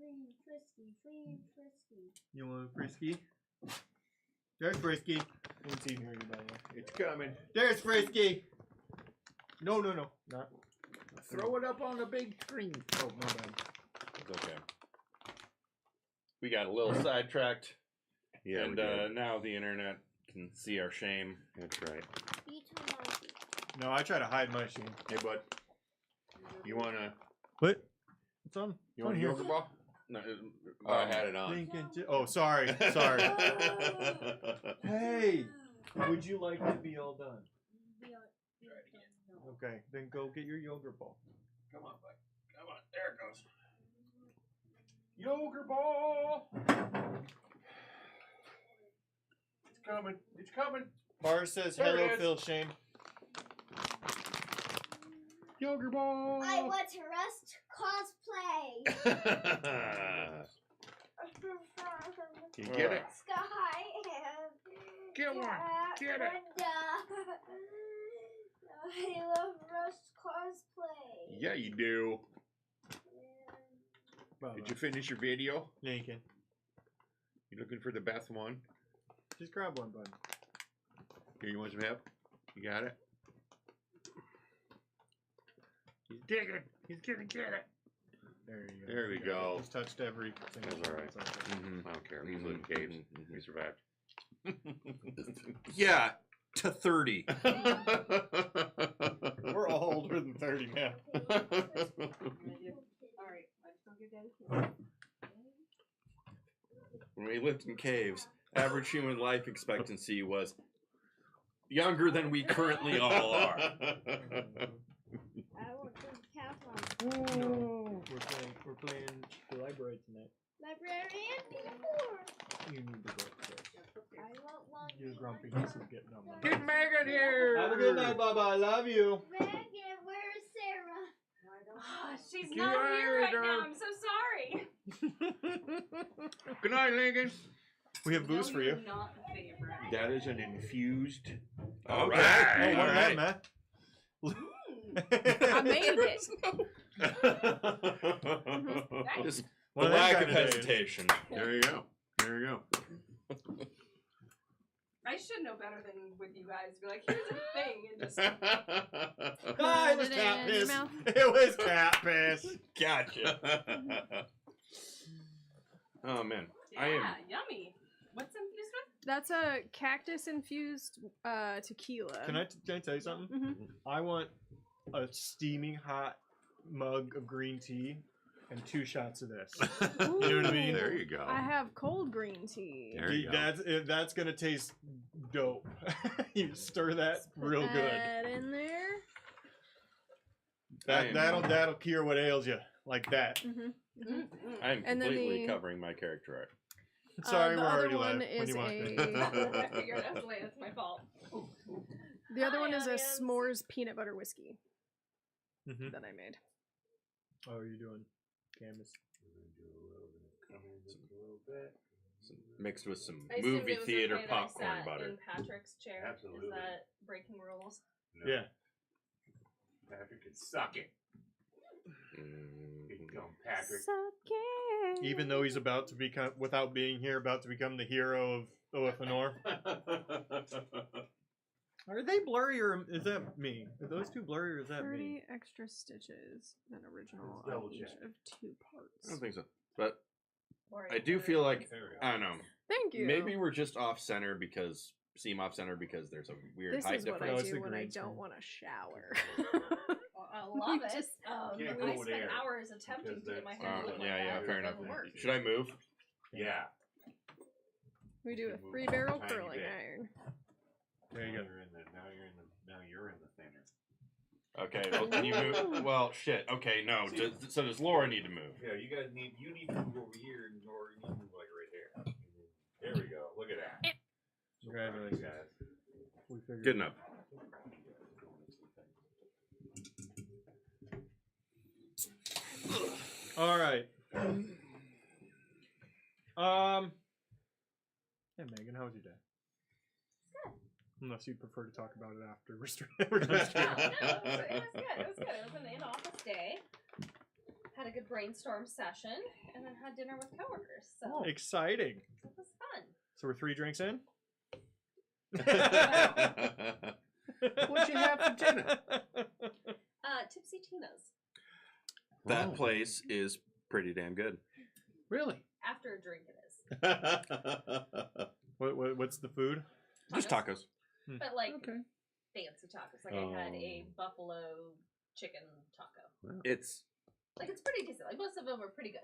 Frisky. You want a Frisky? There's Frisky. What's even here, by the way? It's coming. There's Frisky. No. Not. Throw it up on the big screen. Oh, my bad. It's okay. We got a little sidetracked. Yeah, and now the internet can see our shame. That's right. No, I try to hide my shame. Hey, bud. You wanna? What? What's on? You want a yogurt ball? No, I had it on. Oh, sorry. Hey, would you like to be all done? Okay, then go get your yogurt ball. Come on, bud. Come on. There it goes. Yogurt ball. It's coming. It's coming. Bar says There hello, it is. Phil Shame. Yogurt ball. I want to rest cosplay. Can you get it? Sky and Get one. Get it. I love Rust cosplay. Yeah, you do. Did you finish your video? Lincoln? You looking for the best one? Just grab one, bud. Here, you want some help? You got it? He's digging. He's gonna get it. There you go. There we go. Just touched every single That's all right. one. I don't care. He's in caves. We survived. Yeah, to 30. We're all older than 30 now. When we lived in caves, average human life expectancy was younger than we currently all are. I want to cap on. No, we're playing the library tonight. Librarian before. You need to go upstairs. I want one. You're grumpy. This is getting on my Get Megan here. Have a good night, Baba. I love you. Megan, where's Sarah? Oh, she's Get not out of here here, right dog. now. I'm so sorry. Good night, Lincoln. We have booze No, for you're you. Not the favorite. That is an infused. All Oh, right. what All that, right. man? I made it. Just One the of them lack of kinda days. hesitation. There you go. There you go. I should know better than with you guys. Be like, here's a thing, and just Ah, it was Put it cat in your piss. mouth. It was cat piss. Gotcha. Oh man, yeah, I am. yummy. What's infused with? That's a cactus infused tequila. Can I tell you something? Mhm. I want a steaming hot mug of green tea and 2 shots of this. You know what I mean? There you go. I have cold green tea. There you go. That's gonna taste dope. You stir that Put real good. that in there. That'll cure what ails you, like that. Mhm. I am And then completely the- covering my character art. Sorry, the we're other already one live. When is you want I figured it was late. It's my fault. The other Hi, one is a audience. s'mores peanut butter whiskey Mhm. that I made. Oh, are you doing Canvas? Mixed with some I assumed movie it was theater okay that I popcorn sat butter. in Patrick's chair. Absolutely. Is that breaking rules? No. Yeah. Patrick can suck it. Mm. Go, Patrick. Suck it. Even though he's about to become, without being here, about to become the hero of OFNR. Are they blurry or is that me? Are those two blurry or is that 30 me? extra stitches than original Let's double on each check. of 2 I parts. don't think so, but Or I do feel like There we go. I don't know. Thank you. Maybe we're just off center because seem off center because there's a weird This height is what difference. I it's do the when I green don't screen. want to shower. I love it. Just can't I go spent there, hours attempting to because get my that's- hair to look like Yeah, that. fair It enough. doesn't work. Should I move? Yeah. We do a Move 3-barrel tiny curling bit. iron. There you go. Now you're in the thinner. Okay, well, can you move? Well, shit. Okay, no. So does Laura need to move? Yeah, you need to move over here, or you need to move like right there. There we go. Look at that. Congratulations. guys. We figured. Good enough. All right. Hey Megan, how was your day? Unless you'd prefer to talk about it after we're done No, streaming. it was good. It was good. It was an in-office day. had a good brainstorm session, and then had dinner with coworkers. So Oh, exciting. it was fun. So we're 3 drinks in? What'd you have for dinner? Tipsy Tina's. That Oh. place is pretty damn good. Really? After a drink, it is. What's the food? Just tacos. But like Okay. fancy tacos. Like I had a buffalo chicken taco. It's Like it's pretty decent. Like most of them were pretty good.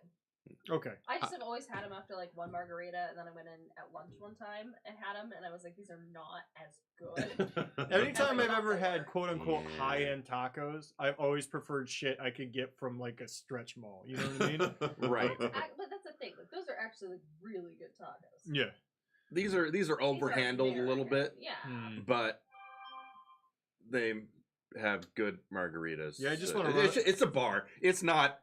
Okay. I just have always had them after like one margarita, and then I went in at lunch one time and had them, and I was like, these are not as good. Anytime I've ever They had were. quote unquote Yeah. high end tacos, I've always preferred shit I could get from like a stretch mall. You know what I mean? right. But that's the thing. Like those are actually like really good tacos. Yeah. These are These are overhandled a little American. bit, Yeah. but they have good margaritas. Yeah, I just So wanna it's a bar. It's not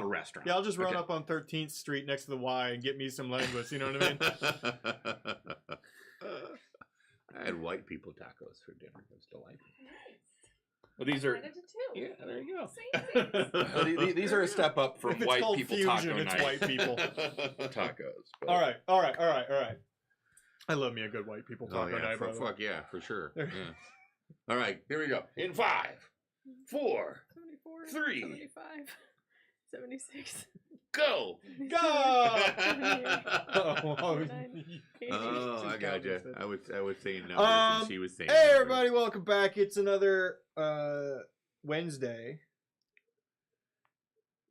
a restaurant. Yeah, I'll just run Okay. up on 13th Street next to the Y and get me some language. You know what I mean? I had white people tacos for dinner. It was delightful. Well, these are I did too. Yeah, there you go. Same things. these are a step up from If it's white called people fusion, taco it's night. white people. Tacos. but- All right. I love me a good white people taco Oh, yeah, night, by the way. fuck yeah, for sure. There- Yeah. All right, here we go. In 5, 4, 74, 3. 75, 76, go. Go! Oh, I got you. I was saying numbers, and she was saying. Hey, numbers. everybody, welcome back. It's another Wednesday.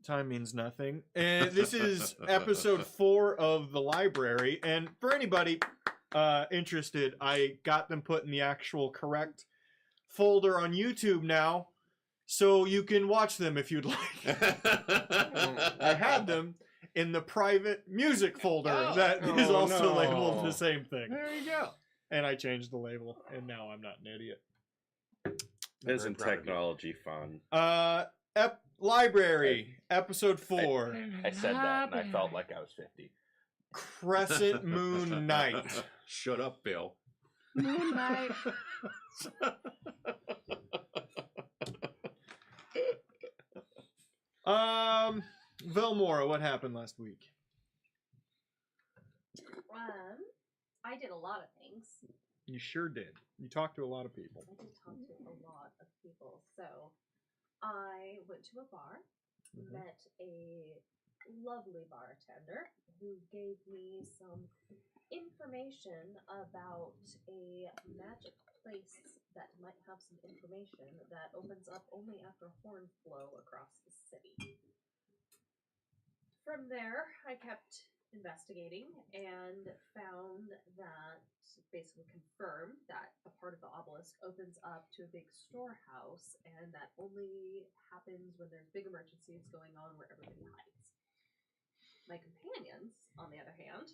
Time means nothing. And this is episode 4 of The Library. And for anybody interested, I got them put in the actual correct folder on YouTube now, so you can watch them if you'd like. I had them in the private music folder that is Oh, also no. labeled the same thing. There you go. And I changed the label, and now I'm not an idiot. Isn't Very proud of you. technology fun? Library, episode 4, I said that, and I felt like I was 50. Crescent Moon Night. Shut up, Bill. Moonlight. Vilmora, what happened last week? I did a lot of things. You sure did. You talked to a lot of people. I did talk to a lot of people. So I went to a bar, met a lovely bartender who gave me some information about a magic place that might have some information that opens up only after horn flow across the city. From there, I kept investigating and found that, basically confirmed that a part of the obelisk opens up to a big storehouse, and that only happens when there's big emergencies going on where everybody hides. My companions, on the other hand,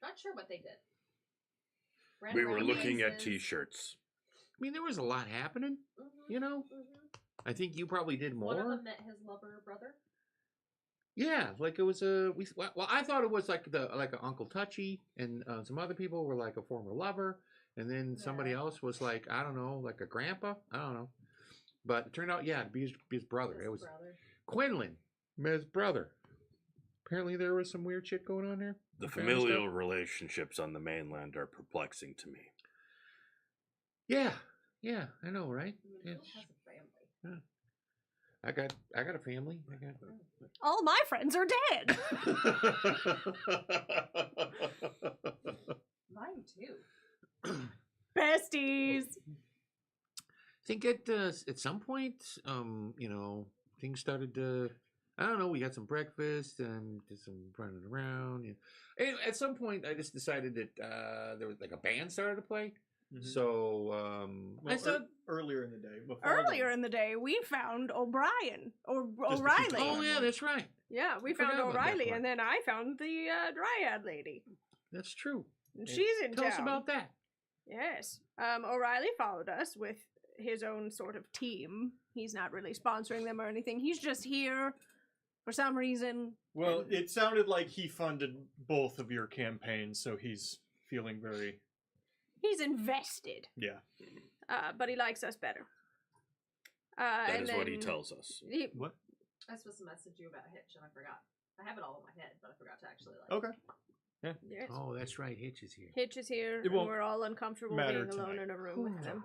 not sure what they did. Ran We were around looking at places. T-shirts. I mean, there was a lot happening. Mhm, You know, mhm. I think you probably did One of more. them met his lover brother. Yeah, like it was a. Well, I thought it was like a Uncle Touchy, and some other people were like a former lover, and then somebody Yeah. else was like, I don't know, like a grandpa. I don't know, but it turned out, yeah, to be his brother. His It was brother. Quinlan, his brother. Apparently, there was some weird shit going on there. The Family familial stuff. relationships on the mainland are perplexing to me. Yeah, I know, right? I mean, Bill It's- has a family. I got a family. I got. All my friends are dead. Mine too. Besties. Think at some point, things started to. I don't know. We got some breakfast and did some running around. And at some point, I just decided that there was like a band started to play. So I said, earlier in the day. Before Earlier in the day, we found O'Brien or Just a few O'Reilly. times. "Oh yeah, that's right. Yeah, we Forgot found about that O'Reilly, part. and then I found the Dryad lady. That's true." And Yeah. she's in Tell town. us about that. Yes. O'Reilly followed us with his own sort of team. He's not really sponsoring them or anything. He's just here for some reason. Well, it sounded like he funded both of your campaigns, so he's feeling very... He's invested. Yeah. But he likes us better. That and is what he then tells us. he- What? I was supposed to message you about Hitch, and I forgot. I have it all in my head, but I forgot to actually Okay. Yes. Oh, that's right. Hitch is here. Hitch is here, It and won't we're all uncomfortable matter being alone tonight. in a room with him.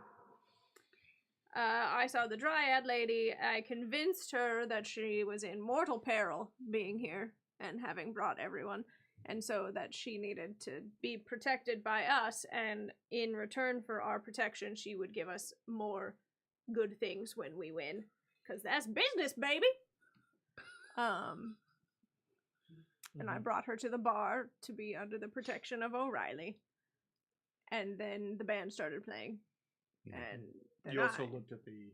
I saw the Dryad lady. I convinced her that she was in mortal peril being here and having brought everyone, and so that she needed to be protected by us, and in return for our protection, she would give us more good things when we win. Because that's business, baby! And I brought her to the bar to be under the protection of O'Reilly. And then the band started playing. And then You also I- looked at the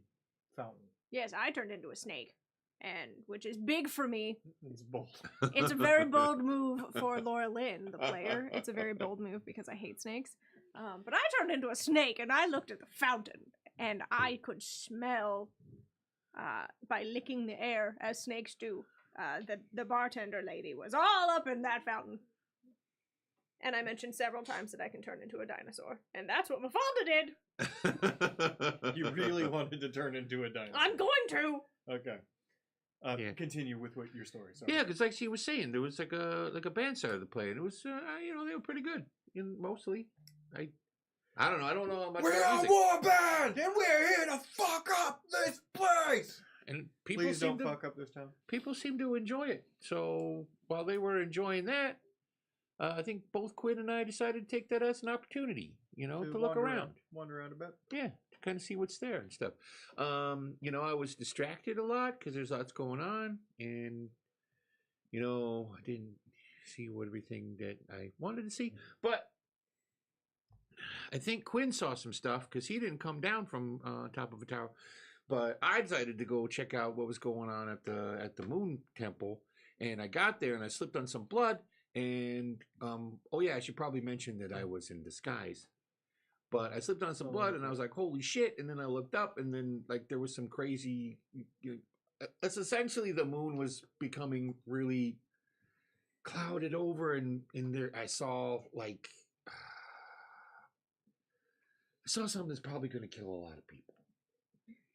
fountain. Yes, I turned into a snake. And which is big for me. It's bold. It's a very bold move for Laura Lynn, the player. It's a very bold move because I hate snakes. But I turned into a snake and I looked at the fountain. And I could smell, by licking the air, as snakes do, the bartender lady was all up in that fountain. And I mentioned several times that I can turn into a dinosaur. And that's what Mafalda did! You really wanted to turn into a dinosaur. I'm going to! Okay. Yeah. Continue with what your story. Sorry. Yeah, because like she was saying, there was like a band started to play, and it was they were pretty good, mostly. I don't know. I don't know how much. We're about a music. war band, and we're here to fuck up this place. And people Please seem don't to fuck up this time. people seem to enjoy it. So while they were enjoying that, I think both Quinn and I decided to take that as an opportunity, to look wander around. Wander around a bit. Yeah, to kind of see what's there and stuff. I was distracted a lot because there's lots going on, and I didn't see everything that I wanted to see. But I think Quinn saw some stuff because he didn't come down from top of a tower. But I decided to go check out what was going on at the Moon Temple, and I got there and I slipped on some blood. And I should probably mention that I was in disguise. But I slipped on some blood and I was like, holy shit. And then I looked up and then there was some crazy, it's essentially the moon was becoming really clouded over, and there I saw something that's probably going to kill a lot of people.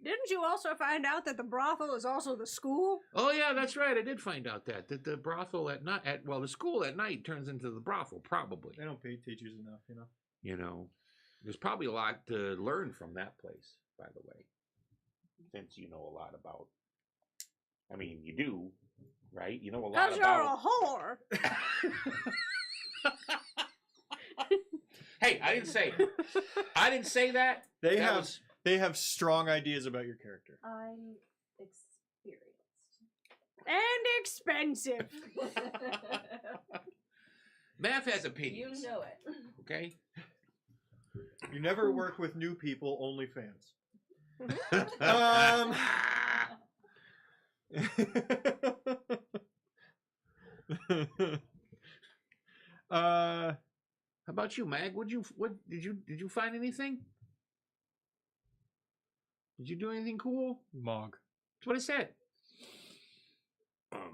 Didn't you also find out that the brothel is also the school? Oh yeah, that's right. I did find out that the brothel the school at night turns into the brothel, probably. They don't pay teachers enough, There's probably a lot to learn from that place, by the way. Since you know a lot about, you do, right? You know a lot Because about. you're a whore. Hey, I didn't say that. They have strong ideas about your character. I'm experienced. And expensive. Math has You opinions. know it. Okay. You never work with new people, only fans. How about you, Mag? What did you find anything? Did you do anything cool? Mog. That's what I said. I'm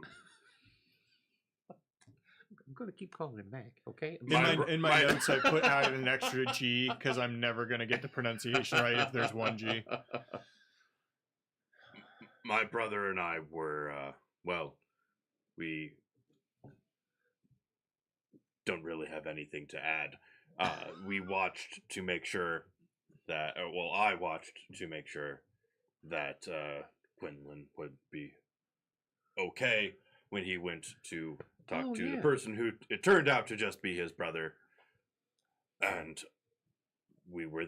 gonna keep calling him Mag, okay? In my notes, I put out an extra G because I'm never gonna get the pronunciation right if there's one G. My brother and I were, we don't really have anything to add. We watched to make sure that, I watched to make sure that Quinlan would be okay when he went to talk to the person who it turned out to just be his brother. And we were,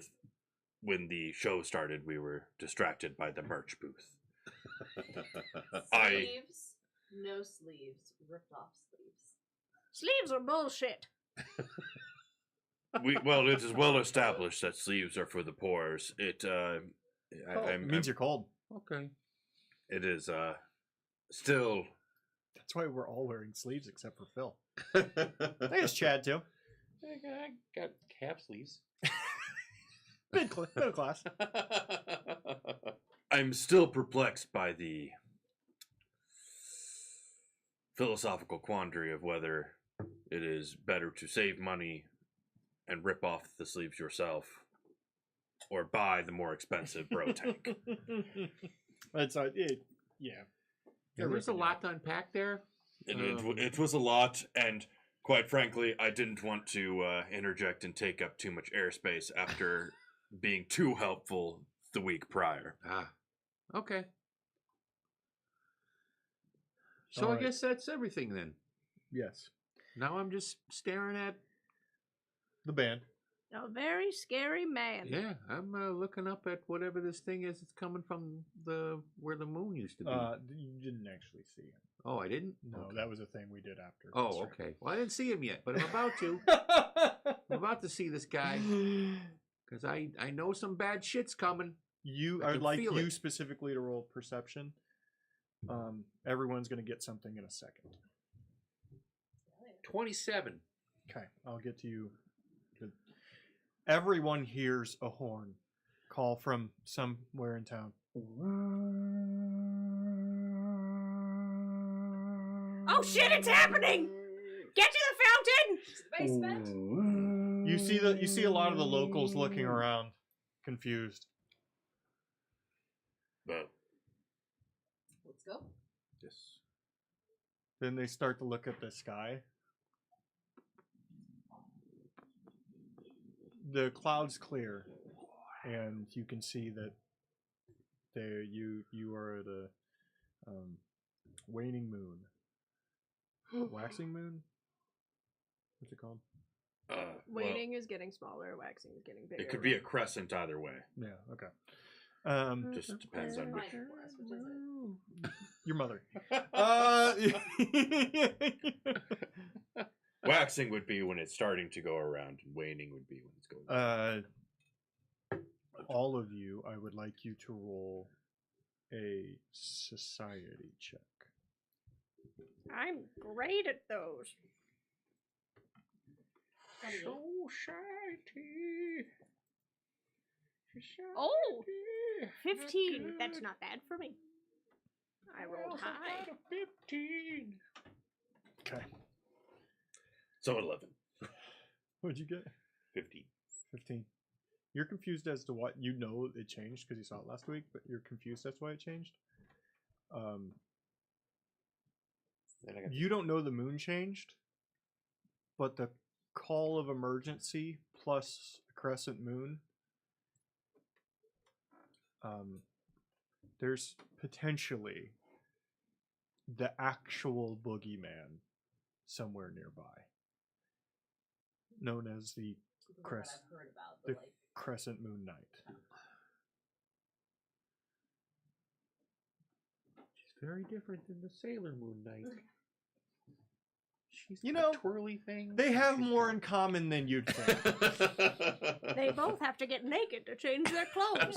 when the show started, we were distracted by the merch booth. Sleeves, no sleeves, ripped off sleeves. Sleeves are bullshit. It is well established that sleeves are for the pores. It means you're cold. Okay. It is still. That's why we're all wearing sleeves except for Phil. I guess Chad too. I got half sleeves. Middle class. I'm still perplexed by the philosophical quandary of whether it is better to save money and rip off the sleeves yourself, or buy the more expensive bro tank. That's yeah. Yeah, there's a ripping lot to unpack there. It was a lot, and quite frankly, I didn't want to interject and take up too much airspace after being too helpful the week prior. Ah, okay. So All I right. guess that's everything then. Yes. Now I'm just staring at. The band. A very scary man. Yeah, I'm looking up at whatever this thing is. It's coming from where the moon used to be. You didn't actually see him. Oh, I didn't. No, Okay. that was a thing we did after. Oh, okay. Well, I didn't see him yet, but I'm about to. I'm about to see this guy because I know some bad shit's coming. I would can like feel you it. specifically to roll perception. Everyone's going to get something in a second. 27. Okay, I'll get to you. Everyone hears a horn call from somewhere in town. Oh shit, it's happening! Get to the fountain! Basement. You see a lot of the locals looking around, confused. But Let's go. yes. Then they start to look at the sky. The clouds clear, and you can see that you are at a waning moon, waxing moon. What's it called? Waning is getting smaller, waxing is getting bigger. It could be a crescent either way. Yeah. Okay. Just depends on which. Fine for us, which is it? Your mother. Waxing would be when it's starting to go around, and waning would be when it's going. All of you, I would like you to roll a society check. I'm great at those. Oh, 15. That's not bad for me. I rolled high. 15. Okay. So 11. What'd you get? 15. 15. You're confused as to what you know it changed because you saw it last week, but you're confused as to why it changed. You don't know the moon changed, but the call of emergency plus crescent moon. There's potentially the actual boogeyman somewhere nearby, known as the The one that I've heard about, but like Crescent Moon Night. She's very different than the Sailor Moon Knight. She's You got know, twirly things. They have She's more got- in common than you'd think. They both have to get naked to change their clothes.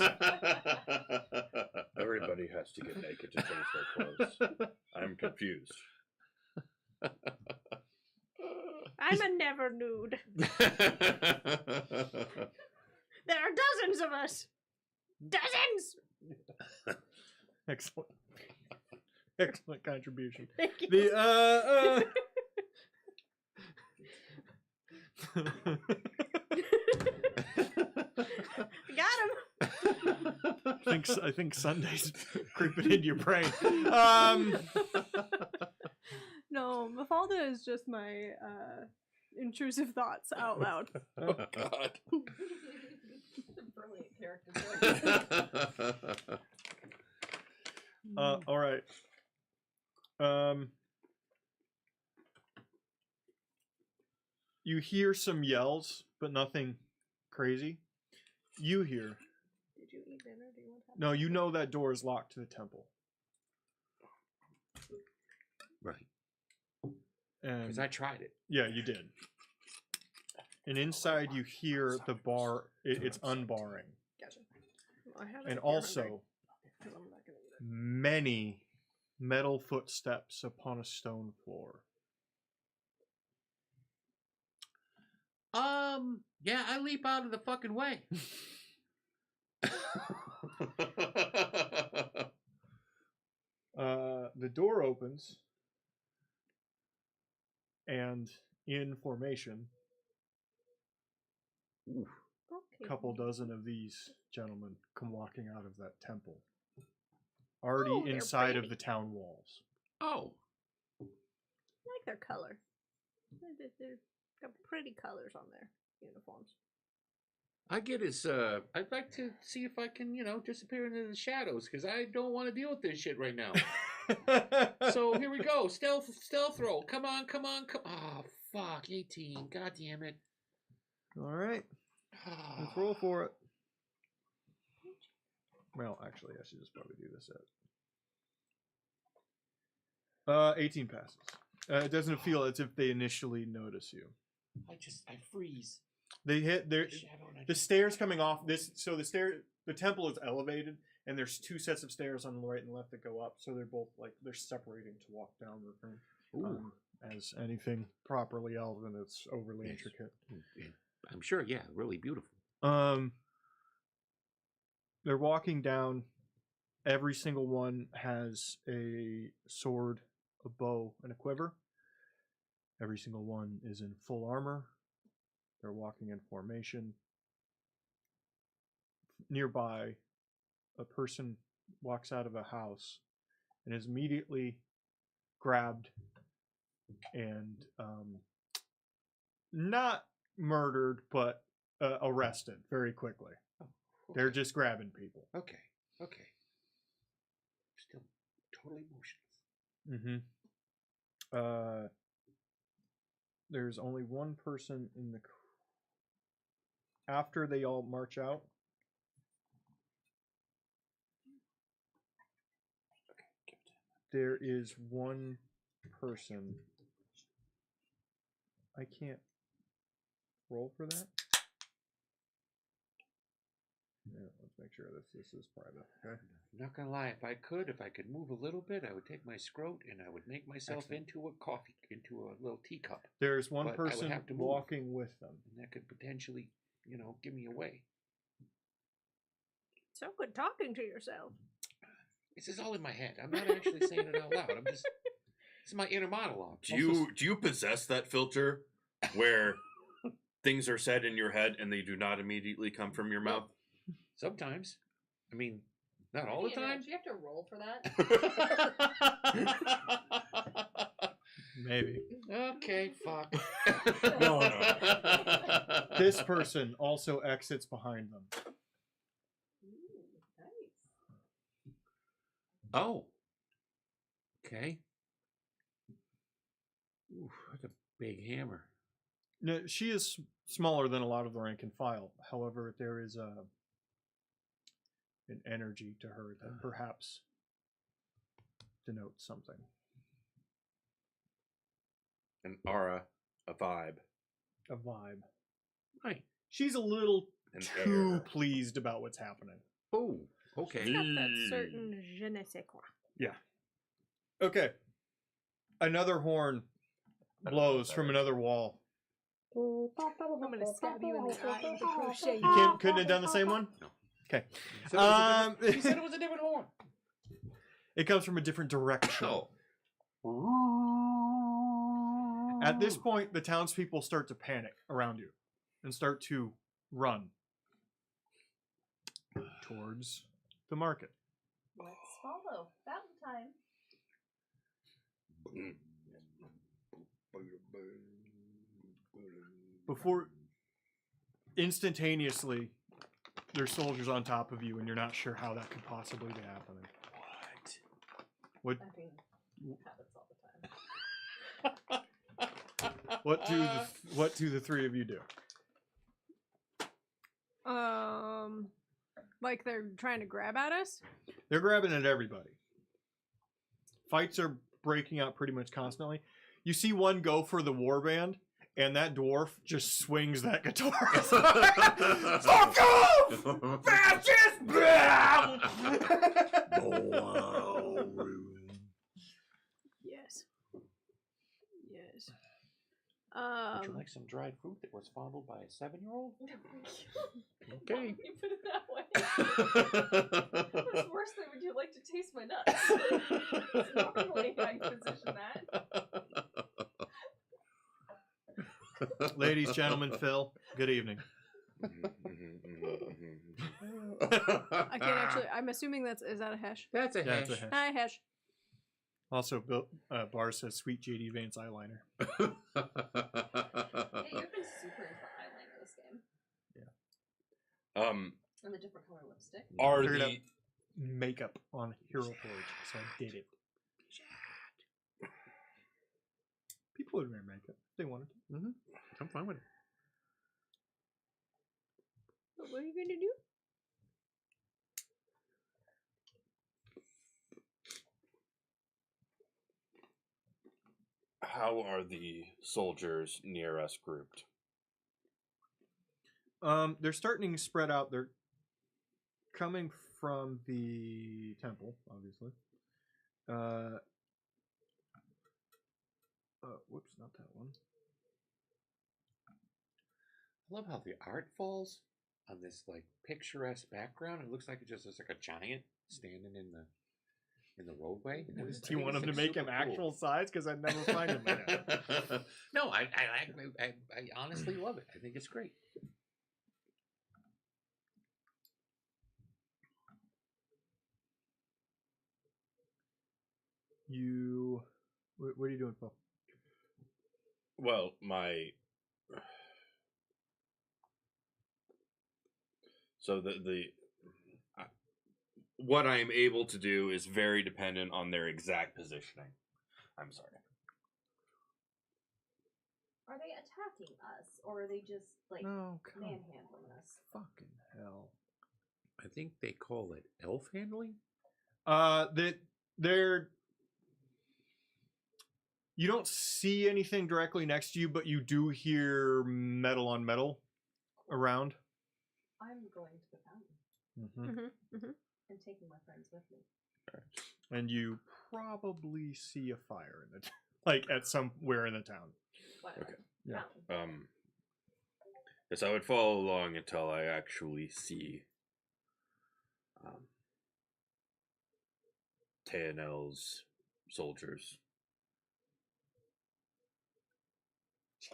Everybody has to get naked to change their clothes. I'm confused. I'm a never nude. There are dozens of us. Dozens! Excellent. Excellent contribution. Thank you. The Got him. I think Sunday's creeping into your brain. No, Mafalda is just my intrusive thoughts out loud. Oh God. brilliant character choice. All right. You hear some yells, but nothing crazy. You hear. Did you eat dinner? Do you want to have No, you know that door is locked to the temple. Right. And Because I tried it. yeah, you did. And inside you hear the bar. It's unbarring, Gotcha. Well, I have it and if you're also hungry, 'cause I'm not gonna eat it. many metal footsteps upon a stone floor. Yeah, I leap out of the fucking way. The door opens, and in formation, Okay. a couple dozen of these gentlemen come walking out of that temple, already Oh, they're inside of pretty. the town walls. Oh, I like their color. They're got pretty colors on their uniforms. I get his. I'd like to see if I can, disappear into the shadows because I don't want to deal with this shit right now. So here we go. Stealth roll. Come on. Oh, fuck. 18. God damn it. All right. Let's roll for it. Well, actually, I should just probably do this at 18 passes. It doesn't feel as if they initially notice you. I freeze. They hit their Shadow and I the stairs coming off this. So the temple is elevated, and there's two sets of stairs on the right and left that go up. So they're both they're separating to walk down the room. As anything properly elven, it's overly intricate. I'm sure. Yeah, really beautiful. They're walking down. Every single one has a sword, a bow, and a quiver. Every single one is in full armor. They're walking in formation. Nearby, a person walks out of a house and is immediately grabbed and not murdered, but arrested very quickly. Okay. They're just grabbing people. Okay. Still totally motionless. There's only one person in the... After they all march out, there is one person... I can't roll for that. Yeah, let's make sure this is private. Okay. I'm not gonna lie, if I could move a little bit, I would take my scrote and I would make myself into a little teacup. There's one But I would person have to move. walking with them. And that could potentially, give me away. So good talking to yourself. This is all in my head. I'm not actually saying it out loud. This is my inner monologue. Do you possess that filter where things are said in your head and they do not immediately come from your mouth? Sometimes. I mean, not all the time. Do you have to roll for that? Maybe. Okay, fuck. No. This person also exits behind them. Ooh, nice. Oh. Okay. Ooh, that's a big hammer. No, she is smaller than a lot of the rank and file. However, there is an energy to her that perhaps denotes something. An aura, a vibe. A vibe. Right. She's a little An too air. pleased about what's happening. Oh, okay. It's got that certain je ne sais quoi. Yeah. Okay. Another horn blows from another wall. I'm gonna stab you in the eye with a crochet. You couldn't have done the same one? No. Okay. He said it was a different horn. It comes from a different direction. Oh. At this point, the townspeople start to panic around you and start to run towards the market. Let's follow. Fountain time. Before, instantaneously, there's soldiers on top of you, and you're not sure how that could possibly be happening. What? I mean, it happens all the time. What do the three of you do? Like they're trying to grab at us? They're grabbing at everybody. Fights are breaking out pretty much constantly. You see one go for the warband, and that dwarf just swings that guitar. Fuck off! Fascist! Yes. Yes. Would you like some dried fruit that was fondled by a 7-year-old? Okay. You put it that way. What's worse than would you like to taste my nuts? That's normally how you position that. Ladies, gentlemen, Phil, good evening. I can't actually. I'm assuming is that a hash? That's a That's hash. a hash. Hi, hash. Also, Bar says sweet JD Vance eyeliner. Yeah, you've been super into the eyeliner this game. And the different color lipstick. Are Figured out the makeup on Hero Forge, so I did it. People would wear makeup if they wanted to. Mm-hmm. I'm fine with it. What are you gonna do? how are the soldiers near us grouped? They're starting to spread out. They're coming from the temple, obviously. Whoops, not that one. I love how the art falls on this like picturesque background. It looks like it just looks like a giant standing in the roadway. Do you want them to make him actual size? Because I'd never find him like that. No, I honestly love it. I think it's great. What are you doing, Paul? Well, so what I am able to do is very dependent on their exact positioning. I'm sorry. Are they attacking us, or are they just like Oh, come on. manhandling us? Fucking hell. I think they call it elf handling. They're. You don't see anything directly next to you, but you do hear metal on metal around. I'm going to the fountain Mm-hmm. and taking my friends with me. And you probably see a fire in the like at somewhere in the town. Whatever. Okay. Yeah. Fountain. Yes, I would follow along until I actually see Tayanel's soldiers.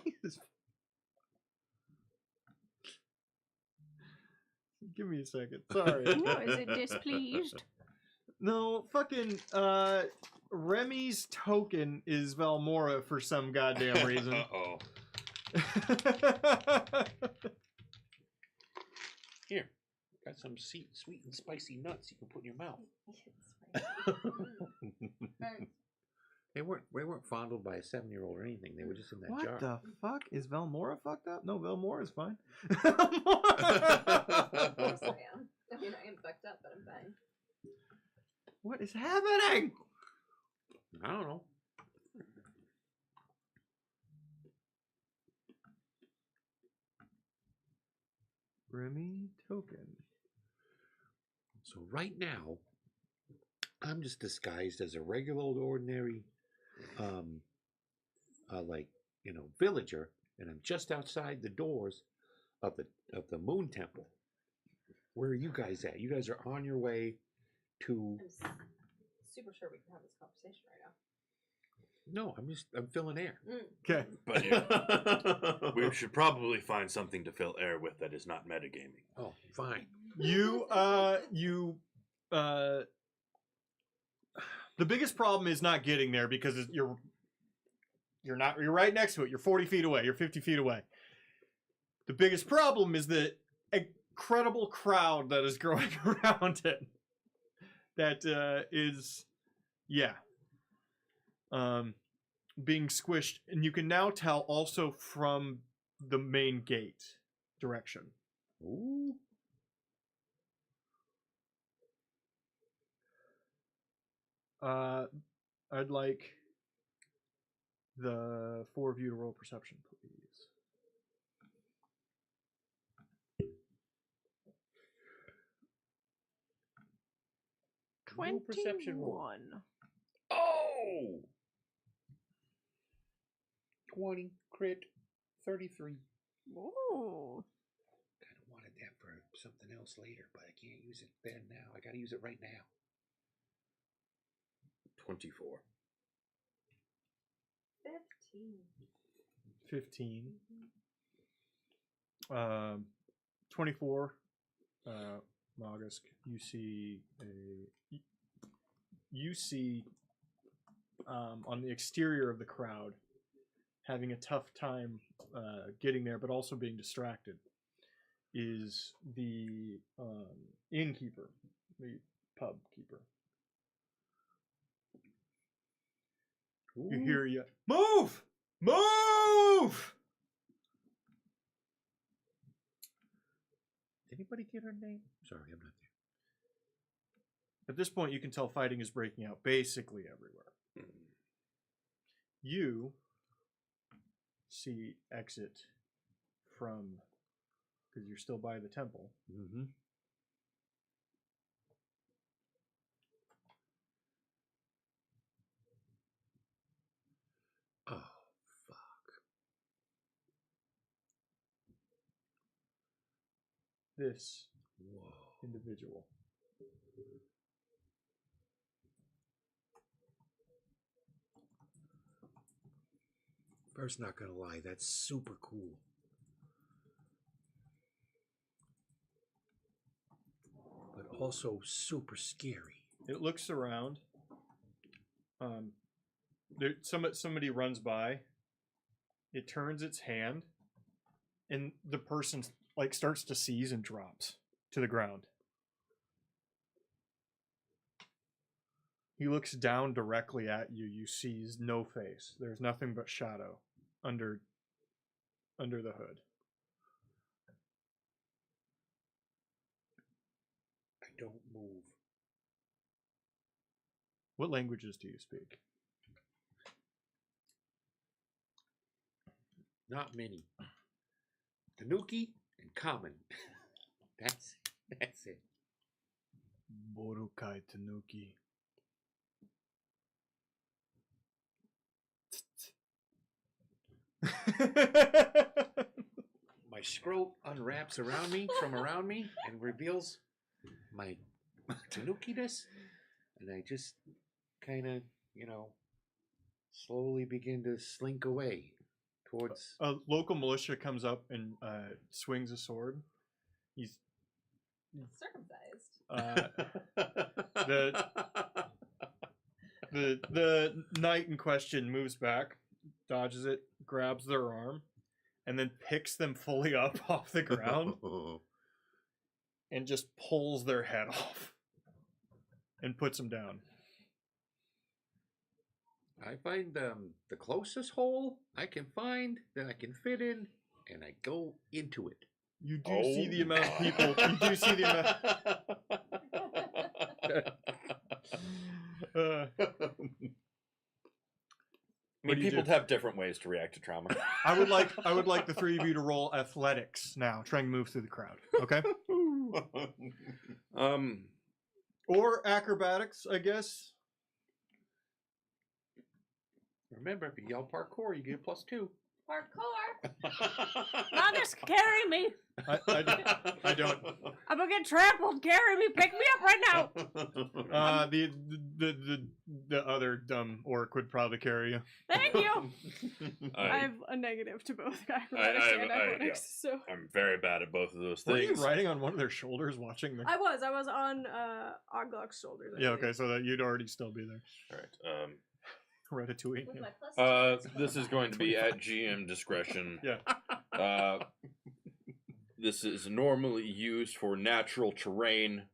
Jesus. Give me a second. Sorry. No, is it displeased? No, fucking Remy's token is Valmora for some goddamn reason. Uh-oh. Here, got some sweet and spicy nuts you can put in your mouth. Right. They weren't fondled by a 7-year-old or anything. They were just in that What jar. the fuck? Is Valmora fucked up? No, Valmora's fine. Of course I am. I mean, I am fucked up, but I'm fine. What is happening? I don't know. Remy token. So right now, I'm just disguised as a regular old ordinary, villager, and I'm just outside the doors of the Moon Temple. Where are you guys at? You guys are on your way to. I'm super sure we can have this conversation right now. No, I'm filling air. Okay. But we should probably find something to fill air with that is not metagaming. Oh, fine. The biggest problem is not getting there because you're right next to it. You're 40 feet away. You're 50 feet away. The biggest problem is the incredible crowd that is growing around it. That is, being squished, and you can now tell also from the main gate direction. Ooh. I'd like the 4 of you to roll perception, please. No perception roll. 21. Oh! 20 crit 33. Ooh. Kind of wanted that for something else later, but I can't use it then now. I gotta use it right now. 24. 15. 15. 24. Magisk, you see on the exterior of the crowd, having a tough time getting there, but also being distracted, is the innkeeper, the pub keeper. You hear move! Move! Did anybody get her name? Sorry, I'm not there. At this point, you can tell fighting is breaking out basically everywhere. You see exit from, because you're still by the temple. Mm-hmm. Oh, fuck. This Whoa. individual. First, not gonna lie, that's super cool. But also super scary. It looks around. Somebody runs by. It turns its hand, and the person like starts to seize and drops to the ground. He looks down directly at you. You see no face. There's nothing but shadow under the hood. I don't move. What languages do you speak? Not many. Tanuki and common. That's it. Borukai Tanuki. My scroll unwraps around me and reveals my tanuki-ness, and I just kind of, slowly begin to slink away towards. A local militia comes up and swings a sword. He's Circumcised. the knight in question moves back, dodges it, grabs their arm, and then picks them fully up off the ground and just pulls their head off and puts them down. I find the closest hole I can find that I can fit in, and I go into it. You do see the amount of people. You do see the amount. I mean, people have different ways to react to trauma. I would like the three of you to roll athletics now. Try and move through the crowd. Okay. Or acrobatics, I guess. Remember, if you yell parkour, you get +2. Parkour. Marcus, carry me. I don't. I'm gonna get trampled. Carry me. Pick me up right now. The other dumb orc would probably carry you. Thank you. I have a negative to both acrobatics and athletics. So I'm very bad at both of those Were you things. riding on one of their shoulders, watching them? I was on Oglok's shoulders. I Yeah. think. Okay. So that you'd already still be there. All right. Ratatouille. With Yeah. my +2. This is going to be at GM discretion. Yeah. This is normally used for natural terrain,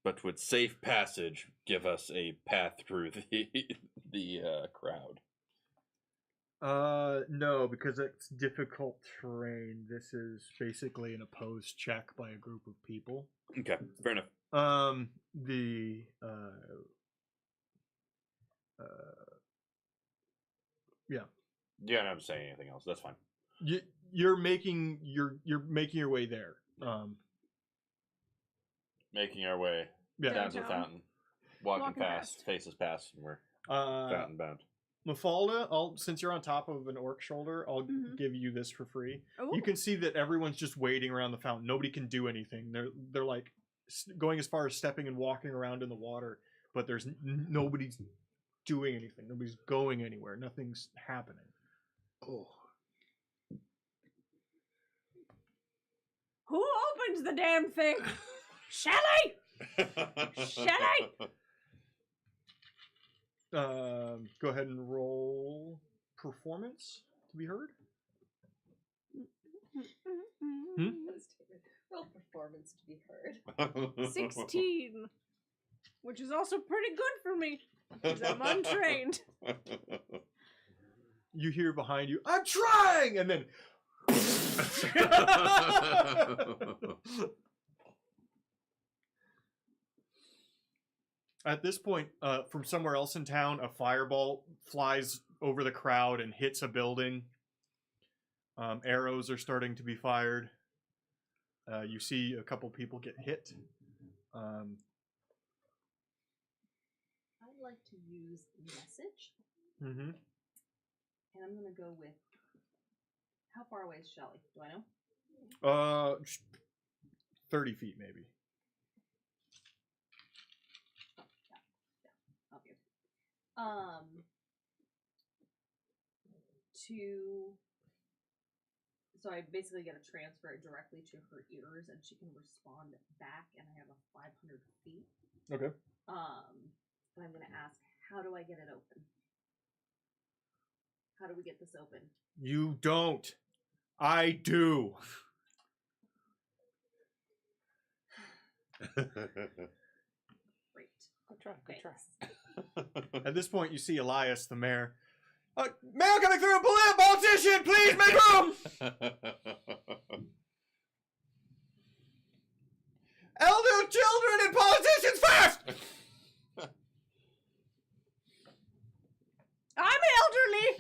but with safe passage, give us a path through the crowd. No, because it's difficult terrain. This is basically an opposed check by a group of people. Okay, fair enough. Yeah. Yeah, I'm not saying anything else. That's fine. You're making your way there. Making our way Yeah. down to the Downtown. fountain. Walking Walking past, past. faces past, and we're Uh, fountain bound. Mafalda, since you're on top of an orc shoulder, I'll Mhm. give you this for free. Ooh. You can see that everyone's just waiting around the fountain. Nobody can do anything. They're like going as far as stepping and walking around in the water, but there's nobody's doing anything. Nobody's going anywhere. Nothing's happening. Oh. Who opens the damn thing? Shelly! Shelly! Go ahead and roll performance to be heard. Roll performance to be heard. 16. Which is also pretty good for me. Because I'm untrained. You hear behind you, I'm trying! And then... At this point, from somewhere else in town, a fireball flies over the crowd and hits a building. Arrows are starting to be fired. You see a couple people get hit. I'd like to use message. Mm-hmm. And I'm going to go with... How far away is Shelly? Do I know? 30 feet, maybe. Obvious. So I basically get to transfer it directly to her ears, and she can respond back, and I have a 500 feet. Okay. But I'm going to ask, how do I get it open? How do we get this open? You don't. I do. Great. Good try. Good try. At this point, you see Elias, the mayor. Mayor coming through! Politician, please make room! Elder, children, and politicians first! I'm elderly!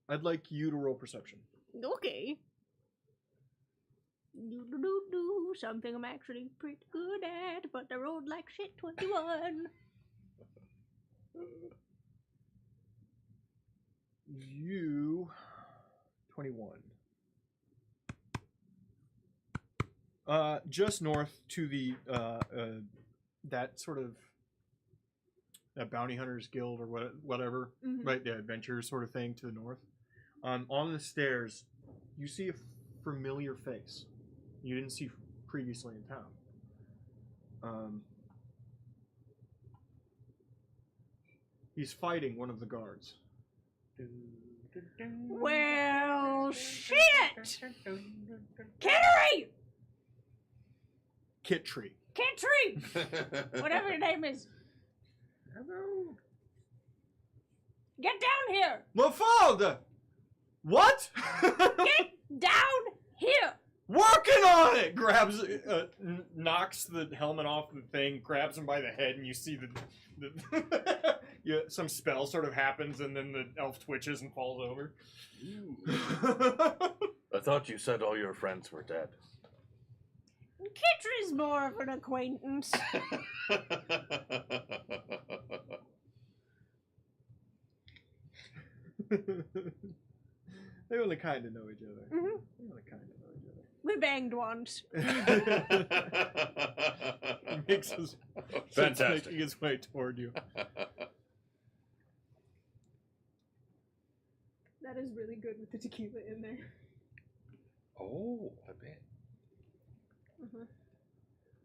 I'd like you to roll perception. Okay. Something I'm actually pretty good at, but I rolled like shit 21. You 21. Just north to the that sort of that bounty hunters guild or whatever, right? The adventure sort of thing to the north. On the stairs, you see a familiar face you didn't see previously in town. He's fighting one of the guards. Well, shit! Kittery! Kittree. Kittery! Whatever your name is. Hello. Get down here! Mafalda! What? Get down here! Working on it! Grabs, knocks the helmet off the thing, grabs him by the head, and you see the yeah, some spell sort of happens, and then the elf twitches and falls over. I thought you said all your friends were dead. Kittery's more of an acquaintance. They only kind of know each other. Mm-hmm. They only kind of know each other. We banged once. Makes his, Fantastic. making his way toward you. That is really good with the tequila in there. Oh, I bet. Mm-hmm.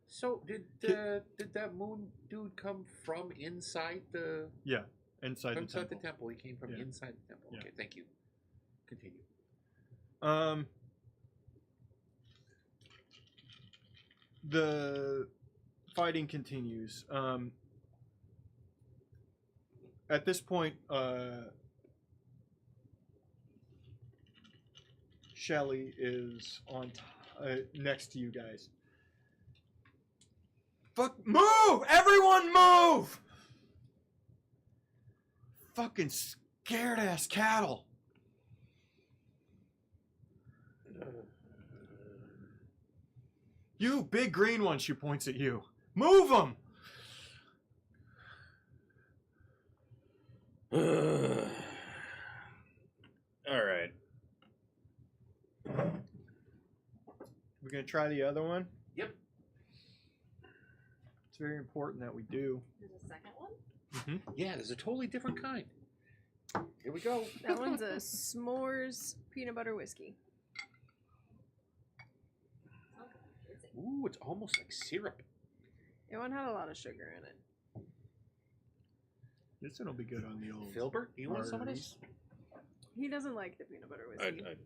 So did that moon dude come from inside the Inside the temple. temple? He came from Yeah. inside the temple. Yeah. Okay, thank you. Continue. The fighting continues. At this point, Shelly is on next to you guys. Fuck! Move! Everyone move! Fucking scared ass cattle. You big green one, she points at you. Move them! Alright. We're gonna try the other one. Yep. It's very important that we do. There's a second one? Mm-hmm. Yeah, there's a totally different kind. Here we go. That one's a s'mores peanut butter whiskey. Ooh, it's almost like syrup. That one had a lot of sugar in it. This one will be good on the old. Filbert, do you want some of this? He doesn't like the peanut butter whiskey. I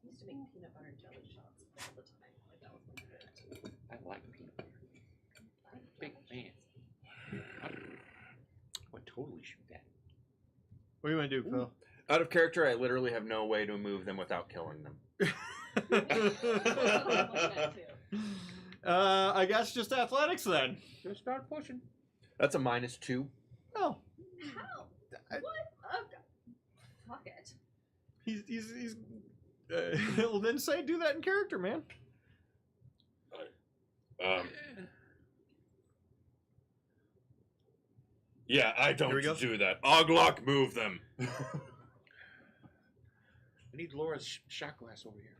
used to make peanut butter jelly shots all the time. Like that was my favorite. I like peanut butter. I'm a big fan. I would totally shoot that. What do you want to do, Phil? Out of character, I literally have no way to move them without killing them. I guess just athletics then. Just start pushing. That's a -2. Oh, How? I- What? Oh, God. Fuck it. he's. Well, then say do that in character, man. Yeah, I Here we go. don't do that. Oglock, move them. I need Laura's shot glass over here,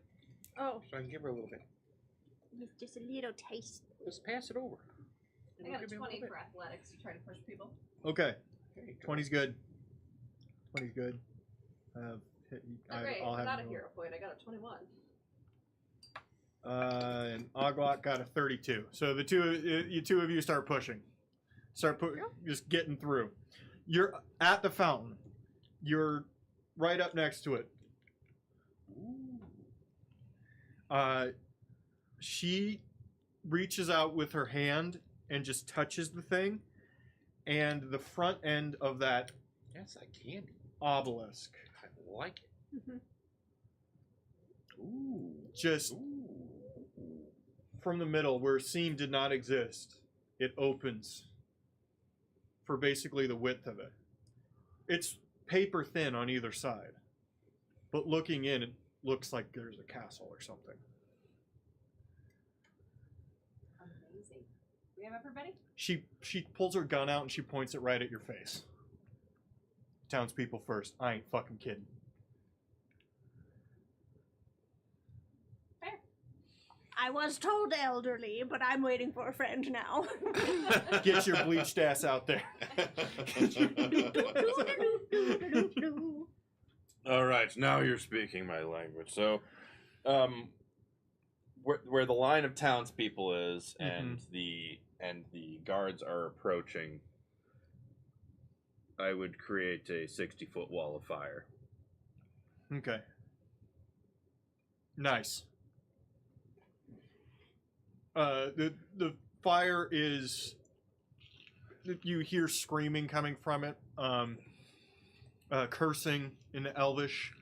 Oh, so I can give her a little bit. Just a little taste. Just pass it over. I got a Give me 20 little for athletics. You try to push people. Okay, There you go. 20's good. 20's good. Oh, great. I'll I have got a him hero point. I got a 21. and Oglock got a 32. So the two of you start pushing. Just getting through. You're at the fountain. You're right up next to it. She reaches out with her hand and just touches the thing, and the front end of that That's like candy. obelisk I like it. Mhm. Ooh. just Ooh. from the middle where seam did not exist, it opens for basically the width of it. It's paper thin on either side, but looking in, it looks like there's a castle or something. Amazing. We have everybody? She pulls her gun out and she points it right at your face. Townspeople first. I ain't fucking kidding. I was told elderly, but I'm waiting for a friend now. Get your bleached ass out there. All right, now you're speaking my language. So, where the line of townspeople is, and the guards are approaching, I would create a 60-foot wall of fire. Okay. Nice. The fire is. You hear screaming coming from it. Cursing in Elvish.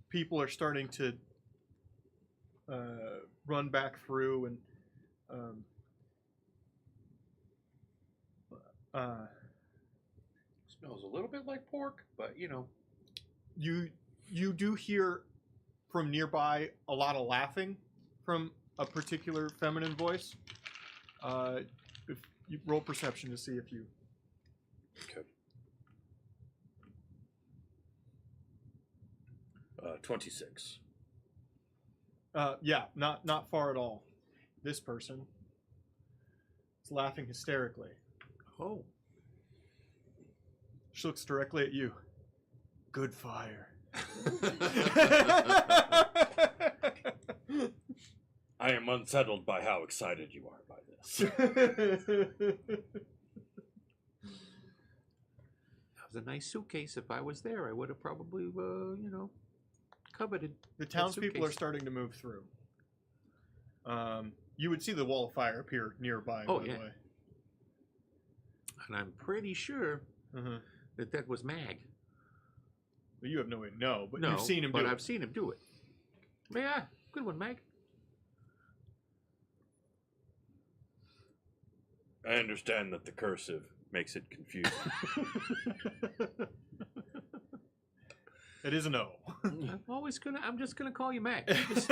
People are starting to run back through and. Smells a little bit like pork, but you know. You do hear from nearby a lot of laughing from a particular feminine voice. If you roll perception to see if you. Okay. 26. Yeah, not far at all. This person is laughing hysterically. Oh. She looks directly at you. Good fire. I am unsettled by how excited you are by this. That was a nice suitcase. If I was there, I would have probably, coveted. The townspeople are suitcase. starting to move through. You would see the wall of fire appear nearby, Oh, by yeah. the way. And I'm pretty sure Uh-huh. that was Mag. Well, you have no way to know, but No, you've seen him but do I've it. seen him do it. Yeah, good one, Mag. I understand that the cursive makes it confusing. It is a no. I'm just gonna call you Mag. It's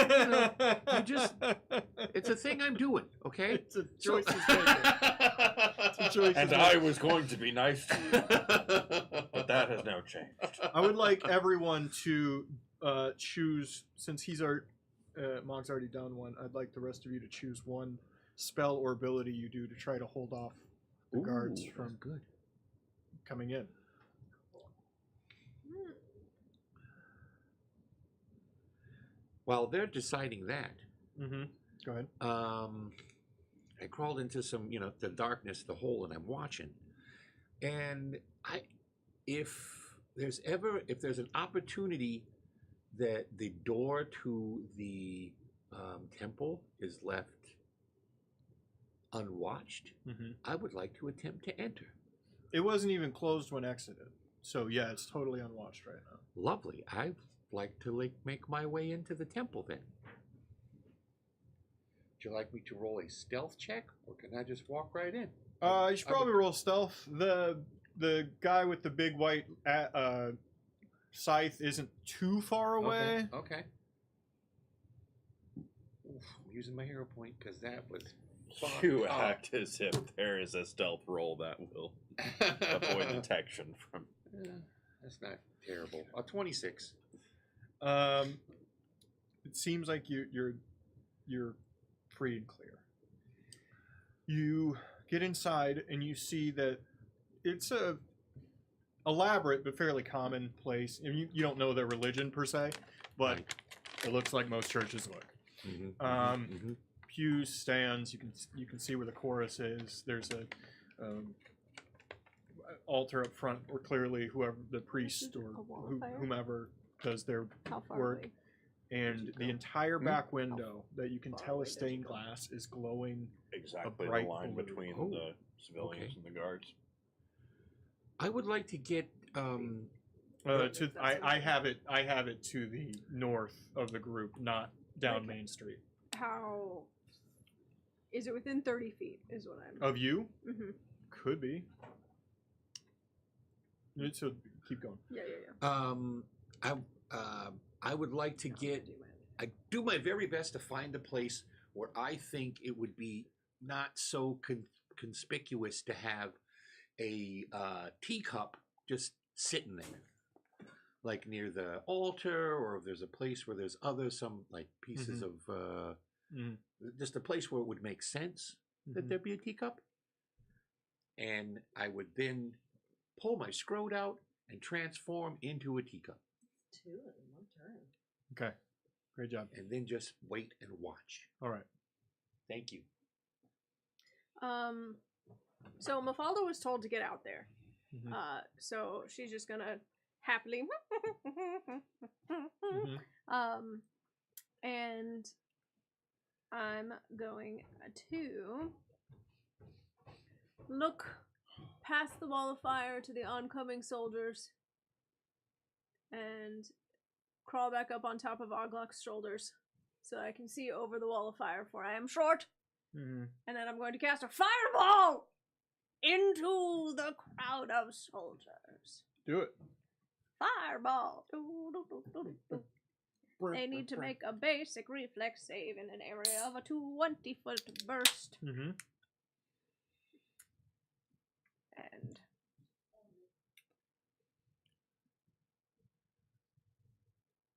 a thing I'm doing, okay? It's a choice he's making. a choice And he's I making. was going to be nice to you, but that has now changed. I would like everyone to choose, since Mog's already done one, I'd like the rest of you to choose one spell or ability you do to try to hold off the guards Ooh, from that's good. coming in. While they're deciding that, Mm-hmm. Go ahead. I crawled into some, the darkness, the hole, and I'm watching. And if there's an opportunity that the door to the temple is left unwatched, Mm-hmm. I would like to attempt to enter. It wasn't even closed when exited, so yeah, it's totally unwatched right now. Lovely. I'd like to make my way into the temple then. Would you like me to roll a stealth check, or can I just walk right in? You should probably roll stealth. The guy with the big white scythe isn't too far away. Okay. Oof, I'm using my hero point because that was. You fucked up. act as if there is a stealth roll that will avoid detection from. That's not terrible. 26. It seems like you're free and clear. You get inside and you see that it's a elaborate but fairly common place. And you don't know their religion per se, but it looks like most churches look. Pews, stands. You can see where the chorus is. There's a altar up front, or clearly whoever the priest or whomever does their work. And the entire back window that you can tell is stained glass is glowing Exactly the bright line blue. between Oh, the civilians and the guards. I would like to get. I have it to the north of the group, not down Main Street. How is it within 30 feet? Is what I'm. Of you? Mm-hmm. Could be. So keep going. Yeah. I would like to get. I do my very best to find a place where I think it would be not so conspicuous to have a teacup just sitting there, like near the altar, or if there's a place where there's some like pieces of just a place where it would make sense that there be a teacup. And I would then pull my scrote out and transform into a teacup. 2 in 1 turn. Okay. Great job. And then just wait and watch. All right. Thank you. So Mafalda was told to get out there. Mhm. So she's just gonna happily and I'm going to look past the wall of fire to the oncoming soldiers and crawl back up on top of Arglok's shoulders so I can see over the wall of fire, for I am short. Mm-hmm. And then I'm going to cast a fireball into the crowd of soldiers. Do it. Fireball. They need to make a basic reflex save in an area of a 20-foot burst. Mm-hmm. And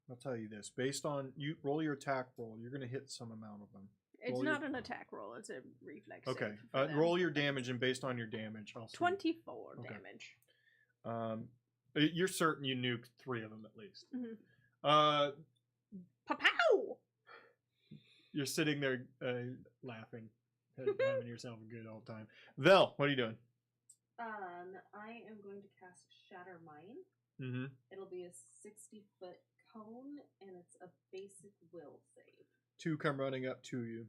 I'll tell you this: based on you roll your attack roll, you're going to hit some amount of them. it's Roll not your- an attack roll; it's a reflex. Okay. Save for them. Roll your damage, and based on your damage, I'll see. 24 Okay. damage. You're certain you nuked 3 of them at least. Mhm. Pow! You're sitting there laughing, having yourself a good old time. Vel, what are you doing? I am going to cast Shatter Mind. Mm-hmm. It'll be a 60-foot cone, and it's a basic will save. 2 come running up to you.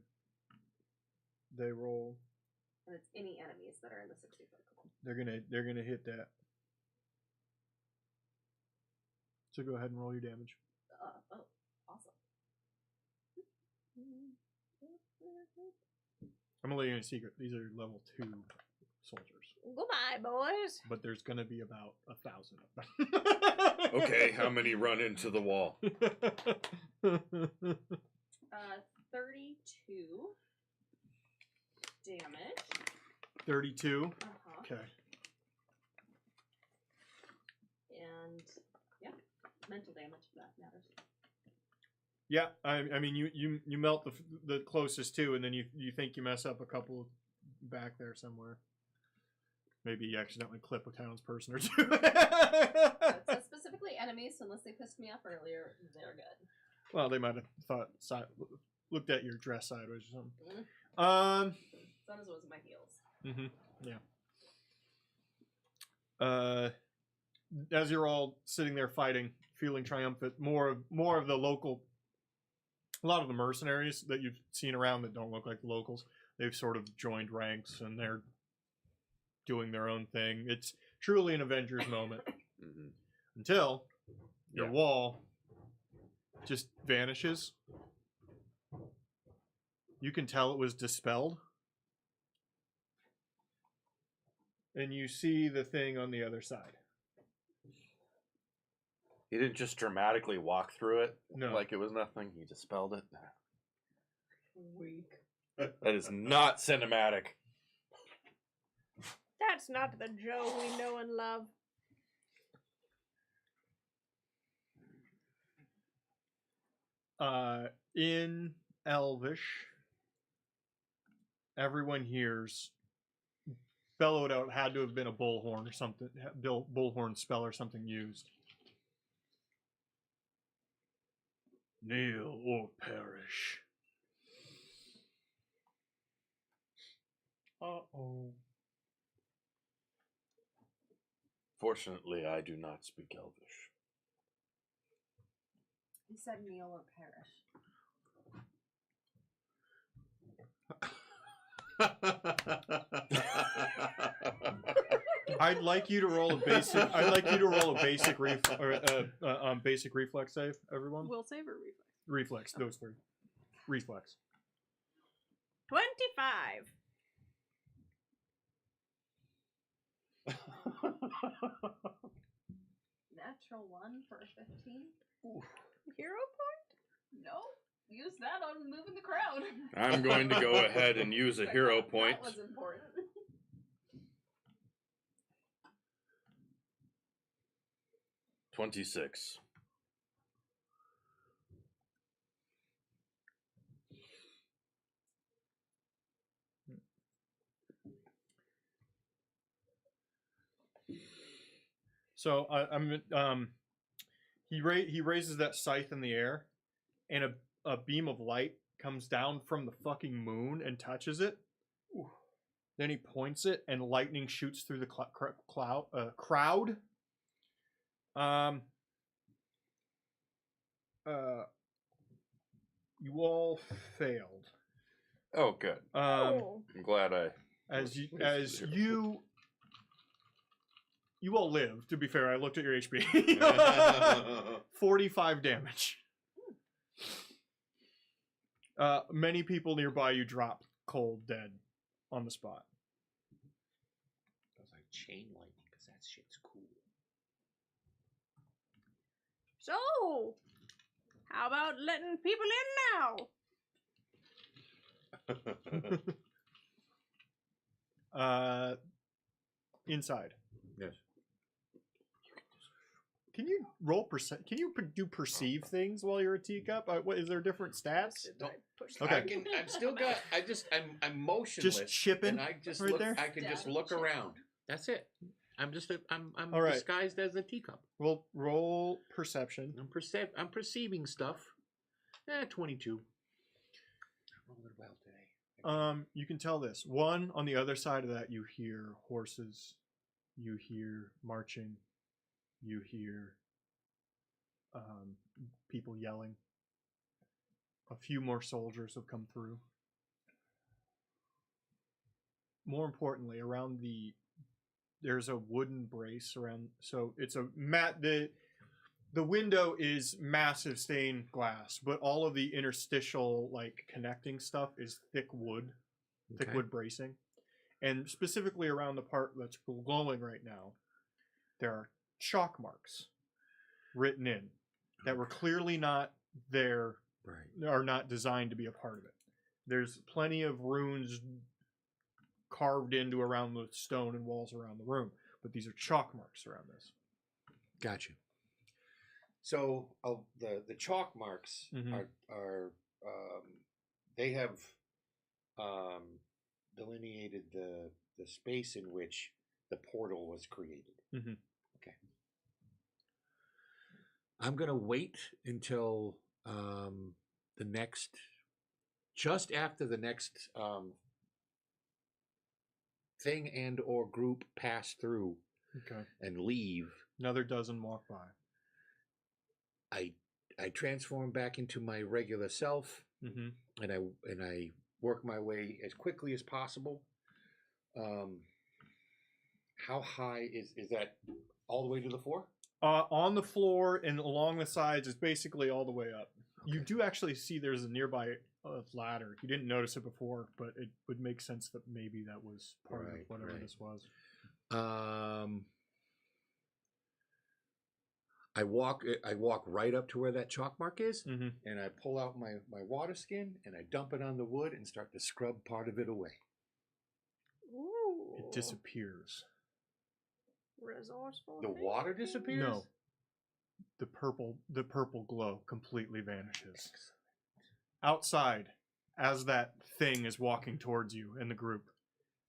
They roll. And it's any enemies that are in the 60-foot cone. They're gonna hit that. So go ahead and roll your damage. Oh, awesome. I'm gonna let you in a secret. These are level 2 soldiers, Goodbye, boys. but there's gonna be about 1,000 of them. Okay, how many run into the wall? 32 damage. 32. Uh-huh. Okay. And, yeah, mental damage, if that matters. Yeah, I mean, you melt the closest two, and then you think you mess up a couple back there somewhere. Maybe you accidentally clip a townsperson or two. It says specifically enemies, so unless they pissed me off earlier, they're good. Well, they might have thought looked at your dress sideways or something. As long as it wasn't my heels. Yeah. As you're all sitting there fighting, feeling triumphant, more of the local, a lot of the mercenaries that you've seen around that don't look like the locals, they've sort of joined ranks and they're doing their own thing. It's truly an Avengers moment. Until your wall just vanishes. You can tell it was dispelled. And you see the thing on the other side. He didn't just dramatically walk through it like it was nothing. He dispelled it. Weak. That is not cinematic. That's not the Joe we know and love. In Elvish, everyone hears bellowed out, had to have been a bullhorn or something, bullhorn spell or something used. Kneel or perish. Uh-oh. Fortunately, I do not speak Elvish. He said kneel or perish. I'd like you to roll a basic. Basic reflex save, everyone. Will save or reflex? Reflex, those three. Reflex. 25. Natural 1 for 15. Hero point? No. Use that on moving the crowd. I'm going to go ahead and use a hero point. That was important. 26. So he raises that scythe in the air, and a beam of light comes down from the fucking moon and touches it. Then he points it, and lightning shoots through the crowd. You all failed. Oh, good. I'm glad I. You all live. To be fair, I looked at your HP. 45 damage. Many people nearby you drop cold dead on the spot. I was like chain lightning because that shit's cool. So, how about letting people in now? Inside. Yes. Can you roll Can you do perceive things while you're a teacup? What is there different stats? Okay. I'm still got. I'm motionless. Just chipping. And I just right look. there? I can just look around. That's it. I'm All right. disguised as a teacup. Roll perception. I'm perceiving stuff. 22. I rolled it well today. You can tell this. One, on the other side of that, you hear horses. You hear marching. You hear people yelling. A few more soldiers have come through. More importantly, there's a wooden brace around, so it's a mat. The window is massive stained glass, but all of the interstitial connecting stuff is thick wood bracing. And specifically around the part that's glowing right now, there are chalk marks written in that were clearly not there, are not designed to be a part of it. There's plenty of runes carved into around the stone and walls around the room, but these are chalk marks around this. Gotcha. So the chalk marks Mhm. are they have delineated the space in which the portal was created. Mhm. Okay. I'm gonna wait until the next, just after the next thing and or group pass through Okay. and leave. Another dozen walk by. I transform back into my regular self, Mm-hmm. and I work my way as quickly as possible. How high is that? All the way to the floor? On the floor and along the sides is basically all the way up. You do actually see there's a nearby ladder. You didn't notice it before, but it would make sense that maybe that was part of whatever this was. I walk right up to where that chalk mark is, Mm-hmm. and I pull out my water skin and I dump it on the wood and start to scrub part of it away. Ooh. It disappears. Resourceful. The water disappears? No. The purple glow completely vanishes. Outside, as that thing is walking towards you in the group,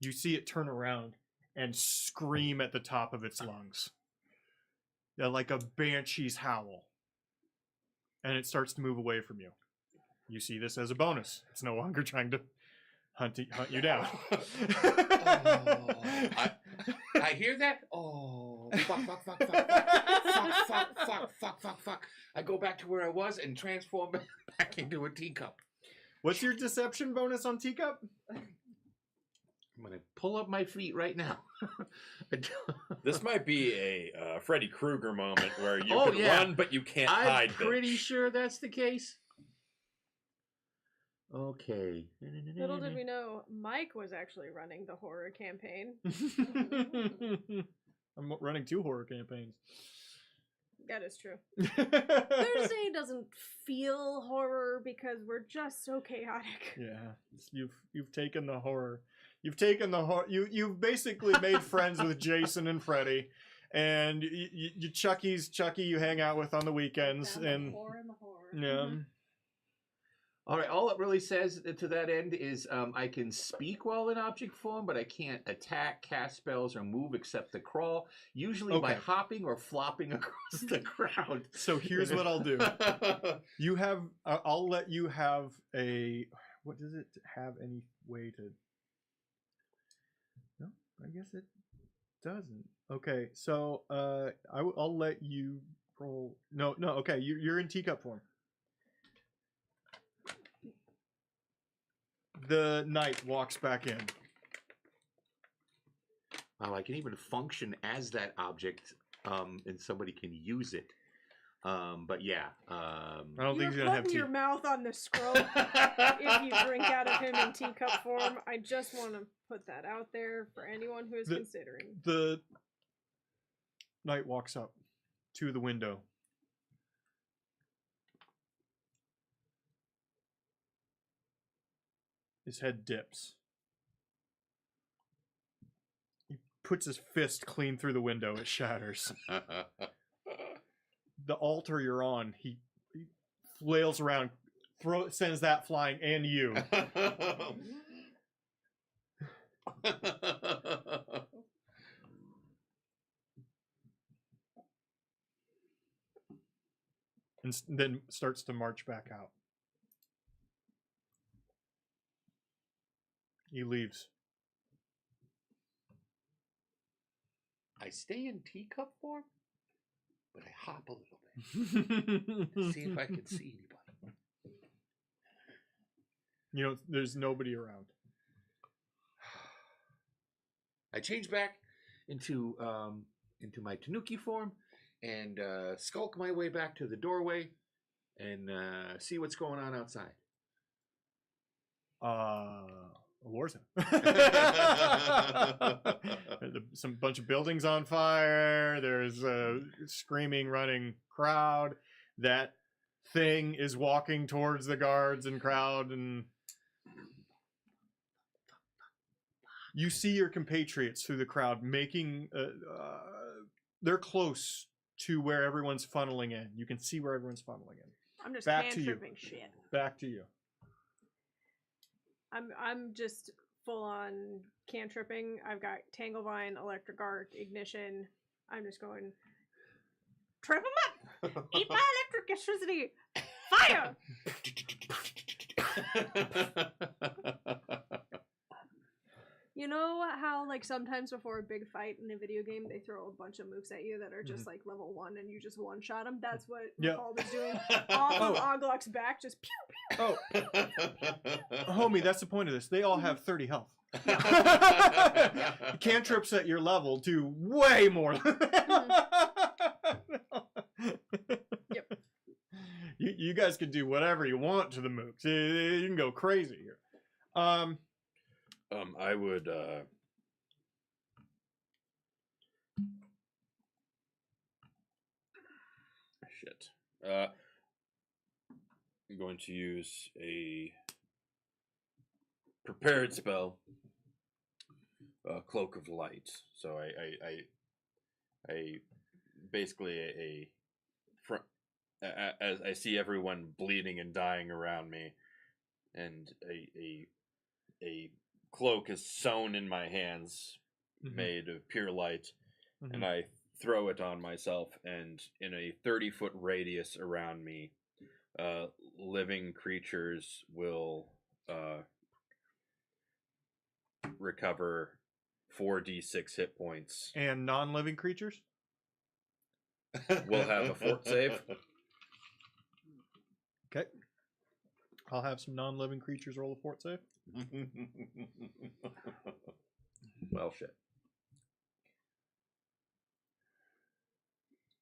you see it turn around and scream at the top of its lungs. They're like a banshee's howl. And it starts to move away from you. You see this as a bonus. It's no longer trying to hunt you down. I hear that. Oh, fuck. I go back to where I was and transform back into a teacup. What's your deception bonus on teacup? I'm going to pull up my feet right now. This might be a Freddy Krueger moment where you Oh, can yeah. run, but you can't hide. I'm pretty sure that's the case. Okay. Little did we know, Mike was actually running the horror campaign. I'm running 2 horror campaigns. That is true. Thursday doesn't feel horror because we're just so chaotic. Yeah, you've taken the horror. You've taken the horror. You've basically made friends with Jason and Freddy, and you Chucky you hang out with on the weekends, and The horror and the horror. yeah. Mm-hmm. All right, all it really says to that end is I can speak while in object form, but I can't attack, cast spells, or move except to crawl, usually by Okay. hopping or flopping across the ground. So here's what I'll do. You have. I'll let you have a. What does it have any way to? No, I guess it doesn't. Okay, so I'll let you roll. No. Okay, you're in teacup form. The knight walks back in. Wow, I can even function as that object, and somebody can use it. But yeah. I don't think You're he's gonna have putting your tea. mouth on the scroll if you drink out of him in teacup form. I just want to put that out there for anyone who is considering. The knight walks up to the window. His head dips. He puts his fist clean through the window. It shatters. The altar you're on, he flails around, sends that flying, and you. And then starts to march back out. He leaves. I stay in teacup form, but I hop a little bit. See if I can see anybody. You know, there's nobody around. I change back into my Tanuki form and skulk my way back to the doorway and see what's going on outside. A war zone. Some bunch of buildings on fire. There's a screaming, running crowd. That thing is walking towards the guards and crowd, and you see your compatriots through the crowd making. They're close to where everyone's funneling in. You can see where everyone's funneling in. I'm just Back to you. cantripping shit. Back to you. I'm just full on cantripping. I've got Tanglevine, Electric Arc, Ignition. I'm just going. Trip them up! Eat my electricity! Fire! You know how, like, sometimes before a big fight in a video game, they throw a bunch of mooks at you that are just, like, level 1 and you just one-shot them? That's what Mafalda's doing. Off of Oglok's back, just pew pew. Homie, that's the point of this. They all have 30 health. Cantrips at your level do way more. Yep. You guys can do whatever you want to the mooks. You can go crazy here. I would shit. I'm going to use a prepared spell, Cloak of Light. So I basically as I see everyone bleeding and dying around me, and a cloak is sewn in my hands, made of pure light, and I throw it on myself, and in a 30-foot radius around me, living creatures will recover 4d6 hit points. And non-living creatures? We'll have a fort save. Okay. I'll have some non-living creatures roll a fort save. Well, shit.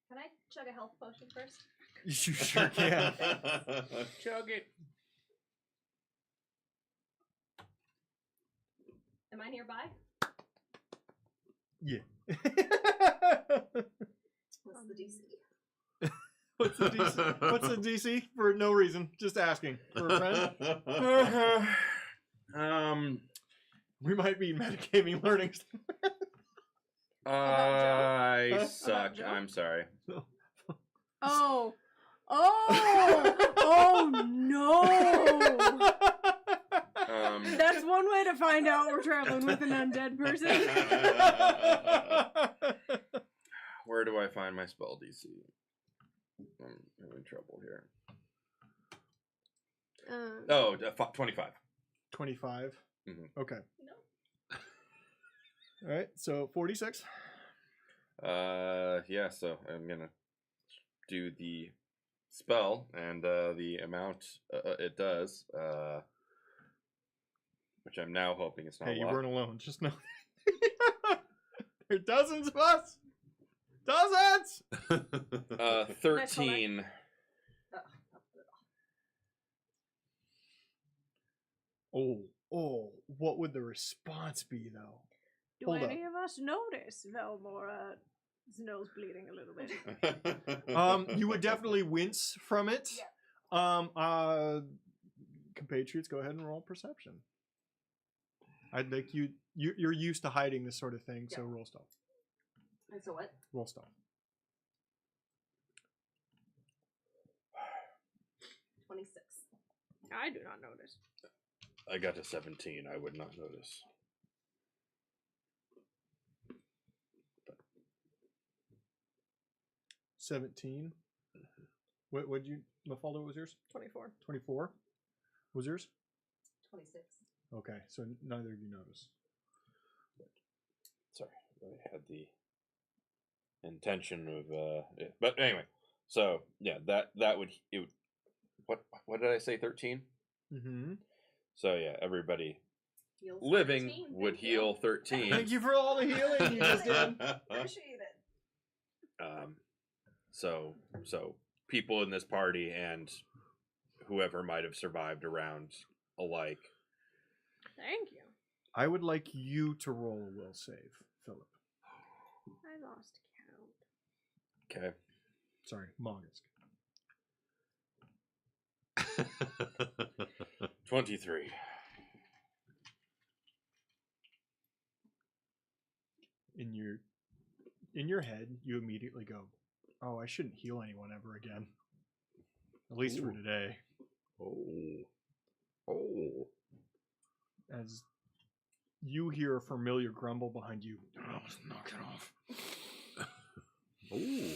Can I chug a health potion first? You sure can. Chug it. Am I nearby? Yeah. What's the DC? What's the DC? What's the DC? For no reason. Just asking. For a friend? We might be metagaming learning. I suck. Joe? I'm sorry. Oh. Oh no! That's one way to find out we're traveling with an undead person. Where do I find my spell DC? I'm in trouble here. 25. 25. Okay. No. All right. So 46. Yeah. So I'm gonna do the spell and the amount it does, which I'm now hoping it's not. Hey, you locked. weren't alone. Just know. There are dozens of us. Dozens. 13. Oh, what would the response be, though? Do Hold any of us notice Velmora's nose bleeding a little bit? You would definitely wince from it. Yeah. Compatriots, go ahead and roll perception. I'd like you're used to hiding this sort of thing, so roll stealth. And so what? Roll stealth. 26. I do not notice. I got to 17. I would not notice. 17. What'd you, Mafalda, what was yours? 24. 24. Was yours? 26. Okay, so neither of you notice. Sorry, I had the intention of it. But anyway, so yeah, that would it would, what did I say, 13? Mm-hmm. So yeah, everybody Heals living 13. would Thank you. heal 13. Thank you for all the healing you just did. Appreciate it. So people in this party and whoever might have survived around alike. Thank you. I would like you to roll a will save, Philip. I lost count. Okay. Sorry, Mongus. 23. In your head, you immediately go, Oh, I shouldn't heal anyone ever again. At least for Ooh. today. Oh. As you hear a familiar grumble behind you. Oh, knock it off. Ooh.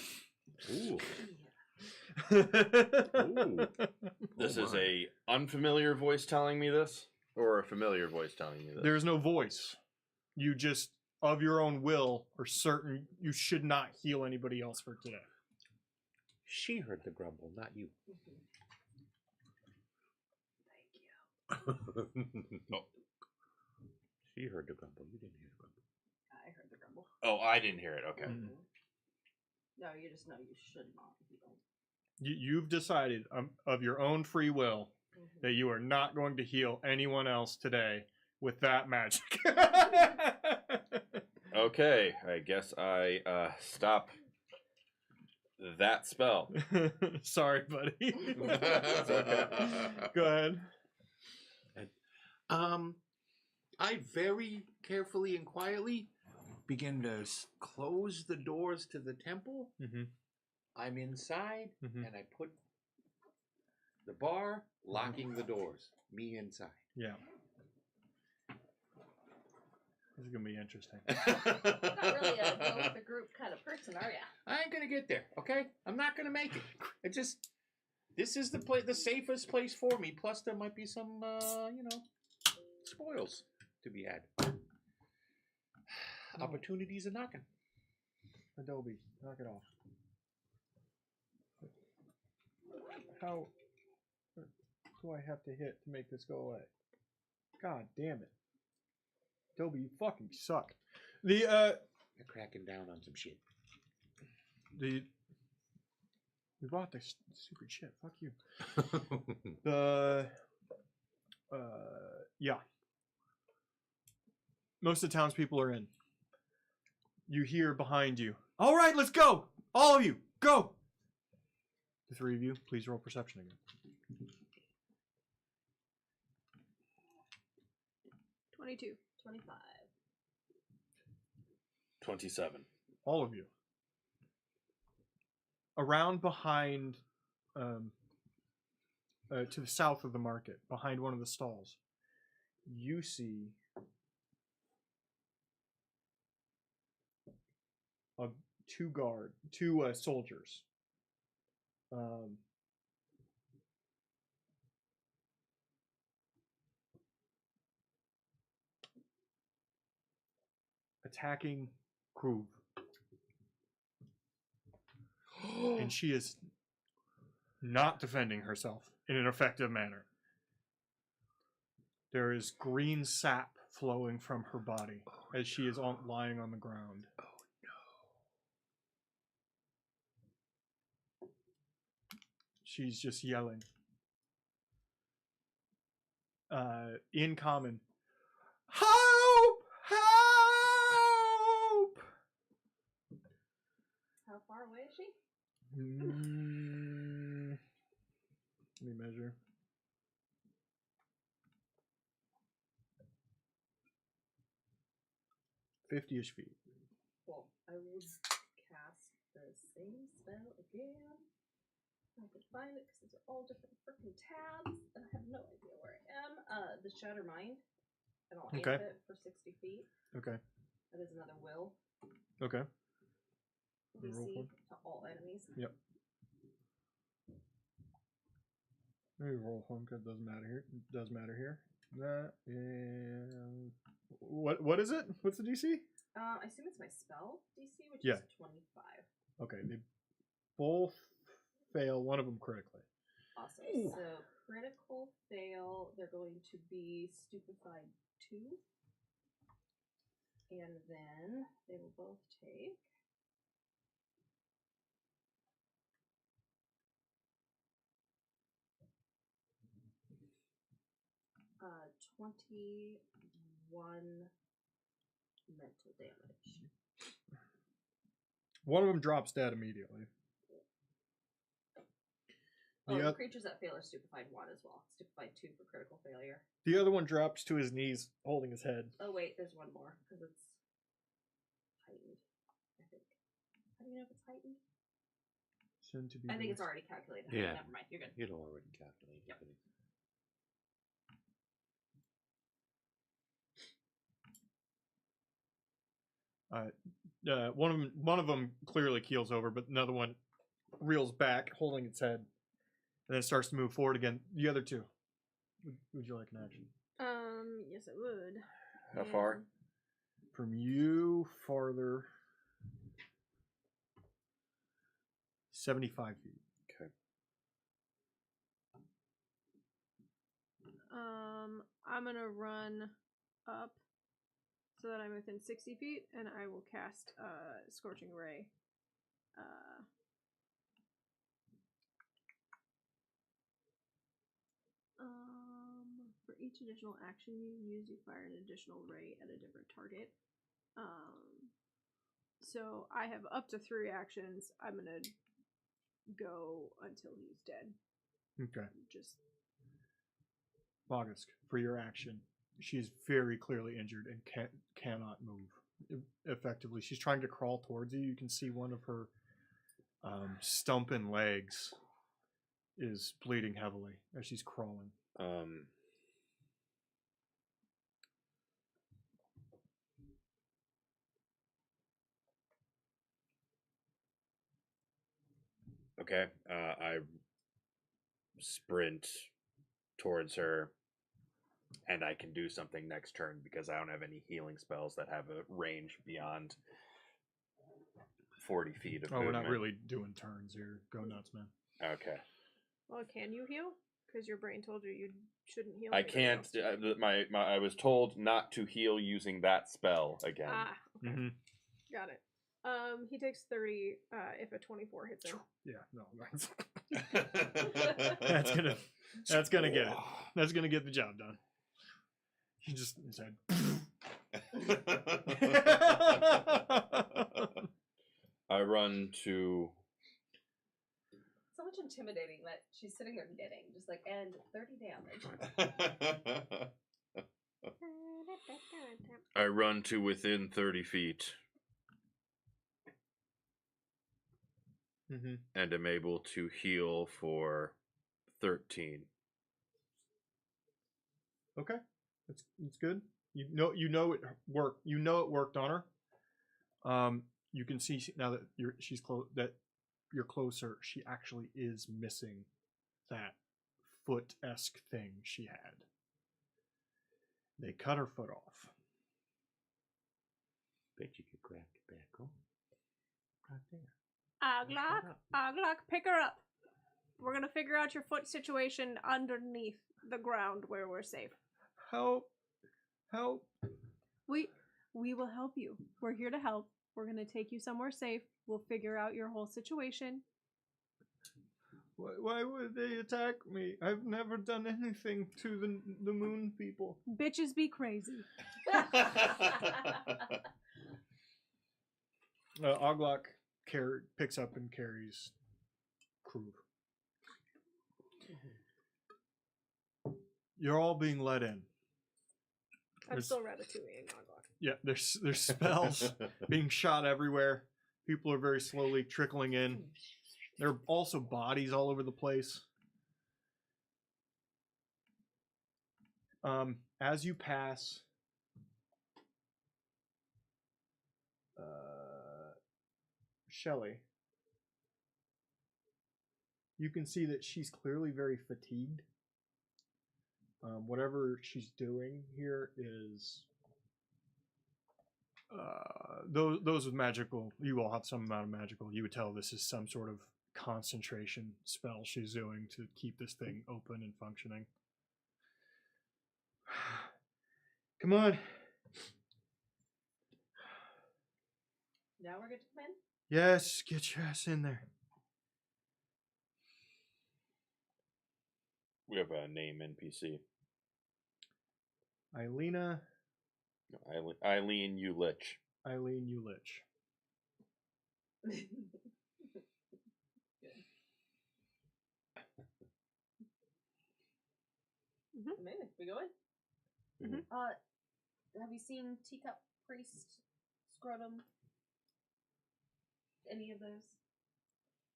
This Oh is my. a unfamiliar voice telling me this, or a familiar voice telling me this? There's no voice. You just, of your own will, are certain you should not heal anybody else for today. She heard the grumble, not you. Oh. She heard the grumble. You didn't hear the grumble. I heard the grumble. Oh, I didn't hear it. Okay. Mm. No, you just know you should not heal. You've decided of your own free will that you are not going to heal anyone else today with that magic. Okay, I guess I stop that spell. Sorry, buddy. It's okay. Go ahead. I very carefully and quietly begin to close the doors to the temple. Mm-hmm. I'm inside, Mhm. and I put the bar, locking the doors. Me inside. Yeah. This is gonna be interesting. Not really a go with the group kind of person, are ya? I ain't gonna get there, okay? I'm not gonna make it. This is the safest place for me. Plus, there might be some, spoils to be had. Opportunities are knocking. Adobe, knock it off. How do I have to hit to make this go away? God damn it. Adobe, you fucking suck. They're cracking down on some shit. We bought this stupid shit. Fuck you. Yeah. Most of the townspeople are in. You hear behind you. All right, let's go. All of you, go. The three of you, please roll perception again. 22. 25. 27. All of you. Around behind, to the south of the market, behind one of the stalls, you see two soldiers. Attacking Kruv. And she is not defending herself in an effective manner. There is green sap flowing from her body as she is lying on the ground. Oh no. She's just yelling. In common, help! Help! How far away is she? Let me measure. 50-ish feet. Cool. I will cast the same spell again. I can find it because these are all different freaking tabs, and I have no idea where I am. The Shatter Mind, and I'll aim Okay. it for 60 feet. Okay. That is another will. Okay. Roll DC one. to all enemies. Yep. Maybe roll one because it doesn't matter here. It does matter here. That is... What is it? What's the DC? I assume it's my spell DC, which Yeah. is 25. Okay, they both fail, one of them critically. Awesome. Ooh. So critical fail, they're going to be stupefied 2. And then they will both take 21 mental damage. One of them drops dead immediately. Oh, The, the oth- creatures that fail are stupefied 1 as well. Stupefied 2 for critical failure. the other one drops to his knees, holding his head. Oh wait, there's one more because it's heightened. I think. How do you know if it's heightened? 'Cause it's all different freaking tabs, and I have no idea where I am. The Shatter Mind, and I'll aim it for 60 feet. Okay. Soon to be. I think it's released. already calculated. Yeah. Never mind. You're good. It'll already calculate. Yep. One of them clearly keels over, but another one reels back, holding its head, and then it starts to move forward again. The other two, would you like an action? Yes, it would. How far? From you farther, 75 feet. Okay. I'm gonna run up so that I'm within 60 feet, and I will cast Scorching Ray. For each additional action you use, you fire an additional ray at a different target. So I have up to 3 actions. I'm gonna go until he's dead. Okay. Just Bogusk, for your action, she is very clearly injured and cannot move effectively. She's trying to crawl towards you. You can see one of her stumping legs is bleeding heavily as she's crawling. Okay. I sprint towards her, and I can do something next turn because I don't have any healing spells that have a range beyond 40 feet of Oh, we're movement. not really doing turns here. Go nuts, man. Okay. well, can you heal? Because your brain told you shouldn't heal. I anybody can't. else. I was told not to heal using that spell again. Ah, okay. Mm-hmm. Got it. He takes 30 if a 24 hits him. Yeah, no, that's gonna get it. That's gonna get the job done. He just said. I run to. So much intimidating that she's sitting there knitting, just like, and 30 damage. I run to within 30 feet. Mm-hmm. And am able to heal for 13. Okay, that's good. You know it worked. You know it worked on her. You can see now that you're closer. She actually is missing that foot-esque thing she had. They cut her foot off. Bet you could grab tobacco. Right there. Aglock, pick her up. We're gonna figure out your foot situation underneath the ground where we're safe. Help! We will help you. We're here to help. We're gonna take you somewhere safe. We'll figure out your whole situation. Why would they attack me? I've never done anything to the moon people. Bitches be crazy. Oglock picks up and carries Krug. You're all being let in. I'm There's- still ratatouilleing Oglock. Yeah, there's spells being shot everywhere. People are very slowly trickling in. There are also bodies all over the place. As you pass Shelley, you can see that she's clearly very fatigued. Whatever she's doing here is those with magical, you all have some amount of magical. You would tell this is some sort of concentration spell she's doing to keep this thing open and functioning. Come on. Now we're good to come in? Yes, get your ass in there. We have a name NPC. Eileen Ulich. Eileen Ulich. Amazing. We go in? Mhm. Have you seen Teacup Priest, Scrotum? Any of those?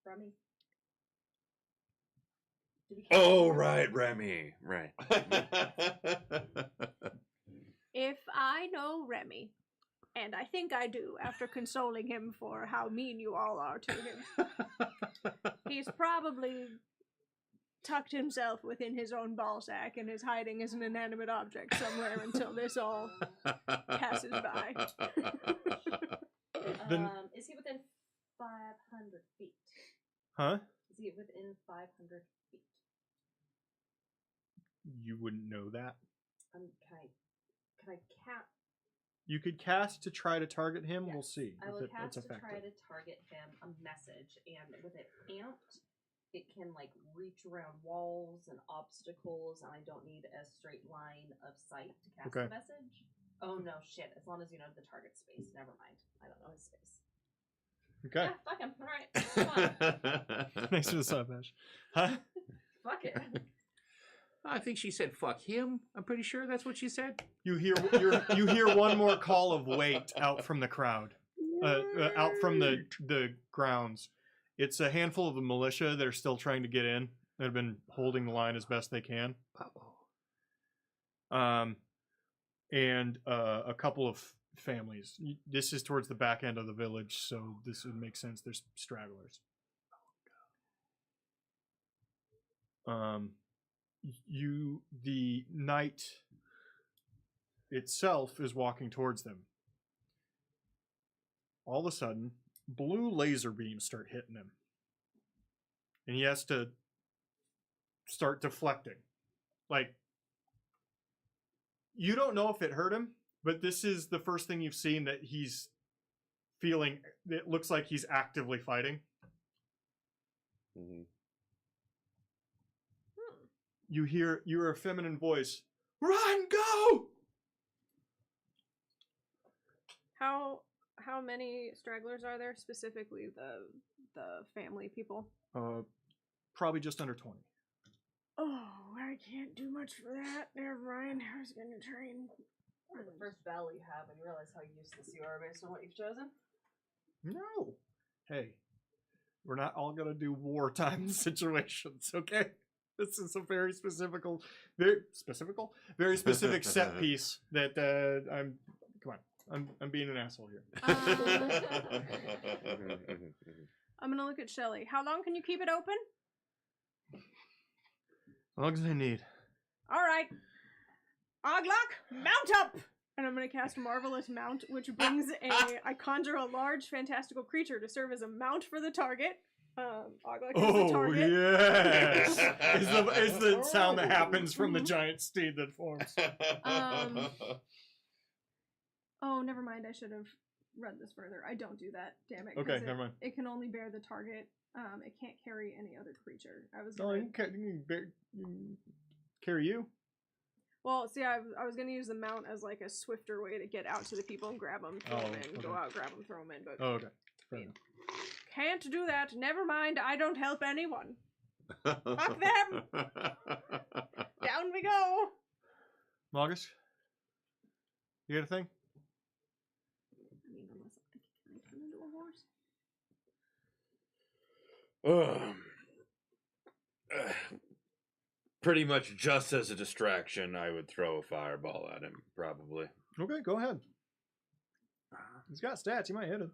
Rummy? Did he catch Oh, him? right, Remy. Right. If I know Remy, and I think I do after consoling him for how mean you all are to him, he's probably tucked himself within his own ball sack and is hiding as an inanimate object somewhere until this all passes by. Is he within 500 feet? Huh? Is he within 500 feet? You wouldn't know that. Can I cast? You could cast to try to target him. Yes. We'll see. I if will it's cast to effective. try to target him a message, and with it amped, it can like reach around walls and obstacles, and I don't need a straight line of sight to cast Okay. the message. Oh no, shit! As long as you know the target space. Never mind. I don't know his space. Okay. Yeah, fuck him. All right, come on. Nice to the side match. Huh? Fuck it. I think she said "fuck him." I'm pretty sure that's what she said. You hear one more call of wait out from the crowd, out from the grounds. It's a handful of the militia that are still trying to get in. They've been holding the line as best they can. And a couple of families. This is towards the back end of the village, so this would make sense. There's stragglers. The knight itself is walking towards them. All of a sudden, blue laser beams start hitting him. And he has to start deflecting. Like, you don't know if it hurt him, but this is the first thing you've seen that he's feeling. It looks like he's actively fighting. Mhm. You hear a feminine voice. Run, go! How many stragglers are there? Specifically the family people. Probably just under 20. Oh, I can't do much for that. Never mind. I was gonna try and. For the first battle you have, and you realize how useless you are based on what you've chosen. No. Hey, we're not all gonna do wartime situations, okay? This is a very specific set piece that I'm being an asshole here. I'm gonna look at Shelly. How long can you keep it open? As long as I need. All right. Oglok, mount up! And I'm gonna cast Marvelous Mount, which brings I conjure a large fantastical creature to serve as a mount for the target. Oglok is the target. Yes! Is the sound that happens from the giant steed that forms. Oh, never mind. I should have read this further. I don't do that. Damn it. 'cause Okay, never mind. It can only bear the target. It can't carry any other creature. I was No, gonna... you can carry you. Well, see, I was gonna use the mount as like a swifter way to get out to the people and grab them, throw them in, go out, grab them, throw them in. But Oh, okay. Fair enough. can't do that. Never mind. I don't help anyone. Fuck them. Down we go. Marcus, you got a thing? I mean, unless can I turn into a horse? Pretty much just as a distraction, I would throw a fireball at him, probably. Okay, go ahead. He's got stats. You might hit him.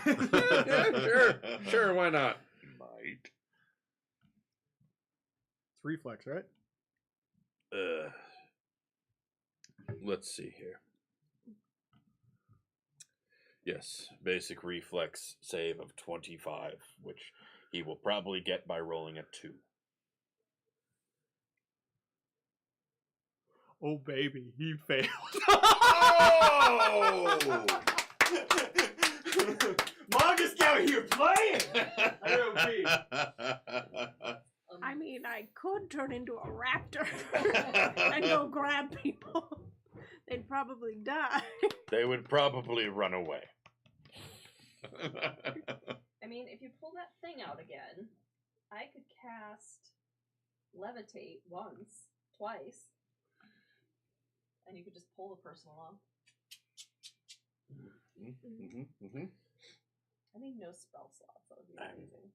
Yeah, sure, why not? Might. It's reflex, right? Let's see here. Yes, basic reflex save of 25, which he will probably get by rolling a 2. Oh, baby, he failed. Oh! Marcus out here playing. I mean, I could turn into a raptor and go grab people. They'd probably die. They would probably run away. I mean, if you pull that thing out again, I could cast Levitate once, twice, and you could just pull the person along. I need no spell slots. That would be amazing.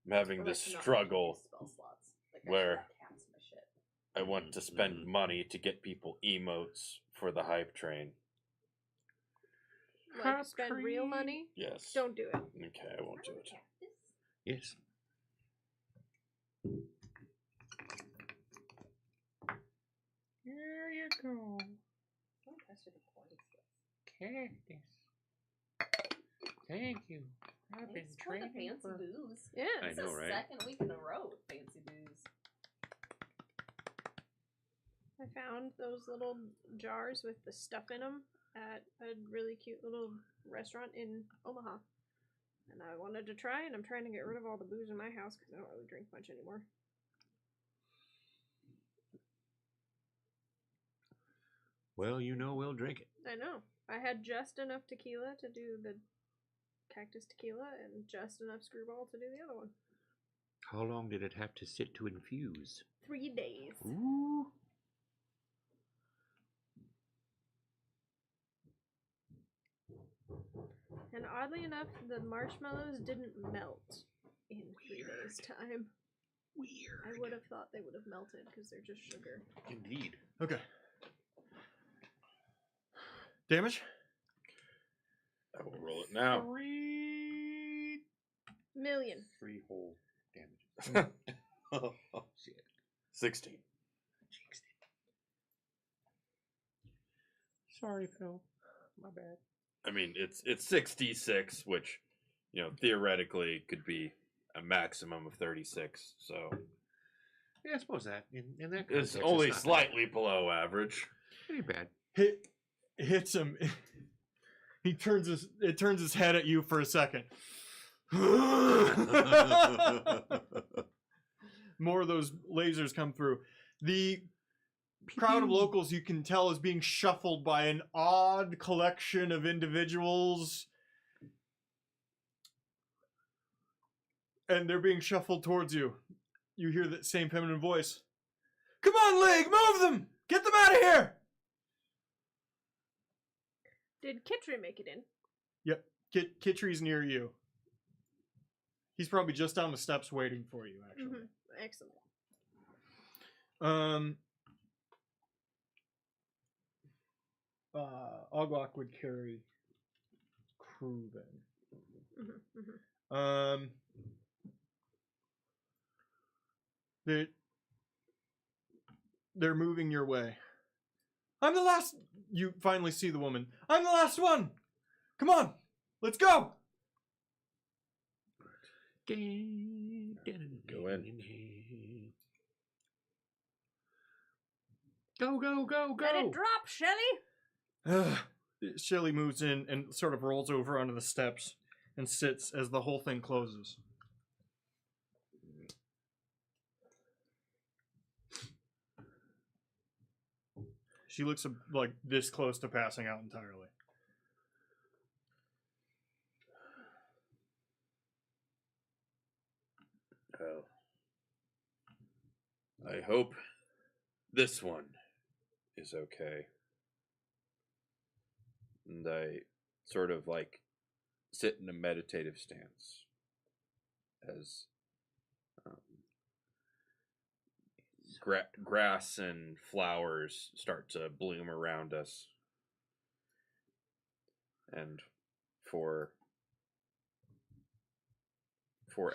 I'm having Or, this like, not struggle use spell slots. Like, I where- should cast my shit. I want to spend money to get people emotes for the hype train. Like, spend real money? Yes. Don't do it. Okay, I won't do it. Cactus? Yes. There you go. Don't press your coin skills. Cactus. Thank you. I've been Thanks for the training fancy for... booze. Yeah. I It's know, the right? second week in a row with fancy booze. I found those little jars with the stuff in them at a really cute little restaurant in Omaha. And I wanted to try, and I'm trying to get rid of all the booze in my house because I don't really drink much anymore. Well, you know we'll drink it. I know. I had just enough tequila to do the cactus tequila and just enough screwball to do the other one. How long did it have to sit to infuse? 3 days. Ooh. And oddly enough, the marshmallows didn't melt in 3 days' time. Weird. I would have thought they would have melted because they're just sugar. Indeed. Okay. Damage? I will roll it now. 3 Million. whole damages. Oh, Shit. 16. Jinxed it. Sorry, Phil. My bad. I mean, it's 66, which, you know, theoretically could be a maximum of 36. So Yeah, I suppose that. In that it's context, only not bad. slightly below average. Pretty bad. Hits him. It turns his head at you for a second. More of those lasers come through. The crowd of locals, you can tell, is being shuffled by an odd collection of individuals. And they're being shuffled towards you. You hear that same feminine voice. Come on, League, move them! Get them out of here! Did Kitri make it in? Yep, Kitri's near you. He's probably just down the steps waiting for you, actually. Mm-hmm. Excellent. Oglock would carry crew then. Mm-hmm. Mm-hmm. They're moving your way. I'm the last. You finally see the woman. I'm the last one. Come on, let's go. Go in. Go, go, go, go. Let it drop, Shelly! Shelly moves in and sort of rolls over onto the steps and sits as the whole thing closes. She looks like this close to passing out entirely. Well, I hope this one is okay. And I sort of like sit in a meditative stance as grass and flowers start to bloom around us. And for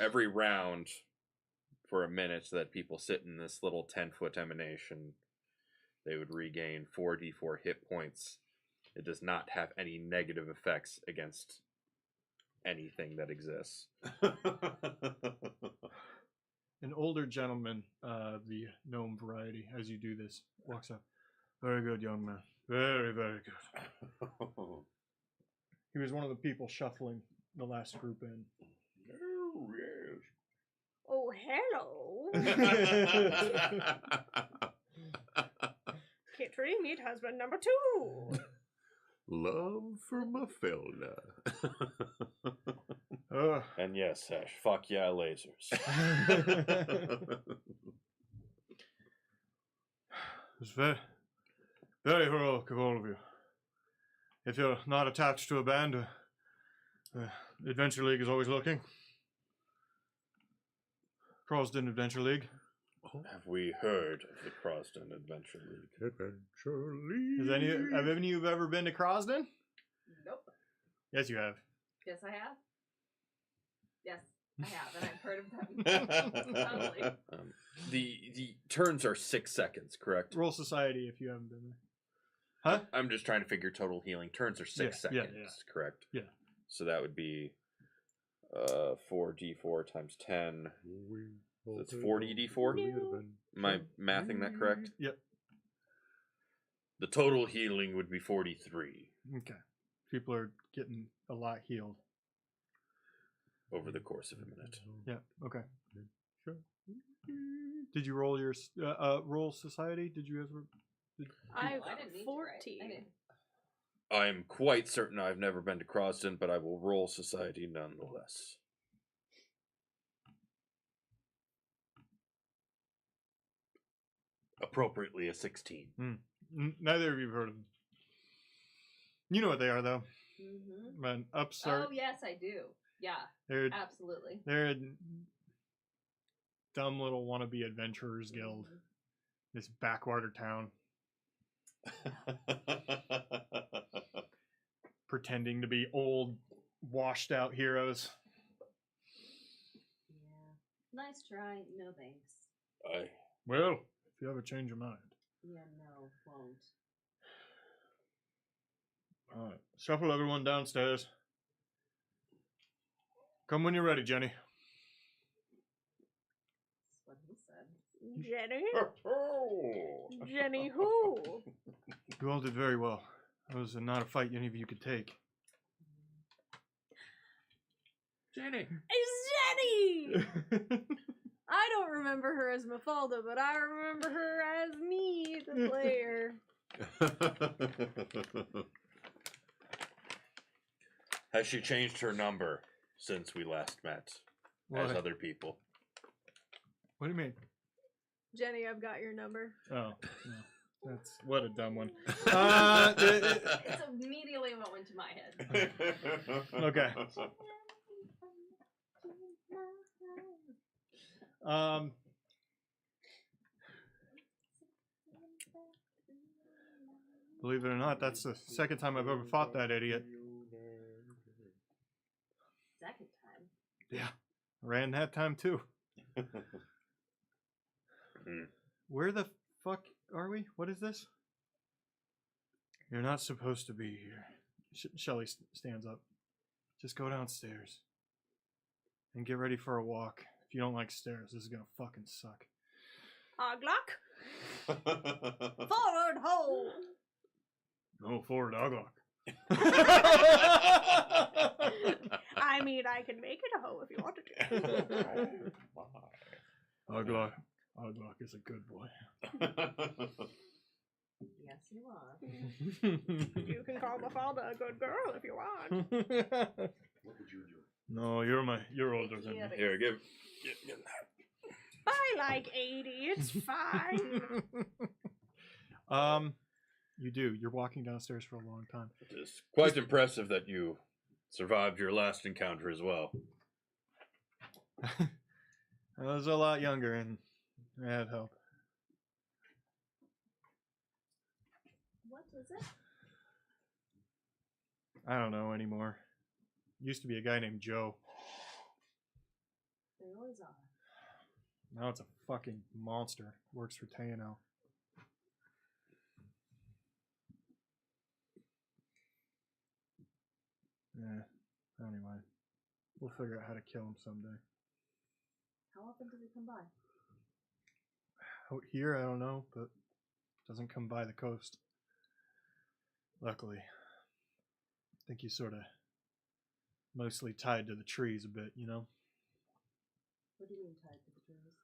every round, for a minute, that people sit in this little 10-foot emanation, they would regain 4d4 hit points. It does not have any negative effects against anything that exists. An older gentleman, the gnome variety, as you do this, walks up. Very good, young man. Very, very good. He was one of the people shuffling the last group in. Oh, hello. Kitri, meet husband number 2. Love from a fella. And yes, Ash, fuck yeah, lasers. It's very, very heroic of all of you. If you're not attached to a band, the Adventure League is always looking. Crosden Adventure League. Have we heard of the Crosden Adventure League? Have any of you ever been to Crosden? Nope. Yes, you have. Yes, I have. Yes, I have, and I've heard of them. Totally. The turns are 6 seconds, correct? Roll Society if you haven't been there. Huh? I'm just trying to figure total healing. Turns are 6 Yeah, seconds, yeah. correct? Yeah. So that would be 4d4 times 10. So it's 40d4? Am I mathing that correct? Yep. The total healing would be 43 Okay. People are getting a lot healed. over the course of a minute. Yeah. Okay. Did you roll your roll Society? Did you ever? I I didn't need to, right? 14. I didn't. I'm quite certain I've never been to Crosden, but I will roll Society nonetheless. Appropriately a 16. Neither of you have heard of them. You know what they are, though. Mm-hmm. An upstart. Oh yes, I do. Yeah, They're absolutely. they're a dumb little wannabe adventurers guild. This backwater town, pretending to be old, washed out heroes. Yeah. Nice try. No thanks. Well, if you ever change your mind. Yeah, no, won't. All right, shuffle everyone downstairs. Come when you're ready, Jenny. That's what he said. Jenny? Jenny who? You all did very well. That was not a fight any of you could take. Jenny. It's Jenny! I don't remember her as Mafalda, but I remember her as me, the player. Has she changed her number since we last met as What? other people? What do you mean? Jenny, I've got your number. Oh, no. That's what a dumb one. It's immediately what went to my head. Okay. Believe it or not, that's the second time I've ever fought that idiot. Second time. Yeah, ran that time too. Where the fuck are we? What is this? You're not supposed to be here. Shelly stands up. Just go downstairs and get ready for a walk. If you don't like stairs, this is gonna fucking suck. Oglock? Forward, ho! No, forward, Oglock. I mean, I can make it a hoe if you wanted to. Oglock is a good boy. Yes, you are. You can call Mafalda a good girl if you want. What would you do? No, you're older than me. Yeah, but- Here, give I like 80. It's fine. You do. You're walking downstairs for a long time. It is quite impressive that you survived your last encounter as well. I was a lot younger and I had help. What is it? I don't know anymore. Used to be a guy named Joe. They always are. Now it's a fucking monster. Works for Tano. Yeah. Anyway, we'll figure out how to kill him someday. How often does he come by? Out here, I don't know, but doesn't come by the coast. Luckily, I think he's sort of mostly tied to the trees a bit, you know? What do you mean tied to the trees?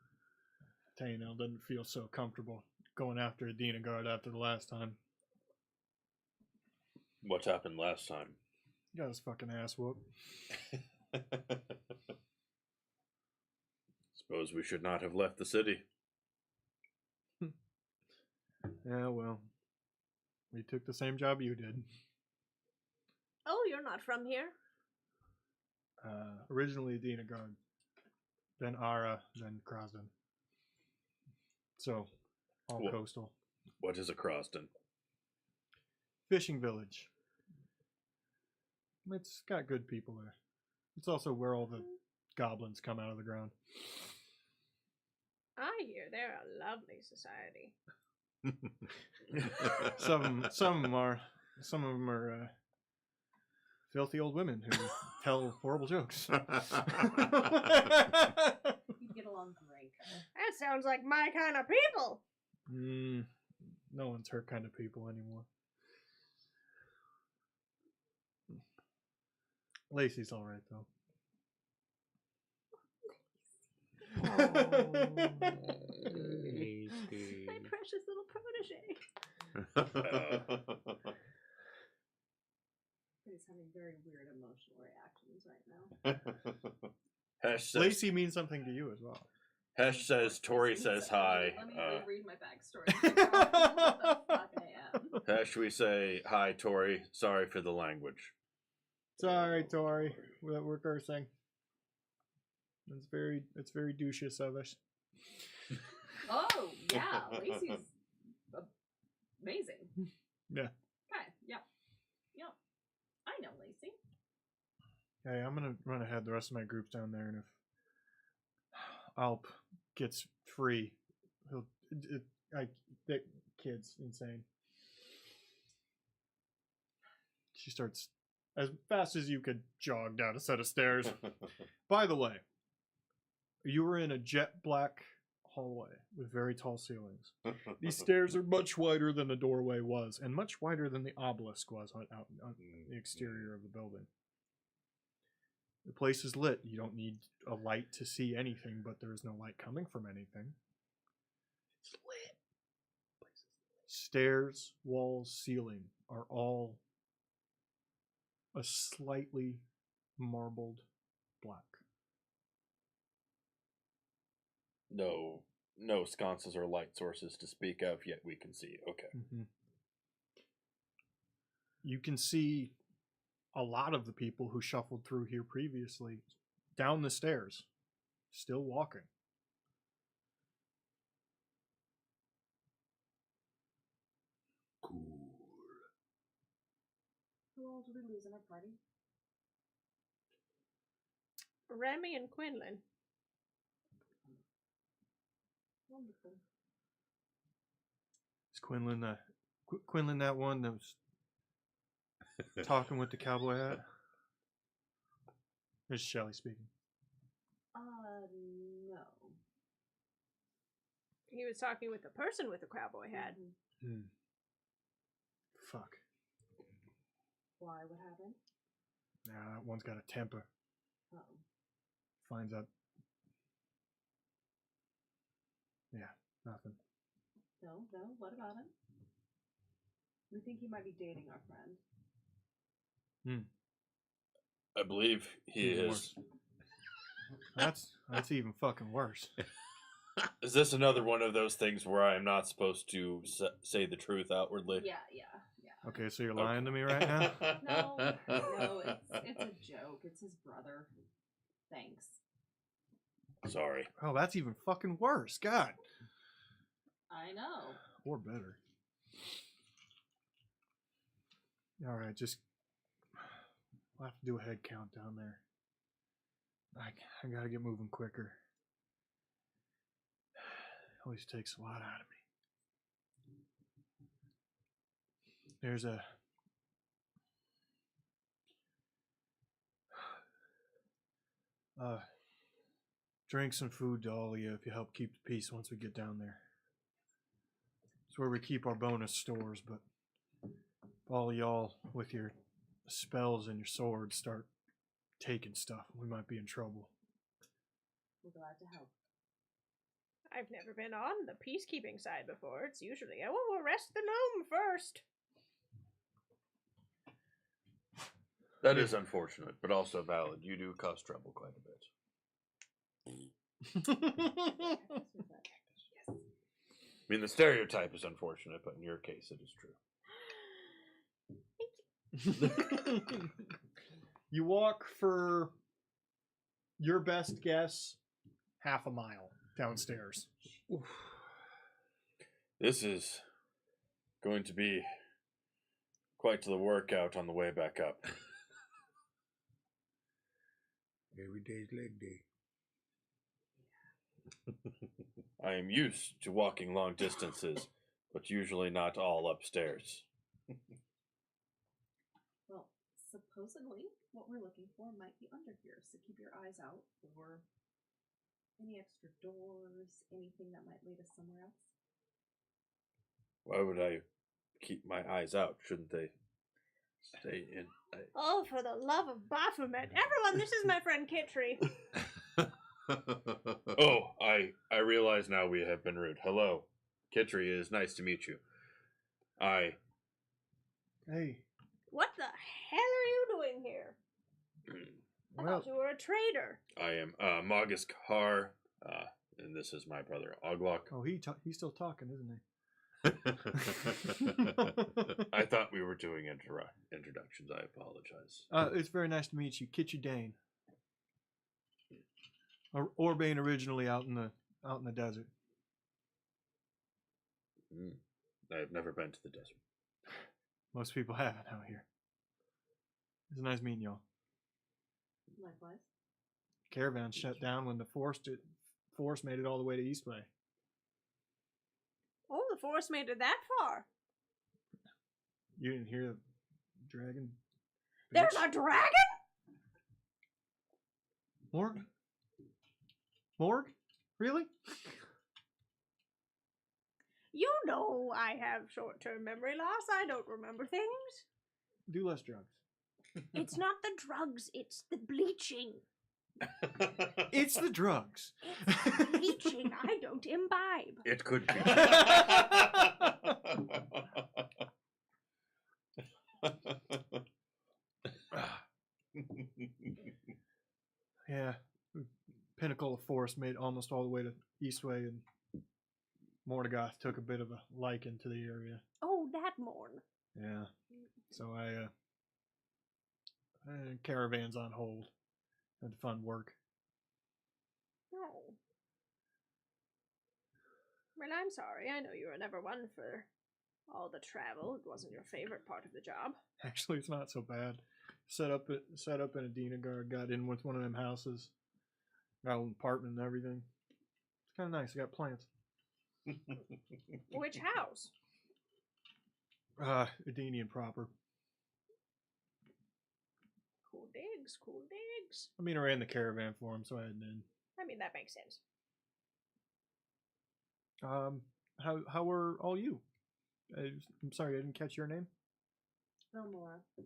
Tano doesn't feel so comfortable going after a Dina guard after the last time. What happened last time? He got his fucking ass whooped. Suppose we should not have left the city. Yeah, well, we took the same job you did. Oh, you're not from here? Originally a Dina guard, then Ara, then Crosden. So, all Well- coastal. What is a Crosden? Fishing village. It's got good people there. It's also where all the goblins come out of the ground. I hear they're a lovely society. Some of them are filthy old women who tell horrible jokes. You'd get along great. That sounds like my kind of people. No one's her kind of people anymore. Lacey's all right though. My precious little protege. He's having very weird emotional reactions right now. Hesh says, Lacey means something to you as well. Hesh says Tori says hi. Let me reread my backstory. To figure out what the fuck I am. Hesh, we say hi, Tori. Sorry for the language. Sorry, Tori. We're cursing. It's very doucheous of us. Oh yeah, Lacey's amazing. Yeah. Okay. Yep. I know Lacey. Hey, I'm gonna run ahead. The rest of my group's down there, and if Alp gets free, that kid's insane. She starts as fast as you could jog down a set of stairs. By the way, you were in a jet black hallway with very tall ceilings. These stairs are much wider than the doorway was, and much wider than the obelisk was out on the exterior of the building. The place is lit. You don't need a light to see anything, but there is no light coming from anything. It's lit. Stairs, walls, ceiling are all a slightly marbled black. No sconces or light sources to speak of, yet we can see. Okay. Mm-hmm. You can see a lot of the people who shuffled through here previously down the stairs, still walking. Cool. Who all did we lose in our party? Remy and Quinlan. Wonderful. Is Quinlan Quinlan that one that was talking with the cowboy hat? This is Shelly speaking. No. He was talking with the person with the cowboy hat. Fuck. Why? What happened? Nah, that one's got a temper. Oh. Finds out. Yeah, nothing. No. What about him? We think he might be dating our friend. I believe he Even is. worse. That's even fucking worse. Is this another one of those things where I am not supposed to say the truth outwardly? Yeah. Okay, so you're lying to me right now? No, it's a joke. It's his brother. Thanks. Sorry. Oh, that's even fucking worse. God. I know. Or better. Alright, we'll have to do a head count down there. I gotta get moving quicker. Always takes a lot out of me. There's a drinks and food to all of you if you help keep the peace once we get down there. It's where we keep our bonus stores, but if all y'all with your spells and your swords start taking stuff, we might be in trouble. We're glad to help. I've never been on the peacekeeping side before. It's usually, I will arrest the gnome first. That is unfortunate, but also valid. You do cause trouble quite a bit. I mean, the stereotype is unfortunate, but in your case, it is true. You walk for your best guess half a mile downstairs. This is going to be quite the workout on the way back up. Every day's leg day. I am used to walking long distances, but usually not all upstairs. Well, supposedly, what we're looking for might be under here, so keep your eyes out for any extra doors, anything that might lead us somewhere else. Why would I keep my eyes out? Shouldn't they stay in? Oh, for the love of Baphomet. Everyone, this is my friend Kitri. Oh, I realize now we have been rude. Hello, Kitri, it is nice to meet you. Hey, What the hell are you doing here? I well, thought you were a traitor. I am Magus Kahar, and this is my brother Oglok. oh, he's still talking, isn't he? I thought we were doing introductions. I apologize. It's very nice to meet you, Kitchy Dane. Urbane originally out in the desert. I have never been to the desert. Most people haven't out here. It's nice meeting y'all. Likewise. Caravan shut down when the force made it all the way to Eastway. Oh, the force made it that far. You didn't hear the dragon? There's bitch? a dragon? Morg? Morg? Really? You know I have short-term memory loss. I don't remember things. Do less drugs. It's not the drugs, it's the bleaching. It's the drugs. It's the bleaching. I don't imbibe. It could be. Yeah. Pinnacle of Force made almost all the way to Eastway, and Mordegoth took a bit of a liking to the area. Oh, that morn. Yeah. So caravan's on hold. Had fun work. Oh. Well, I'm sorry. I know you were never one for all the travel. It wasn't your favorite part of the job. Actually, it's not so bad. Set up in a Dinagard, got in with one of them houses. Got an apartment and everything. It's kind of nice. I got plants. Which house? Edenian proper. Cool digs, cool digs. I mean, I ran the caravan for him, so I had an in. I mean, that makes sense. How were all you? I'm sorry, I didn't catch your name. Velmora. I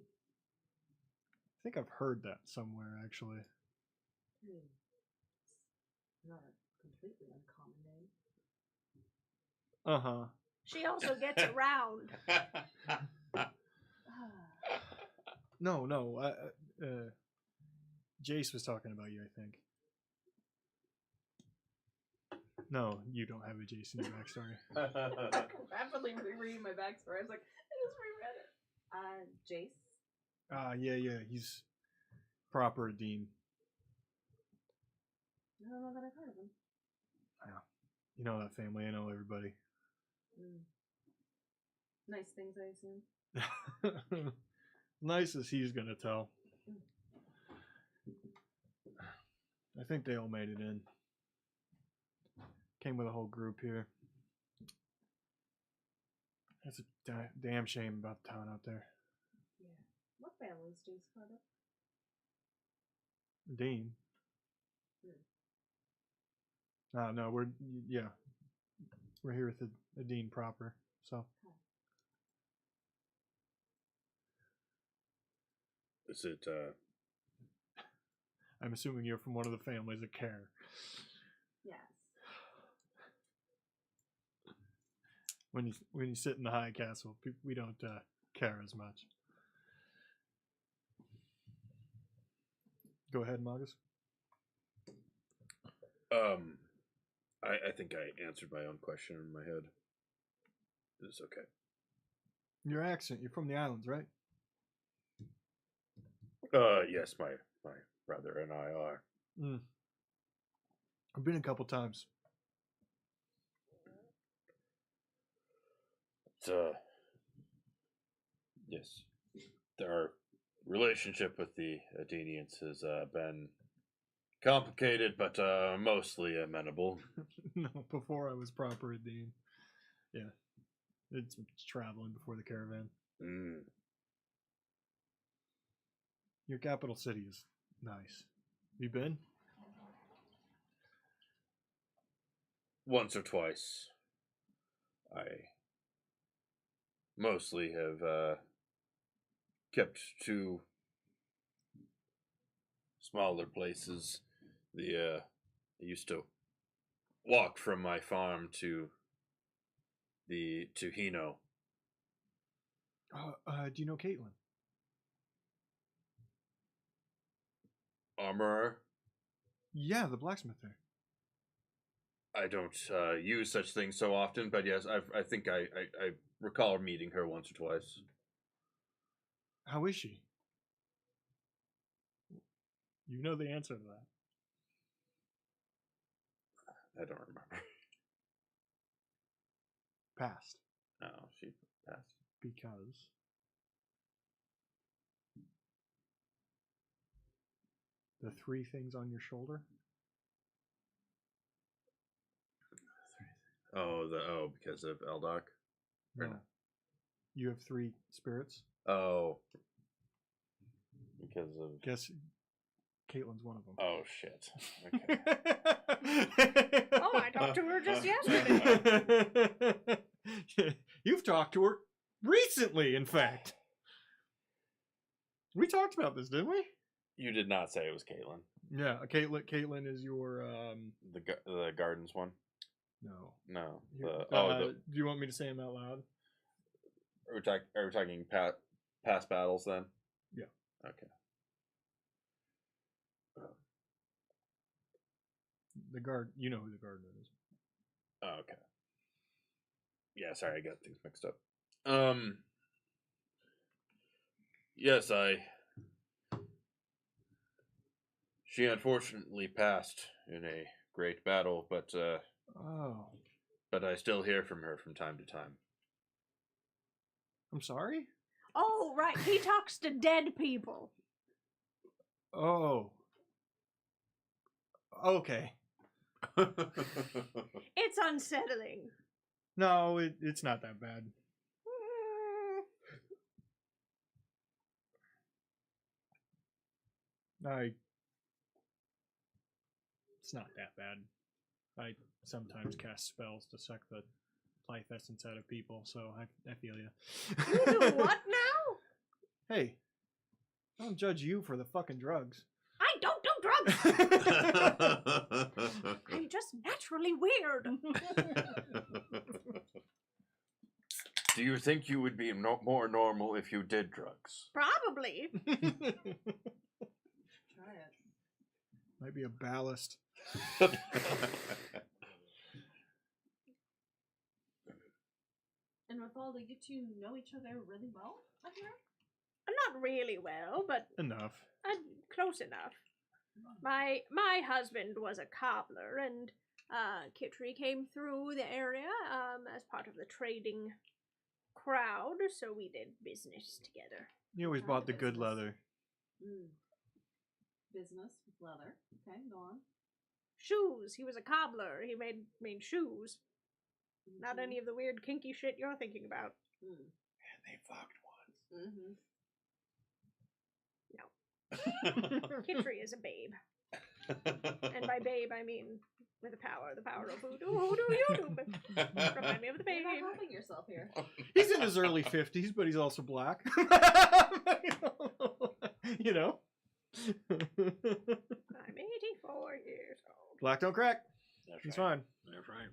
think I've heard that somewhere, actually. Not a completely uncommon name. Uh-huh. She also gets around. No. Jace was talking about you, I think. No, you don't have a Jace in your backstory. Rapidly rereading my backstory. I was like, I just reread it. Jace. Yeah. He's proper Dean. I don't know that I've heard of him. Yeah. You know that family. I know everybody. Nice things, I assume. Nice as he's gonna tell. I think they all made it in. Came with a whole group here. That's a damn shame about the town out there. Yeah. What family is Jace part of? Dean. No, we're here with the Dean proper. So Is it, I'm assuming you're from one of the families that care. Yes. When you sit in the High Castle, we don't care as much. Go ahead, Magus. I think I answered my own question in my head. It's okay. Your accent, you're from the islands, right? Yes, my brother and I are. I've been a couple times. Yes. Our relationship with the Athenians has been complicated, but mostly amenable. No, before I was proper a dean. Yeah. It's traveling before the caravan. Mm. Your capital city is nice. You been? Once or twice. I mostly have kept to smaller places. I used to walk from my farm to Hino. Do you know Caitlin? Armorer. Yeah, the blacksmith there. I don't use such things so often, but yes, I think I recall meeting her once or twice. How is she? You know the answer to that. I don't remember. Passed. No, she passed. Because the 3 things on your shoulder. Because of Eldoc? Or No. You have 3 spirits. Oh. Because of... Guess Caitlin's one of them. Oh, shit. Okay. Oh, I talked to her just yesterday. You've talked to her recently, in fact. We talked about this, didn't we? You did not say it was Caitlin. Yeah, Caitlin is your The gardens one? no. No. Do you want me to say them out loud? Are we talking past battles then? Yeah. Okay. The guard, you know who the gardener is. Oh, okay. Yeah, sorry, I got things mixed up. Yes, she unfortunately passed in a great battle, but I still hear from her from time to time. I'm sorry? Oh, right. He talks to dead people. Oh. Okay. It's unsettling. No, it's not that bad. It's not that bad. I sometimes cast spells to suck the life essence out of people, so I feel you. You do what now? Hey, I don't judge you for the fucking drugs. I don't do drugs. I'm just naturally weird. Do you think you would be more normal if you did drugs? Probably. Try it. Might be a ballast. And Rafalda, you two know each other really well, I hear? Not really well, but Enough. close enough. My husband was a cobbler, and Kitri came through the area as part of the trading crowd, so we did business together. You always bought the good leather. Business with leather. Okay, go on. Shoes. He was a cobbler. He made shoes. Not any of the weird kinky shit you're thinking about. And they fucked No. Kitri is a babe. And by babe, I mean with the power of voodoo. Who do you do? Remind me of the babe. You're not helping yourself here. He's in his early 50s, but he's also black. You know? I'm 84 years old. Black don't crack. That's He's right. fine. That's right.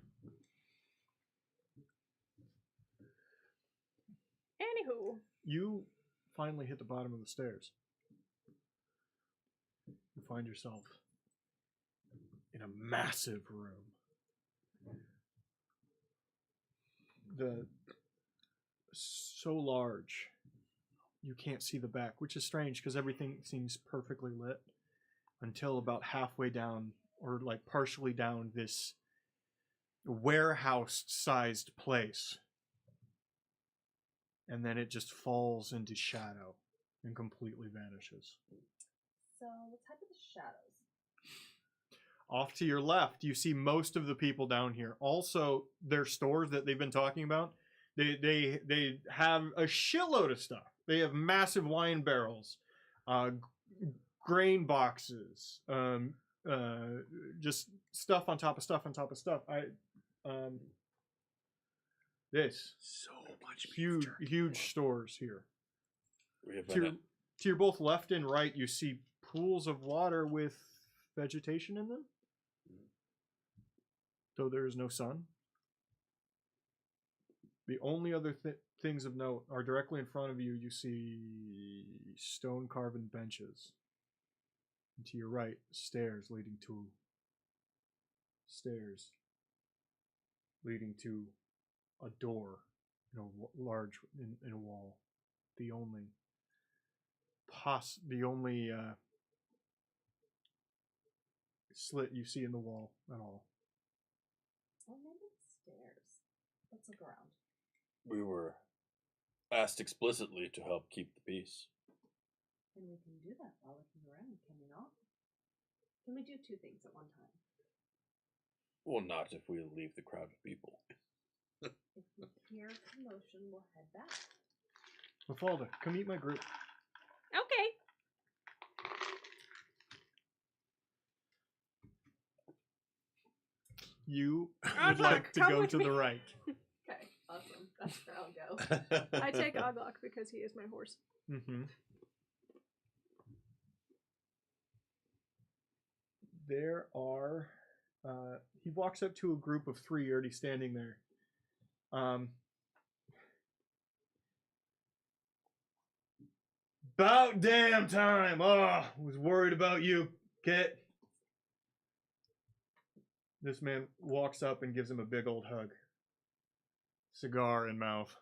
Anywho. You finally hit the bottom of the stairs. You find yourself in a massive room. So large you can't see the back, which is strange because everything seems perfectly lit until about halfway down or like partially down this warehouse-sized place. And then it just falls into shadow and completely vanishes. So let's head to the shadows. Off to your left, you see most of the people down here. Also, their stores that they've been talking about, they have a shitload of stuff. They have massive wine barrels, grain boxes, just stuff on top of stuff on top of stuff. This So much huge stores here. We have To your both left and right, you see pools of water with vegetation in them. Though there is no sun. The only other things of note are directly in front of you. You see stone carven benches. And to your right, stairs leading to a door in a large in a wall. The only slit you see in the wall at all. Or maybe the stairs. Let's look around. We were asked explicitly to help keep the peace. And we can do that while looking around, can we not? Can we do two things at one time? Well, not if we leave the crowd of people. If we hear commotion, we'll head back. Mafalda, come meet my group. Okay. You Oglock, would like to come go with to me. the right. Okay, awesome. That's where I'll go. I take Oglock because he is my horse. Mm-hmm. There are. He walks up to a group of three already standing there. About damn time. Oh, was worried about you, Kit. This man walks up and gives him a big old hug. Cigar in mouth.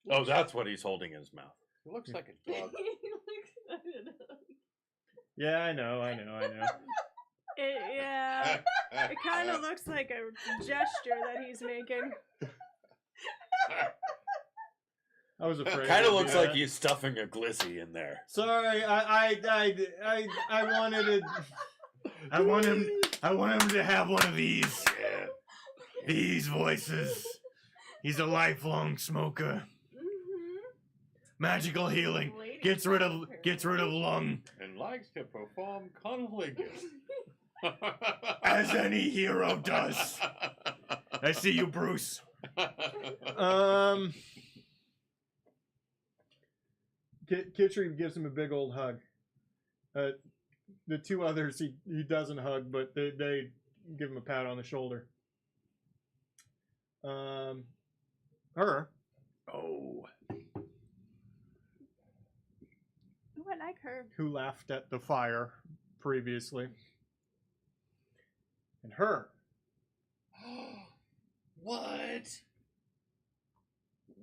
Oh, that's what he's holding in his mouth. It looks like a dog. Yeah, I know. Yeah. It kind of looks like a gesture that he's making. I was afraid. Kind of it'd be looks like that. he's stuffing a glizzy in there. Sorry, I wanted to. I want him to have one of these. Yeah. These voices. He's a lifelong smoker. Magical healing. Gets rid of lung. And likes to perform cunnilingus. As any hero does. I see you, Bruce. Kitchery gives him a big old hug. The two others he doesn't hug, but they give him a pat on the shoulder. Her. Oh. Ooh, I like her. Who laughed at the fire previously. And her. What?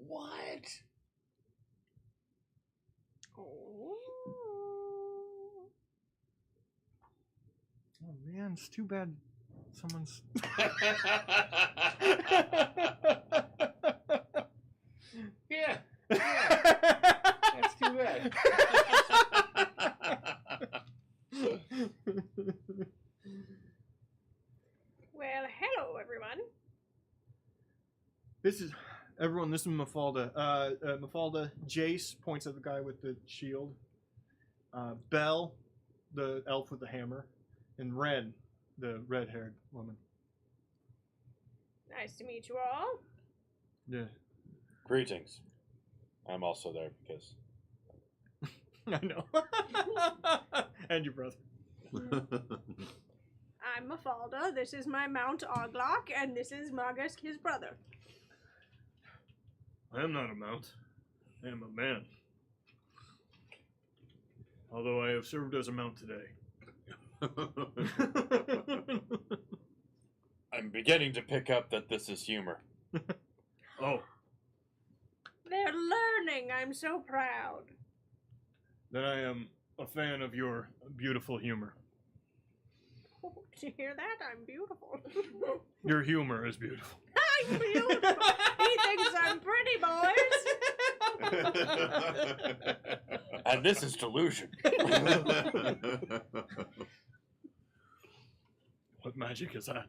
What? Oh. Oh man, it's too bad someone's. Yeah. That's too bad. Well, hello, everyone. This is Mafalda. Mafalda, Jace points at the guy with the shield. Belle, the elf with the hammer, and Ren, the red-haired woman. Nice to meet you all. Yeah, Greetings. I'm also there because I know. And your brother. I'm Mafalda. This is my Mount Oglock, and this is Magus, his brother. I am not a mount. I am a man. Although I have served as a mount today. I'm beginning to pick up that this is humor. Oh, They're learning. I'm so proud. then I am a fan of your beautiful humor. Did you hear that? I'm beautiful. Your humor is beautiful. I'm beautiful. He thinks I'm pretty, boys. And this is delusion. What magic is that?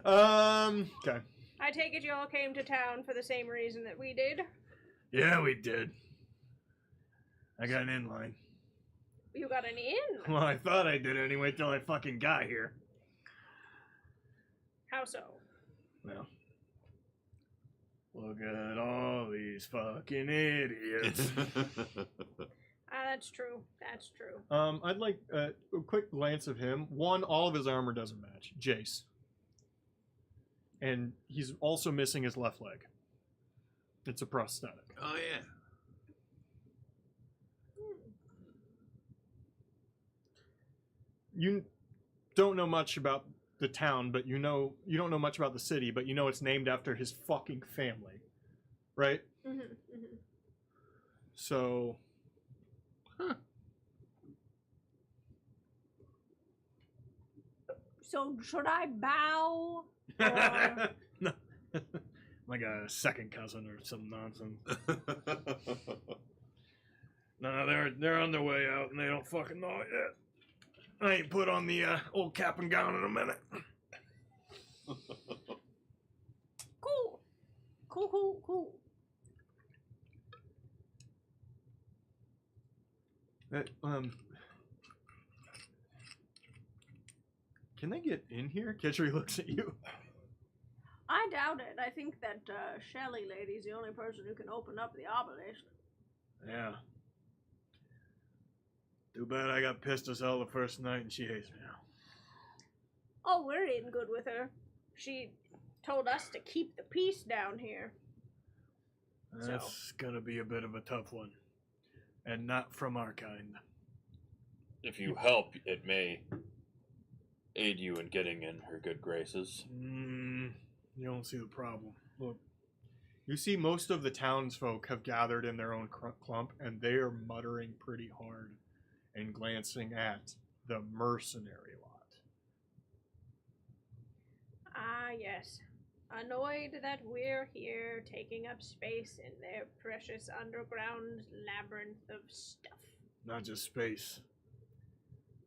Okay. I take it you all came to town for the same reason that we did. Yeah, we did. I got an inline. You got an inn? Well, I thought I did anyway till I fucking got here. How so? Well, look at all these fucking idiots. That's true. That's true. I'd like a quick glance of him. One, all of his armor doesn't match. Jace. And he's also missing his left leg. It's a prosthetic. Oh yeah. You don't know much about the town, but you don't know much about the city, but you know it's named after his fucking family, right? Mm-hmm, mm-hmm. So, So should I bow? Or... no, like a second cousin or some nonsense. No, they're on their way out and they don't fucking know it yet. I ain't put on the old cap and gown in a minute. Cool. Cool. Can they get in here? Kitchery looks at you. I doubt it. I think that Shelly lady's the only person who can open up the obelisk. Yeah. Too bad I got pissed as hell the first night and she hates me now. Oh, we're in good with her. She told us to keep the peace down here. That's gonna be a bit of a tough one. And not from our kind. If you help, it may aid you in getting in her good graces. You don't see the problem. Look, you see most of the townsfolk have gathered in their own clump, and they are muttering pretty hard and glancing at the mercenary lot. Ah, yes. Annoyed that we're here taking up space in their precious underground labyrinth of stuff. Not just space.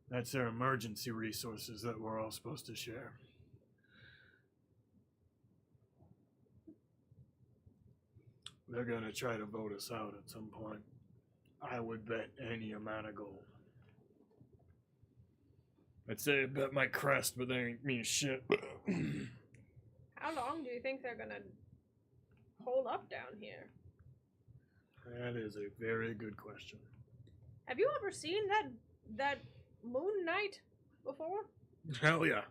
That's their emergency resources that we're all supposed to share. They're gonna try to vote us out at some point. I would bet any amount of gold. I'd say I bet my crest, but they ain't mean shit. How long do you think they're gonna hold up down here? That is a very good question. Have you ever seen that Moon Knight before? Hell yeah.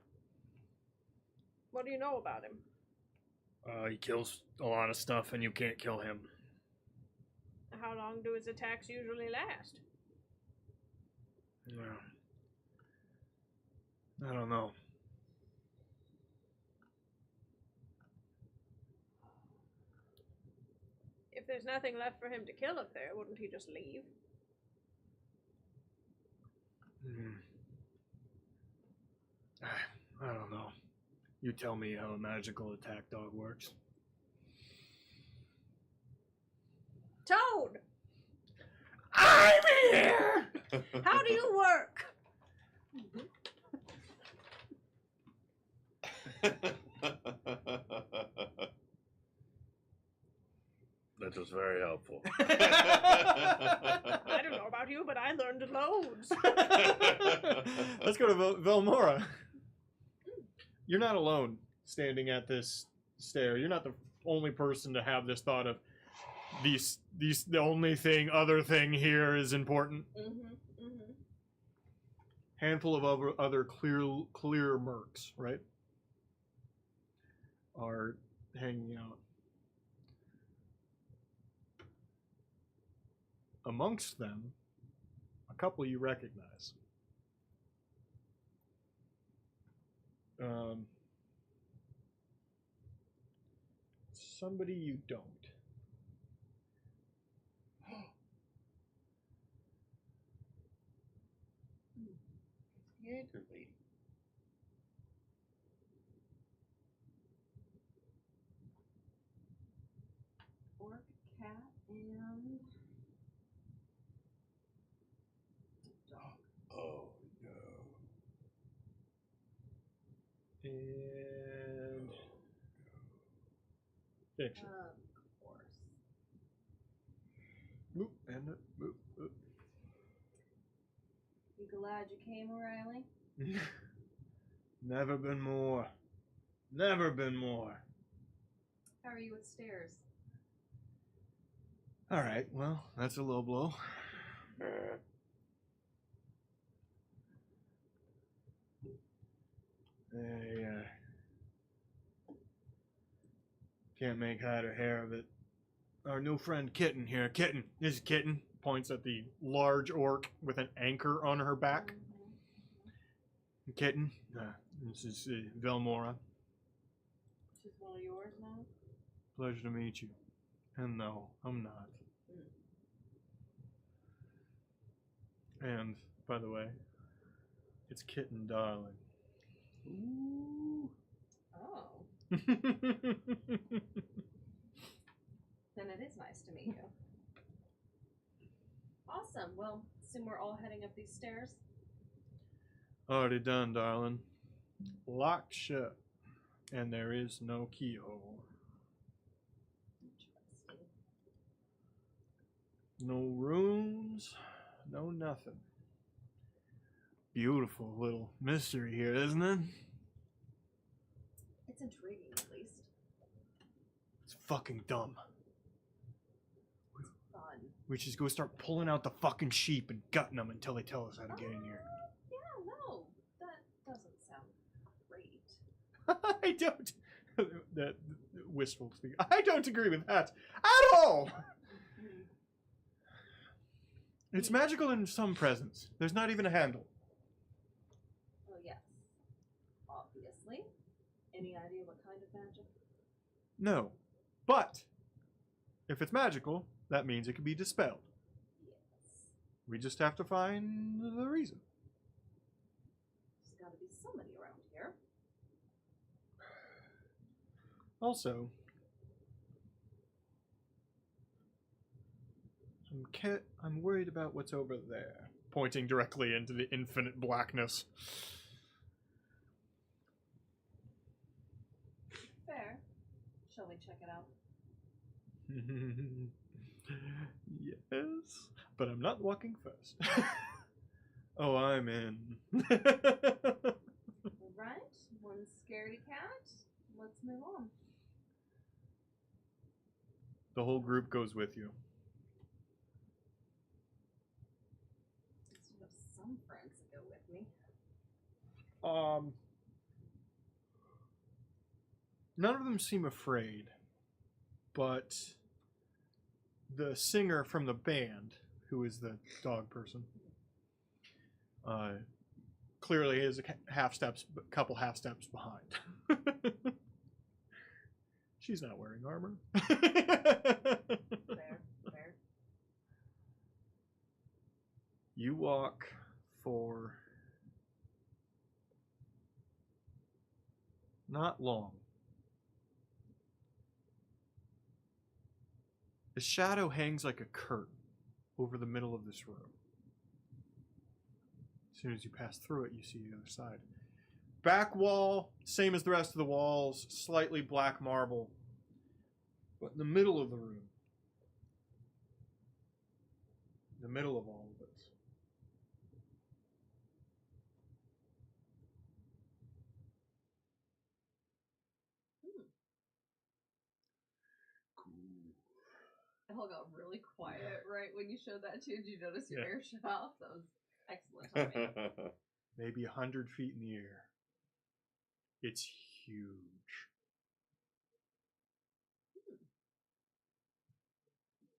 What do you know about him? He kills a lot of stuff and you can't kill him. How long do his attacks usually last? Yeah. I don't know. If there's nothing left for him to kill up there, wouldn't he just leave? I don't know. You tell me how a magical attack dog works. Toad! I'm here! How do you work? That was very helpful. I don't know about you, but I learned loads. Let's go to Velmora. You're not alone standing at this stair. You're not the only person to have this thought of these the only other thing here is important. Handful of other clear mercs, right? Are hanging out. Amongst them, a couple you recognize. Somebody you don't. The anchor lady. orc, cat, and dog. Oh no. And finish it. Of course. Boop, and boop, boop. You glad you came, O'Reilly? Never been more. Never been more. How are you with stairs? All right, well, that's a low blow. They can't make hide or hair of it. Our new friend Kitten here. Kitten. This is Kitten. Points at the large orc with an anchor on her back. Kitten. This is Velmora. She's one of yours now? Pleasure to meet you. And no, I'm not. And, by the way, it's Kitten Darling. Ooh. Oh. Then it is nice to meet you. Awesome. Well, assume we're all heading up these stairs. Already done, darling. Locked shut. And there is no keyhole. Interesting. No rooms. No nothing. Beautiful little mystery here, isn't it? It's intriguing, at least. It's fucking dumb. Fun. We should go start pulling out the fucking sheep and gutting them until they tell us how to get in here. Yeah, no. That doesn't sound great. I don't. That wistful speak. I don't agree with that at all. It's magical in some presence. There's not even a handle. Well, yes. Obviously. Any idea what kind of magic? No. But if it's magical, that means it can be dispelled. Yes. We just have to find the reason. There's gotta be somebody around here. Also, I'm worried about what's over there. Pointing directly into the infinite blackness. Fair. Shall we check it out? Yes, but I'm not walking first. Oh, I'm in. Alright, one scaredy cat. Let's move on. The whole group goes with you. I still have some friends that go with me. None of them seem afraid, but the singer from the band, who is the dog person, clearly is a couple half steps behind. She's not wearing armor. Fair, fair. You walk for not long. The shadow hangs like a curtain over the middle of this room. As soon as you pass through it, you see the other side. Back wall, same as the rest of the walls, slightly black marble. But in the middle of the room, in the middle of all of this, It all got really quiet right when you showed that too. Did you notice your Yeah. ear shut off? That was excellent timing. maybe 100 feet in the air. It's huge.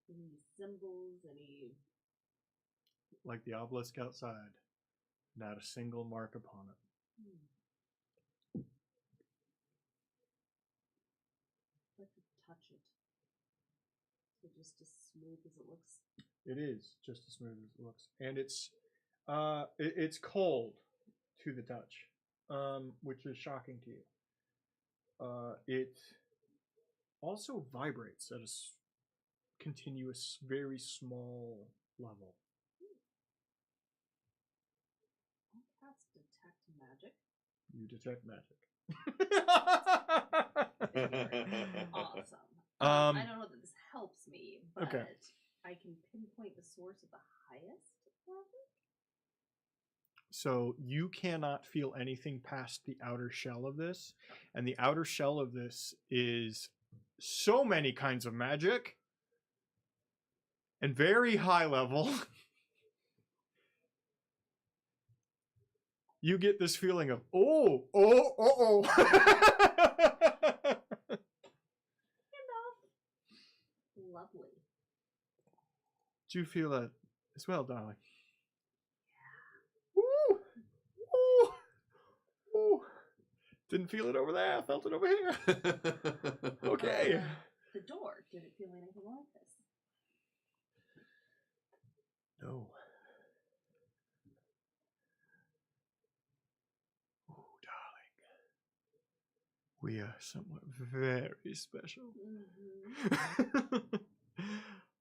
Any symbols, any... Like the obelisk outside. Not a single mark upon it. I'd like to touch it. So just as smooth as it looks. It is just as smooth as it looks, and it's cold to the touch, which is shocking to you. It also vibrates at a continuous, very small level. I'll cast detect magic. You detect magic. Awesome. Um, I don't know that this helps me, but okay. I can pinpoint the source of the highest magic. So you cannot feel anything past the outer shell of this, and the outer shell of this is so many kinds of magic and very high level. You get this feeling of oh. Lovely. Do you feel that as well, darling? Woo! Woo! Woo! Didn't feel it over there. I felt it over here. Okay. The door. Did it feel anything like this? No. Oh, darling. We are someone very special.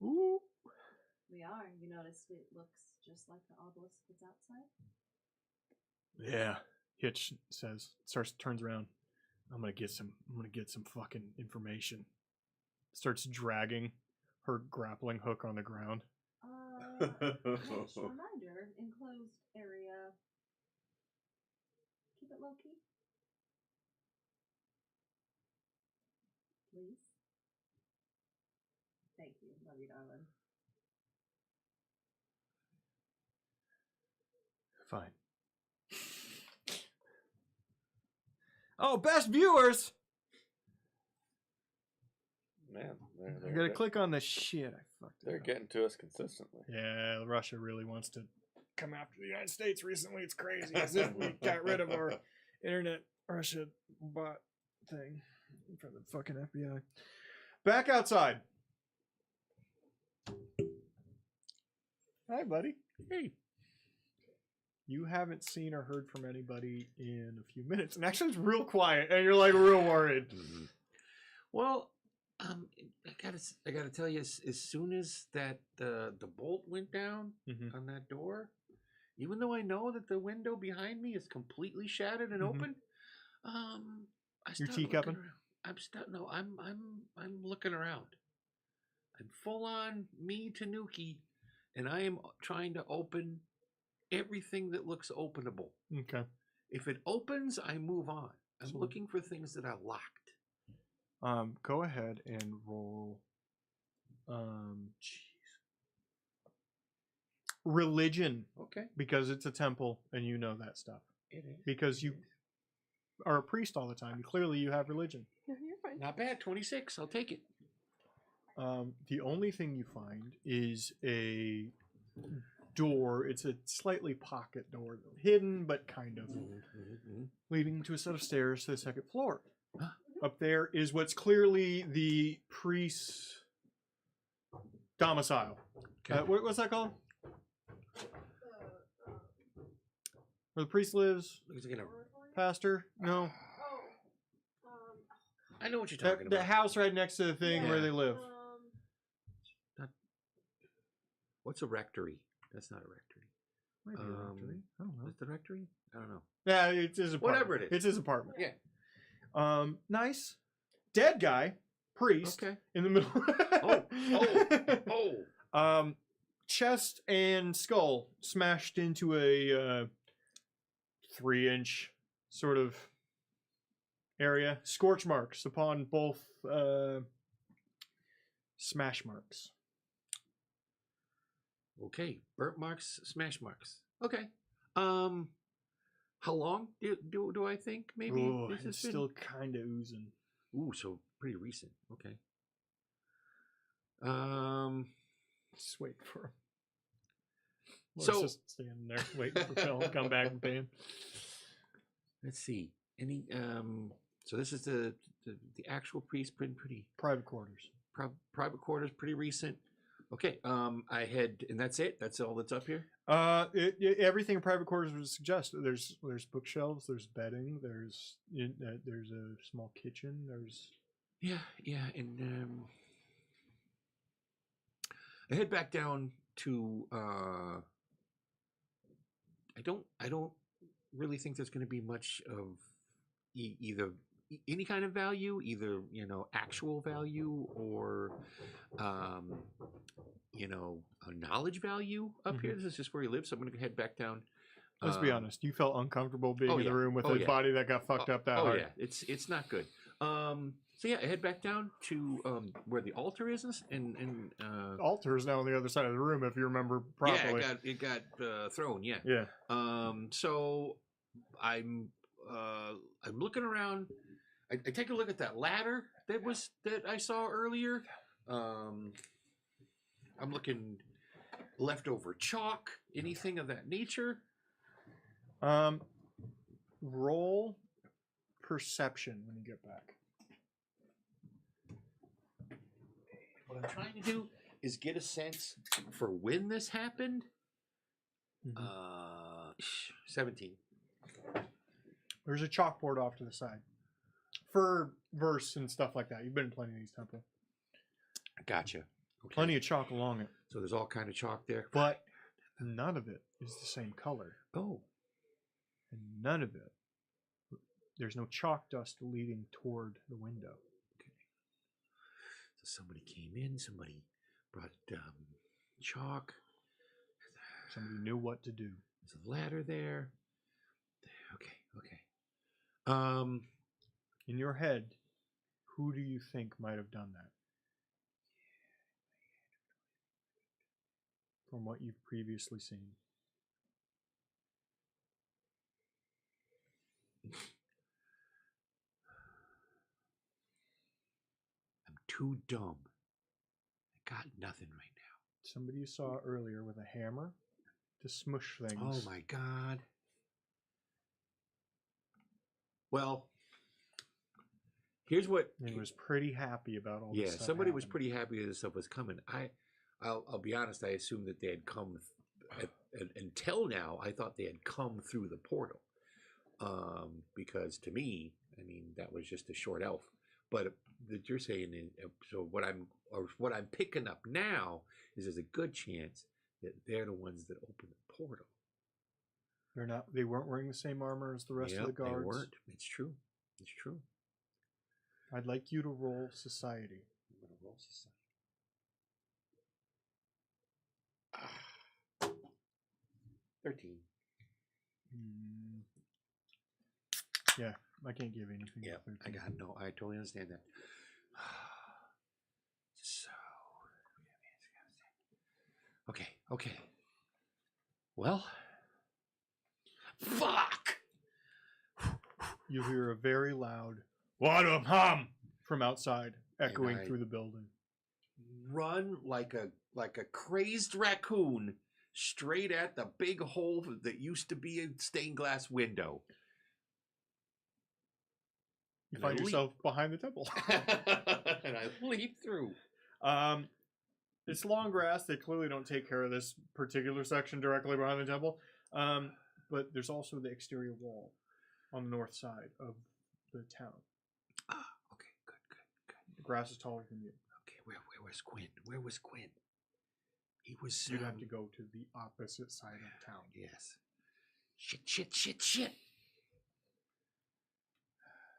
Ooh. We are. You noticed it looks just like the obelisk that's outside? Yeah. Hitch turns around. I'm gonna get some fucking information. Starts dragging her grappling hook on the ground. Nice reminder. Enclosed area. Keep it low key. Please. Thank you. Love you, darling. Fine. Oh, best viewers! Man, I gotta click on the shit. I fucked it They're up. getting to us consistently. Yeah, Russia really wants to come after the United States recently. It's crazy. As if we got rid of our internet Russia bot thing from the fucking FBI. Back outside. Hi, buddy. Hey. You haven't seen or heard from anybody in a few minutes, and actually it's real quiet, and you're like real worried. Mm-hmm. Well, I gotta tell you, as soon as that the bolt went down Mhm. on that door, even though I know that the window behind me is completely shattered and Mhm. open, I You're start teacupping? looking around. I'm looking around. I'm full on me Tanuki, and I am trying to open everything that looks openable. Okay. If it opens, I move on. I'm So- looking for things that are locked. Go ahead and roll. Religion, Okay. because it's a temple and you know that stuff. It is. Because you are a priest all the time. Clearly, you have religion. Yeah, you're fine. Not bad. 26. I'll take it. The only thing you find is a door. It's a slightly pocket door, hidden but kind of, leading to a set of stairs to the second floor. Up there is what's clearly the priest's domicile. Okay. What's that called? Where the priest lives? Looks like Pastor? No. I know what you're talking The about. house right next to the thing where Yeah. they live. What's a rectory? That's not a rectory. Might be a rectory. I don't know. Is it the rectory? I don't know. Yeah, it's his apartment. Whatever it is. It's his apartment. Yeah. Nice. Dead guy, priest, Okay. in the middle. Oh. Chest and skull smashed into a 3-inch sort of area. Scorch marks upon both smash marks. Okay. Burnt marks, smash marks. Okay. How long do I think maybe Ooh, this has it's been? still kind of oozing. Ooh, so pretty recent. Okay. Just wait for him. So- just standing there waiting for Phil to come back and pay him. Let's see. Any so this is the actual priest, pretty Private quarters. private quarters, pretty recent. Okay. I had, and that's it. That's all that's up here. Everything in private quarters would suggest there's bookshelves, there's bedding, there's a small kitchen, there's Yeah, and I head back down to. I don't really think there's going to be much of either any kind of value, either actual value or a knowledge value up here. This is just where he lives, so I'm going to head back down. Let's be honest. You felt uncomfortable being oh, in the yeah. room with Oh, a yeah. body that got fucked up that Oh hard. yeah, it's not good. So yeah, I head back down to where the altar is, and Altar is now on the other side of the room, if you remember properly. yeah, it got thrown. Yeah. Yeah. So I'm looking around. I take a look at that ladder that I saw earlier. I'm looking leftover chalk, anything of that nature. Roll perception when you get back. What I'm trying to do is get a sense for when this happened. 17. There's a chalkboard off to the side for verse and stuff like that. You've been in plenty of these temples. Gotcha. Okay. Plenty of chalk along it, So there's all kind of chalk there. but none of it is the same color, Oh, and none of it. There's no chalk dust leading toward the window. so somebody came in. Somebody brought chalk. Somebody knew what to do. There's a ladder there. Okay. In your head, who do you think might have done that? From what you've previously seen. I'm too dumb. I got nothing right now. Somebody you saw earlier with a hammer to smush things. Oh my god. Well, here's what. He was pretty happy about all Yeah, this stuff somebody was happening. pretty happy that this stuff was coming. I'll be honest. I assumed that they had come. Until now, I thought they had come through the portal. Because to me, I mean, that was just a short elf. But that you're saying, so what I'm picking up now is there's a good chance that they're the ones that opened the portal. They're not. They weren't wearing the same armor as the rest of the guards. They weren't. It's true. It's true. I'd like you to roll society. I'm gonna roll society. 13. Yeah, I can't give anything. Yeah, with 13. I totally understand that. So, okay. Well, fuck. You hear a very loud "What a hum" from outside, echoing I- through the building. Run like a crazed raccoon straight at the big hole that used to be a stained glass window. You And I find leap. yourself behind the temple. And I leap through. It's long grass. They clearly don't take care of this particular section directly behind the temple. But there's also the exterior wall on the north side of the town. Okay, good. The grass is taller than you. Okay, where was Quinn? Where was Quinn? He was. You'd have to go to the opposite side of town. Yes. Shit.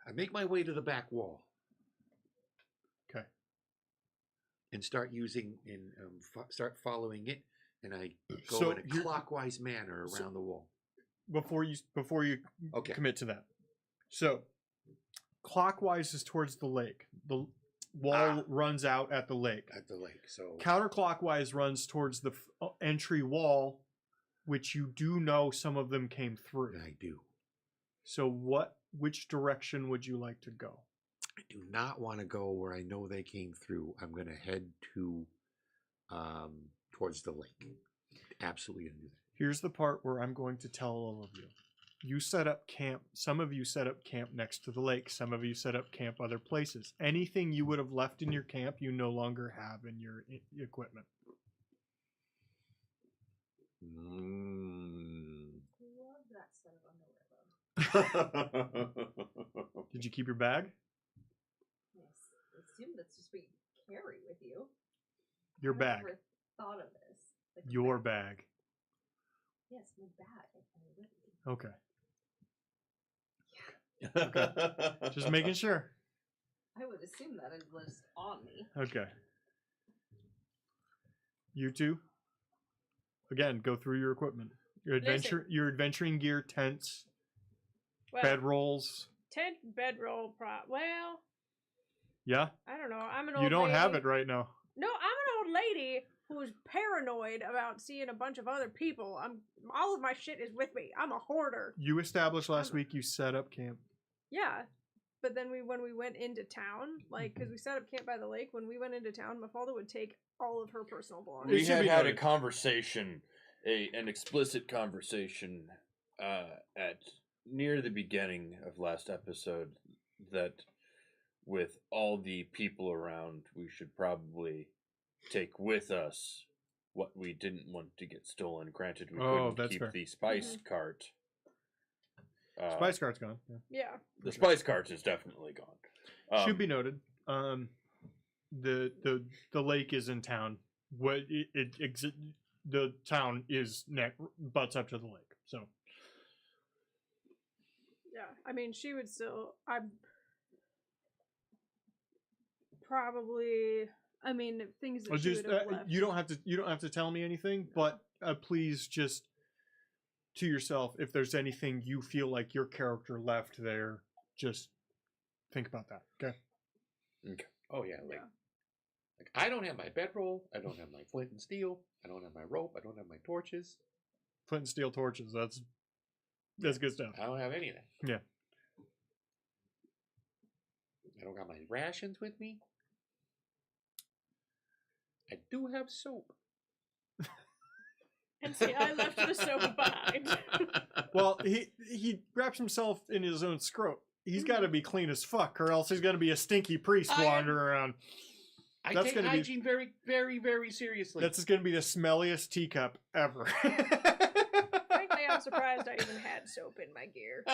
I make my way to the back wall. Okay. And start using start following it, and I go So in a you're- clockwise manner around the wall. Before you Okay. commit to that. So clockwise is towards the lake. The wall runs out at the lake. At the lake. So Counterclockwise runs towards the entry wall, which you do know some of them came through. I do. So which direction would you like to go? I do not want to go where I know they came through. I'm going to head to towards the lake. Absolutely gonna do that. Here's the part where I'm going to tell all of you. You set up camp. Some of you set up camp next to the lake. Some of you set up camp other places. Anything you would have left in your camp, you no longer have in your equipment. Love that set of underwear, though. Did you keep your bag? Yes. I assume that's just what you carry with you. Your I bag. remember thought of this. Like Your bag. Yes, my bag. I carry with me. Okay. Just making sure. I would assume that it was on me. Okay. You two. Again, go through your equipment. Your adventuring gear, tents, Well, bedrolls. tent, bedroll, well, Yeah? I don't know. I'm an old You don't lady. have it right now. No, I'm an old lady who's paranoid about seeing a bunch of other people. All of my shit is with me. I'm a hoarder. You established last week you set up camp. Yeah. But then when we went into town, like, because we set up camp by the lake, when we went into town, Mafalda would take all of her personal belongings. We should be had a noted. conversation, an explicit conversation, at near the beginning of last episode that with all the people around, we should probably take with us what we didn't want to get stolen. Granted, we couldn't that's keep fair. the spice cart. Spice cart's gone. Yeah. Yeah. The spice cart is definitely gone. Should be noted. The lake is in town. The town is butts up to the lake. So Yeah. I mean, she would still. I'm probably. I mean, things that she just would have left. you don't have to tell me anything, but please just to yourself, if there's anything you feel like your character left there, just think about that. Okay. Okay. Oh yeah, like I don't have my bedroll. I don't have my flint and steel. I don't have my rope. I don't have my torches. Flint and steel torches. That's good stuff. I don't have any of that. Yeah. I don't got my rations with me. I do have soap. And see, I left the soap behind. Well, he wraps himself in his own scrote. He's got to be clean as fuck, or else he's going to be a stinky priest wandering around. I That's take gonna be- hygiene very, very, very seriously. That's just going to be the smelliest teacup ever. Frankly, I'm surprised I even had soap in my gear.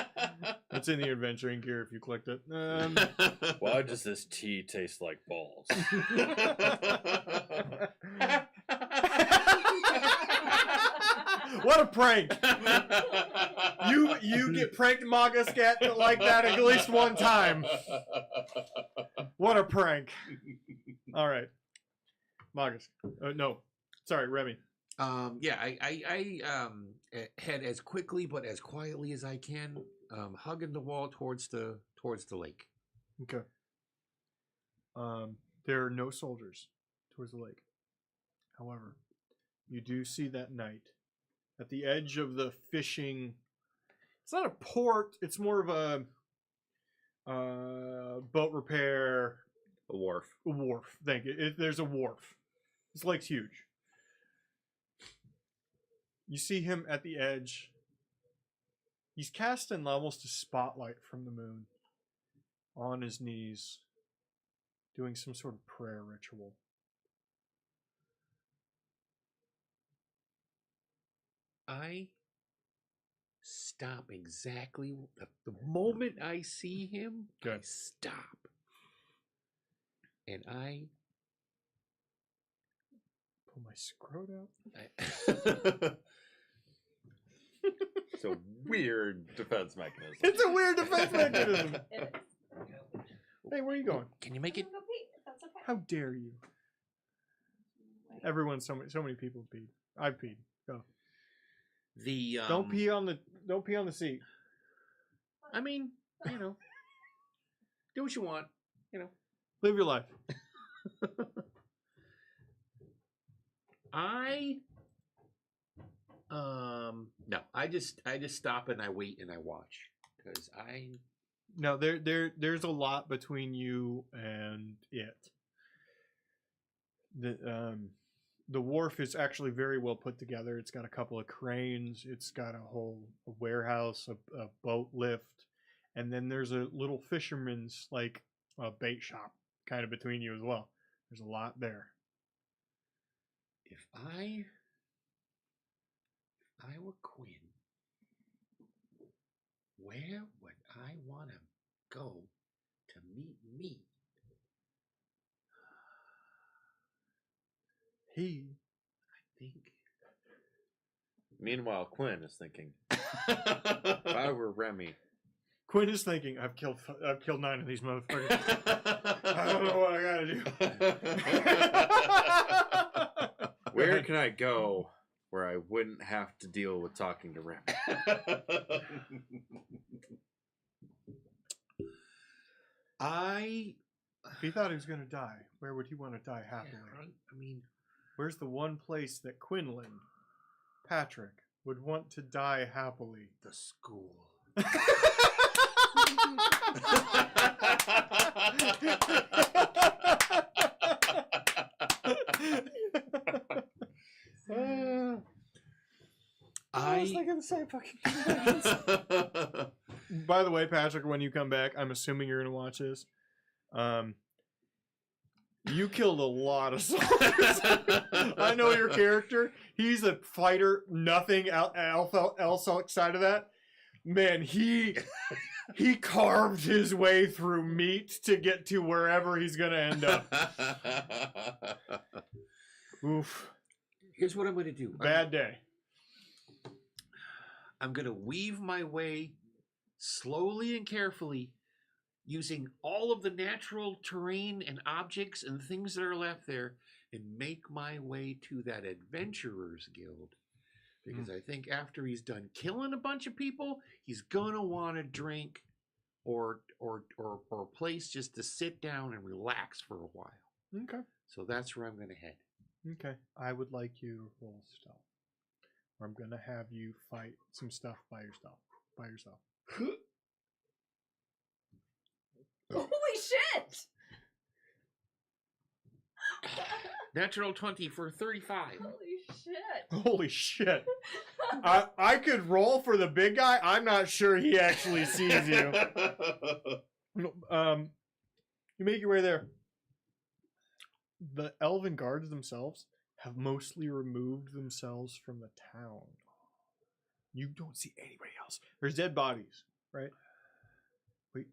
It's in the adventuring gear if you clicked it. Why does this tea taste like balls? What a prank! You get pranked, Magascat, like that at least one time. What a prank! All right, Magus. No, sorry, Remy. Yeah, I head as quickly but as quietly as I can, hugging the wall towards the lake. Okay. There are no soldiers towards the lake. However, you do see that night at the edge of the fishing. It's not a port. It's more of a boat repair. A wharf. A wharf. Thank you. There's a wharf. This lake's huge. You see him at the edge. He's casting almost a spotlight from the moon on his knees, doing some sort of prayer ritual. I stop exactly the moment I see him. I Good. stop, and I Pull my scrot out. It's a weird defense mechanism. It's a weird defense mechanism. It is. Hey, where are you going? Can you make it? I'm gonna go pee, if that's okay. How dare you? Everyone, so many people peed. I've peed. Go. The Don't pee on the seat. I mean, do what you want. Live your life. No, I just stop and I wait and I watch because No, there's a lot between you and it. The wharf is actually very well put together. It's got a couple of cranes. It's got a whole warehouse, a boat lift, and then there's a little fisherman's bait shop kind of between you as well. There's a lot there. if I were Quinn, where would I want to go to meet me? He think. Meanwhile, Quinn is thinking, if I were Remy. Quinn is thinking, I've killed 9 of these motherfuckers. I don't know what I gotta do. Where can I go where I wouldn't have to deal with talking to Remy? If he thought he was gonna die, where would he want to die happily? I mean, Where's the one place that Quinlan, Patrick, would want to die happily? the school. I was thinking the same fucking thing. By the way, Patrick, when you come back, I'm assuming you're gonna watch this. You killed a lot of soldiers. I know your character. He's a fighter. Nothing else outside of that. Man, he carved his way through meat to get to wherever he's gonna end up. Oof. Here's what I'm going to do. Bad day. I'm going to weave my way slowly and carefully using all of the natural terrain and objects and things that are left there and make my way to that adventurers guild. Because I think after he's done killing a bunch of people, he's going to want a drink or a place just to sit down and relax for a while. Okay. So that's where I'm going to head. Okay. I would like you to roll stealth. Or I'm gonna have you fight some stuff by yourself. Holy shit! Natural 20 for 35. Holy shit! Holy shit. I could roll for the big guy. I'm not sure he actually sees you. You make your way there. The elven guards themselves have mostly removed themselves from the town. You don't see anybody else. There's dead bodies, right? Wait.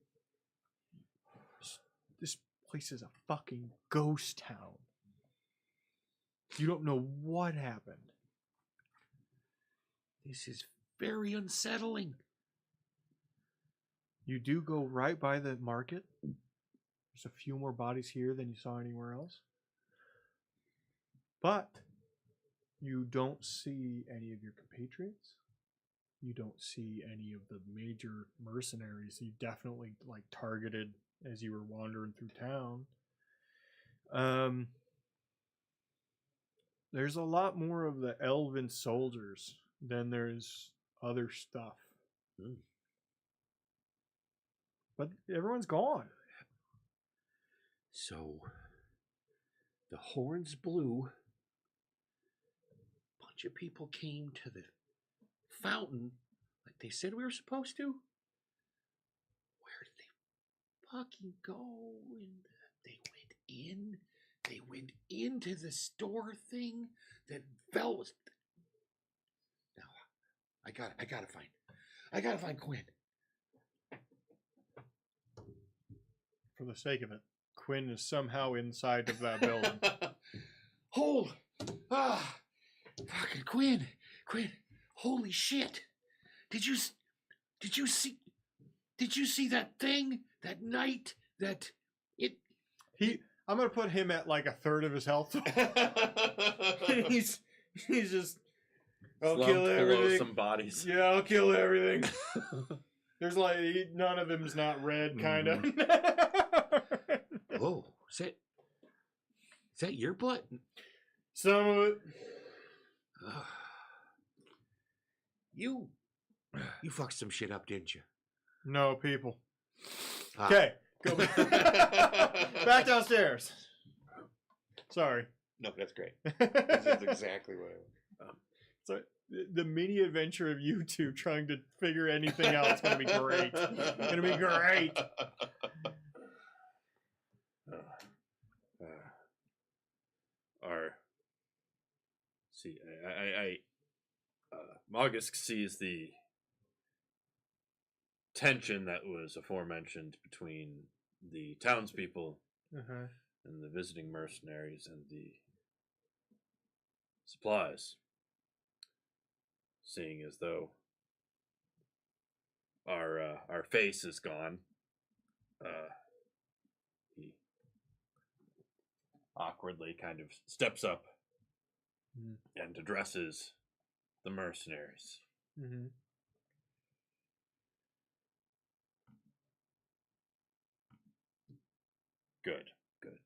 This place is a fucking ghost town. You don't know what happened. This is very unsettling. You do go right by the market. There's a few more bodies here than you saw anywhere else. But you don't see any of your compatriots. You don't see any of the major mercenaries you definitely targeted as you were wandering through town. There's a lot more of the elven soldiers than there's other stuff. But everyone's gone. So the horns blew. A bunch of people came to the fountain like they said we were supposed to. Where did they fucking go? And they went in. They went into the store thing that Vel was. Now, I gotta find Quinn. For the sake of it, Quinn is somehow inside of that building. Hold! Fucking Quinn! Holy shit! Did you see that thing that night that it? I'm gonna put him at like a third of his health. he's just. I'll kill everything. Some bodies. Yeah, I'll kill everything. There's none of them's not red, kind of. Oh, is that your blood? Some of it. You fucked some shit up, didn't you? No, people. Ah. Okay, go back. Back downstairs. Sorry. No, that's great. This is exactly what I want. So the mini adventure of you two trying to figure anything out is going to be great. Going to be great. Maugus sees the tension that was aforementioned between the townspeople and the visiting mercenaries and the supplies. Seeing as though our face is gone, he awkwardly kind of steps up and addresses the mercenaries. Mm-hmm. Good, good.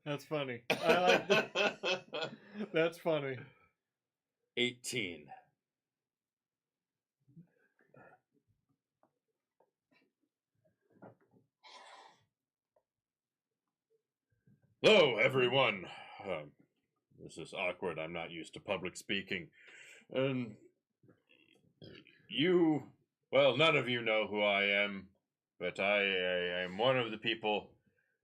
That's funny. I like that. That's funny. 18. Hello, everyone. This is awkward. I'm not used to public speaking. And well, none of you know who I am, but I am one of the people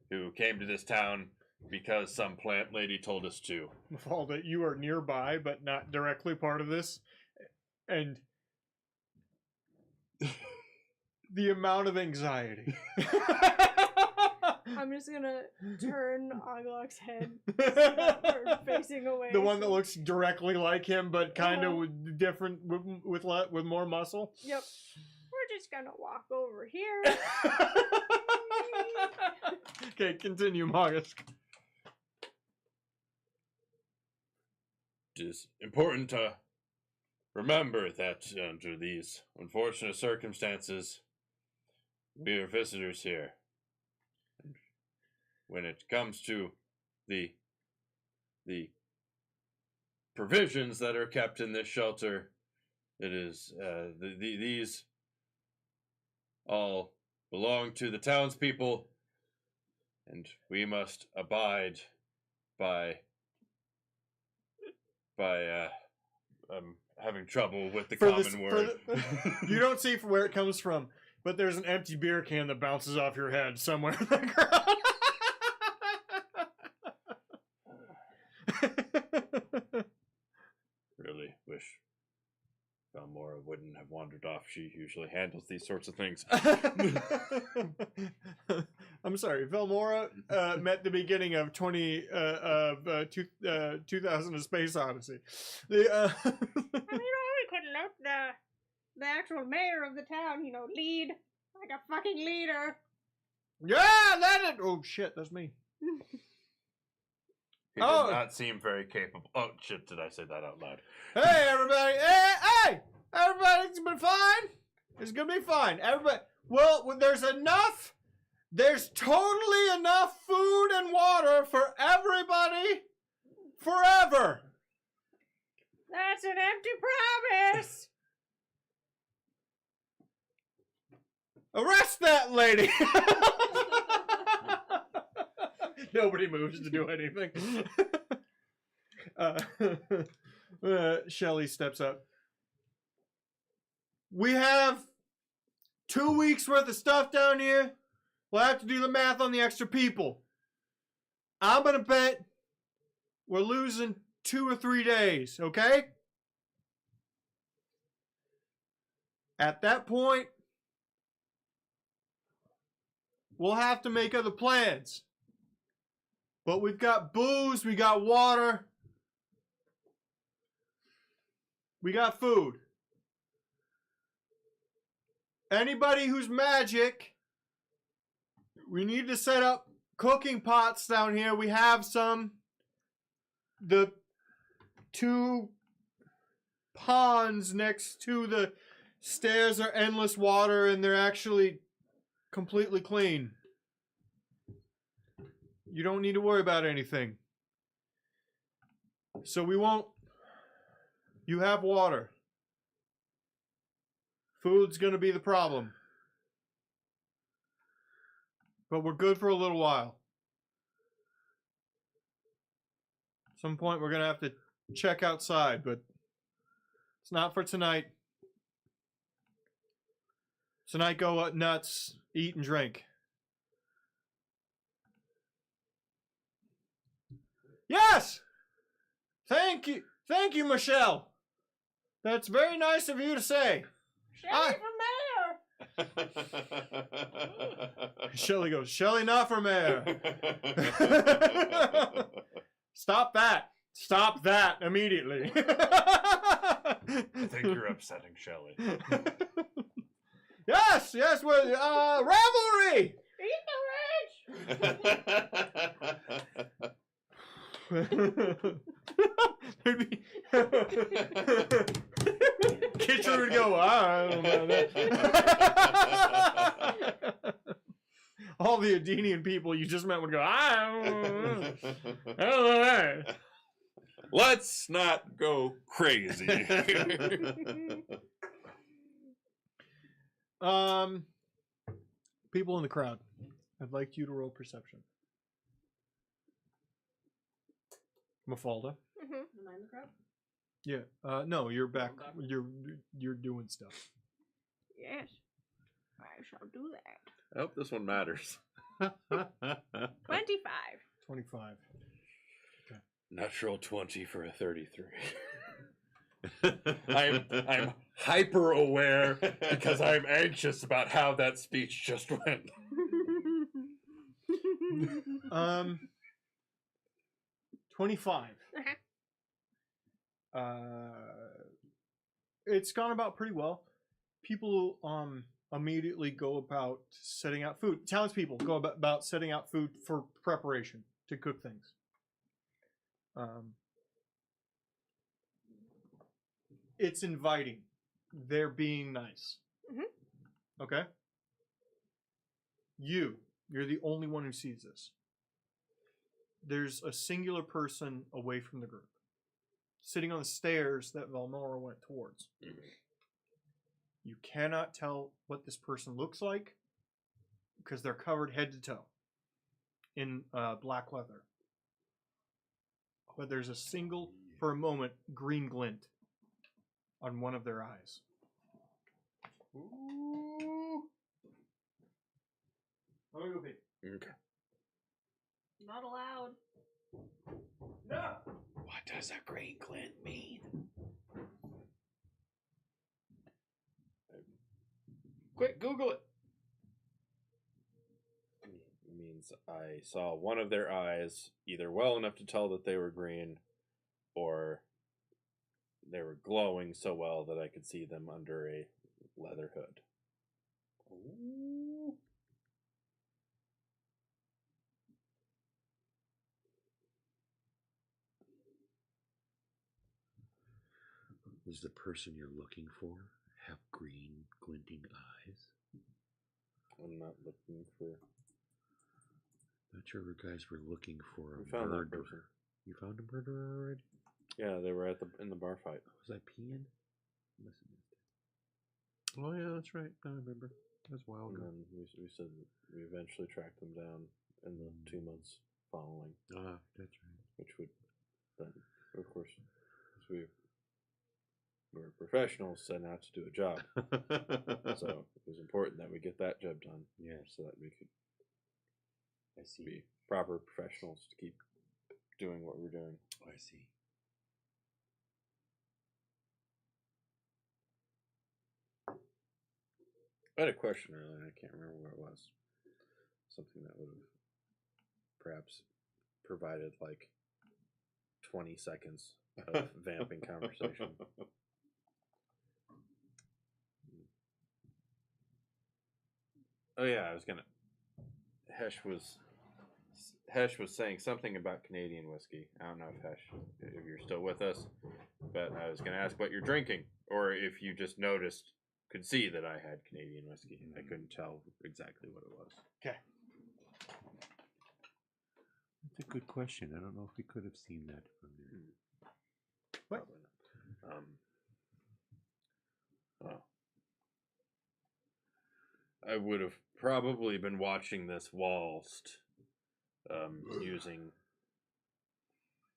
who came to this town because some plant lady told us to. Mafalda, you are nearby, but not directly part of this. And the amount of anxiety. I'm just gonna turn Oglok's head so that we're facing away. The one that looks directly like him, but kind of with different, with more muscle. Yep. We're just gonna walk over here. Okay, continue, Marcus. It is important to remember that under these unfortunate circumstances, we are visitors here. When it comes to the provisions that are kept in this shelter, it is these all belong to the townspeople, and we must abide by I'm having trouble with the common word. You don't see where it comes from, but there's an empty beer can that bounces off your head somewhere in the ground. Really wish Valmora wouldn't have wandered off. She usually handles these sorts of things. I'm sorry, Valmora met the beginning of 2000: A Space Odyssey. We couldn't let the actual mayor of the town, lead like a fucking leader. Yeah, that it. Oh shit, that's me. He did not seem very capable. Oh shit, did I say that out loud? Hey everybody! Hey! Everybody's been fine. It's gonna be fine. Everybody. Well, when there's enough. There's totally enough food and water for everybody forever. That's an empty promise. Arrest that lady. Nobody moves to do anything. Shelly steps up. We have 2 weeks worth of stuff down here. We'll have to do the math on the extra people. I'm gonna bet we're losing 2 or 3 days, okay? At that point, we'll have to make other plans. But we've got booze, we got water, we got food. Anybody who's magic, we need to set up cooking pots down here. We have some. The 2 ponds next to the stairs are endless water, and they're actually completely clean. You don't need to worry about anything. So we won't. You have water. Food's going to be the problem. But we're good for a little while. At some point we're going to have to check outside, but it's not for tonight. Tonight go nuts, eat and drink. Yes! Thank you, Michelle. That's very nice of you to say. Shelly for mayor. Shelly goes, Shelly, not from there. Stop that. Stop that immediately. I think you're upsetting Shelly. Yes, well, rivalry. There'd be Kitcher would go, I don't know about that. All the Adenian people you just met would go, I don't know that. Let's not go crazy. People in the crowd, I'd like you to roll perception. Mafalda. Am I in the crowd? Yeah. No, you're back. back. You're doing stuff. Yes, I shall do that. I hope this one matters. 25. 25. Natural 20 for a 33. I'm hyper aware because I'm anxious about how that speech just went. 25. It's gone about pretty well. People immediately go about setting out food. Townspeople go about setting out food for preparation to cook things. It's inviting. They're being nice. Okay? You're the only one who sees this. There's a singular person away from the group, sitting on the stairs that Valmora went towards. You cannot tell what this person looks like because they're covered head to toe in black leather. But there's a single, for a moment, green glint on one of their eyes. Ooh. Let me go pee. Okay. Not allowed. No! What does a green glint mean? Quick, Google it. It means I saw one of their eyes either well enough to tell that they were green, or they were glowing so well that I could see them under a leather hood. Ooh. Does the person you're looking for have green, glinting eyes? I'm not looking for. Not sure you guys were looking for a We found that murderer. person. You found a murderer already? Yeah, they were in the bar fight. Was I peeing? Must have missed it. Oh yeah, that's right. I remember. That's a while And ago. then we said that we eventually tracked them down in the 2 months following, Ah, that's right. which would then, of course, as we're professionals set out to do a job. So it was important that we get that job done. Yeah. So that we could I see. be proper professionals to keep doing what we're doing. I see. I had a question earlier, and I can't remember what it was. Something that would have perhaps provided like 20 seconds of vamping conversation. Oh yeah, I was gonna. Hesh was saying something about Canadian whiskey. I don't know if you're still with us, but I was gonna ask what you're drinking, or if you just could see that I had Canadian whiskey. I couldn't tell exactly what it was. Okay. That's a good question. I don't know if we could have seen that from there. What? Probably not. Well, I would have probably been watching this whilst using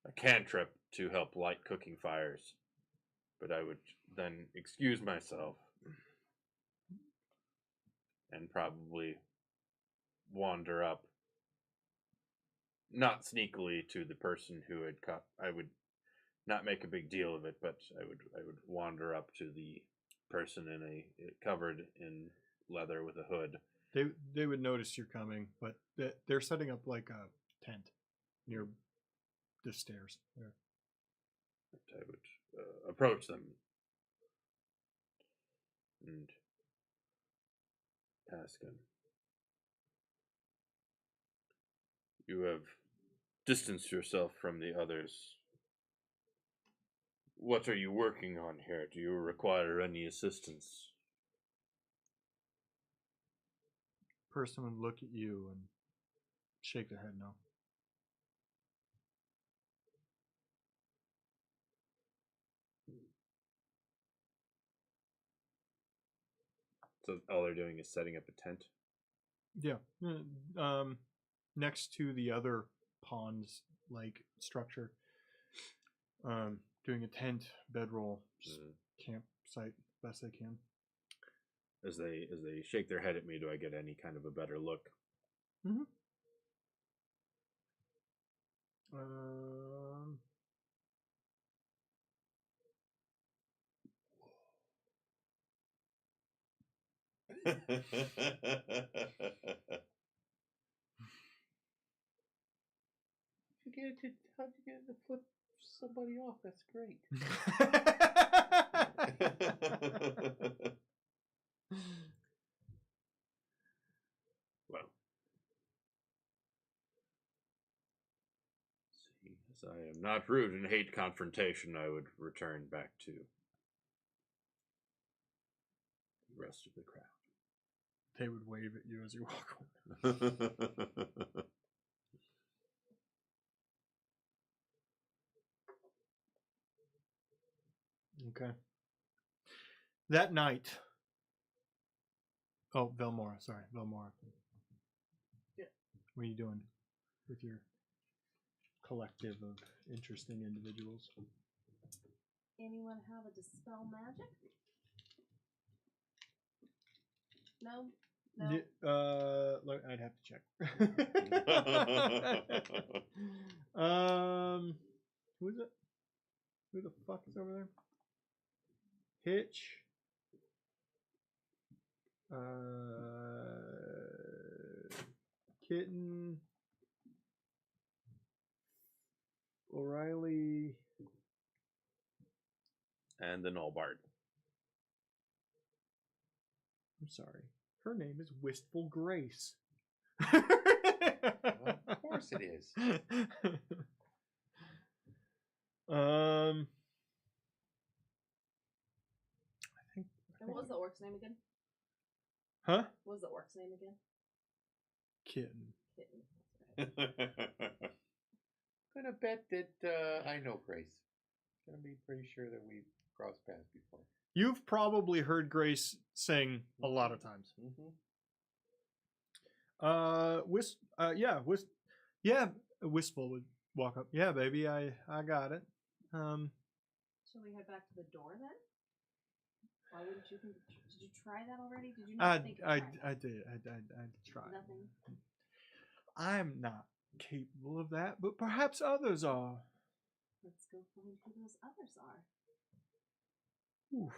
a cantrip to help light cooking fires, but I would then excuse myself and probably wander up, not sneakily, to the person who had caught. I would not make a big deal of it, but I would wander up to the person covered in leather with a hood. They would notice you're coming, but they're setting up like a tent near the stairs. There. I would approach them and ask him. You have distanced yourself from the others. What are you working on here? Do you require any assistance? Person would look at you and shake their head no. So all they're doing is setting up a tent? Yeah. Next to the other ponds like structure. Doing a tent, bedroll, just campsite best they can. As they shake their head at me, do I get any kind of a better look? Mm-hmm. How'd you get it to flip somebody off? That's great. Well, see, as I am not rude and hate confrontation, I would return back to the rest of the crowd. They would wave at you as you walk away. Okay. That night. Oh, Velmora. Sorry, Velmora. Yeah. What are you doing with your collective of interesting individuals? Anyone have a dispel magic? No? No? Look, I'd have to check. Who is it? Who the fuck is over there? Hitch. Kitten. O'Reilly. And the Nullbard. I'm sorry. Her name is Wistful Grace. Well, of course it is. And what was the orc's name again? Huh? What was the orc's name again? Kitten. Kitten. Gonna bet that I know Grace. Gonna be pretty sure that we've crossed paths before. You've probably heard Grace sing a lot of times. Mm-hmm. Wistful would walk up. Yeah, baby, I got it. Shall we head back to the door then? Why wouldn't you think? Did you try that already? Did you not think of trying that? I did try. Nothing. I'm not capable of that, but perhaps others are. Let's go find who those others are. Oof.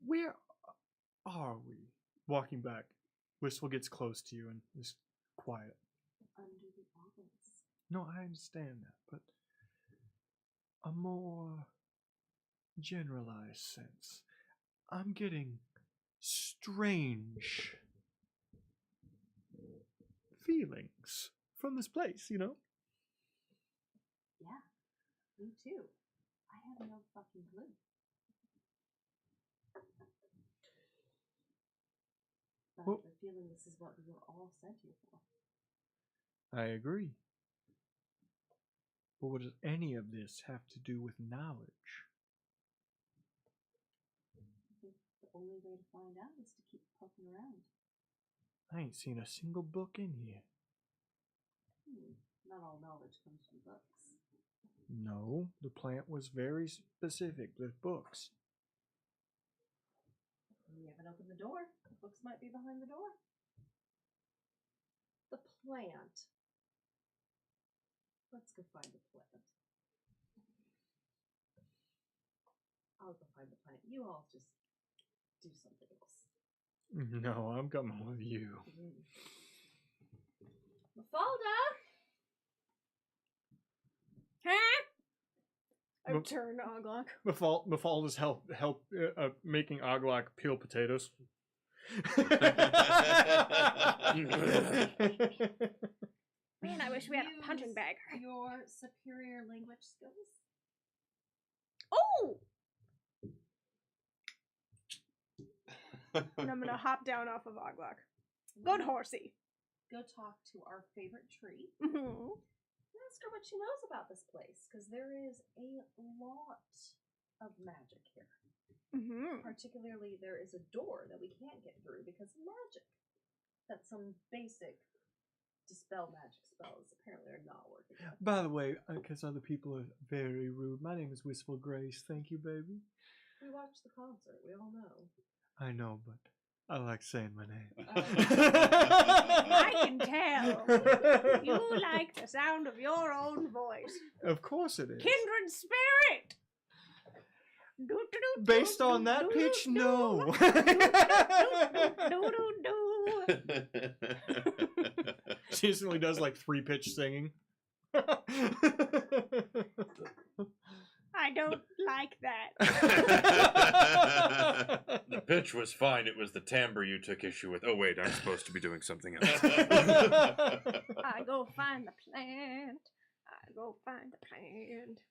Where are we? Walking back, Wistful gets close to you and is quiet. Under the obelisk. No, I understand that, but a more generalized sense. I'm getting strange feelings from this place, you know? Yeah, me too. I have no fucking clue. But Well, I have a feeling this is what we were all sent here for. I agree. But what does any of this have to do with knowledge? I think the only way to find out is to keep poking around. I ain't seen a single book in here. Not all knowledge comes from books. No, the plant was very specific with books. We haven't opened the door. The books might be behind the door. The plant. Let's go find the plant. I'll go find the plant. You all just do something else. No, I'm coming with you. Mafalda! Huh? I Well- turn to Oglock. Mafalda's help making Oglok peel potatoes. Man, I wish we had a punching Use bag. Your superior language skills. Oh! And I'm gonna hop down off of Oglock. Good horsey. Go talk to our favorite tree. Mhm. Ask her what she knows about this place, because there is a lot of magic here. Mhm. Particularly, there is a door that we can't get through because of magic. That some basic dispel magic spells apparently are not working. By the way, because other people are very rude, my name is Wistful Grace. Thank you, baby. We watched the concert. We all know. I know, but I like saying my name. I can tell. You like the sound of your own voice. Of course it is. Kindred spirit! Based on that pitch, no. She instantly does like 3-pitch singing. I don't like that. The pitch was fine. It was the timbre you took issue with. Oh wait, I'm supposed to be doing something else. I go find the plant. I go find the plant.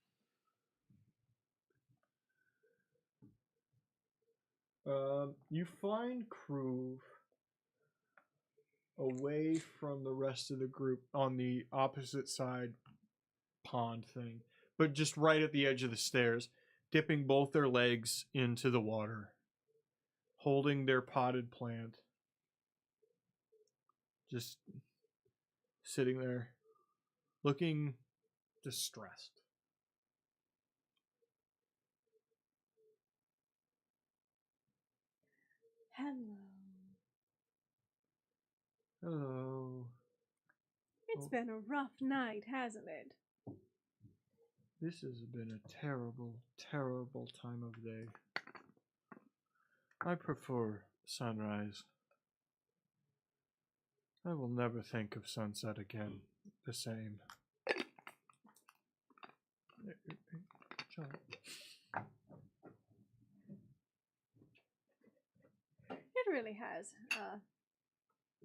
You find Kroov away from the rest of the group on the opposite side pond thing, but just right at the edge of the stairs, dipping both their legs into the water, holding their potted plant, just sitting there, looking distressed. Hello. Hello. It's been a rough night, hasn't it? This has been a terrible, terrible time of day. I prefer sunrise. I will never think of sunset again the same. Shut up. It really has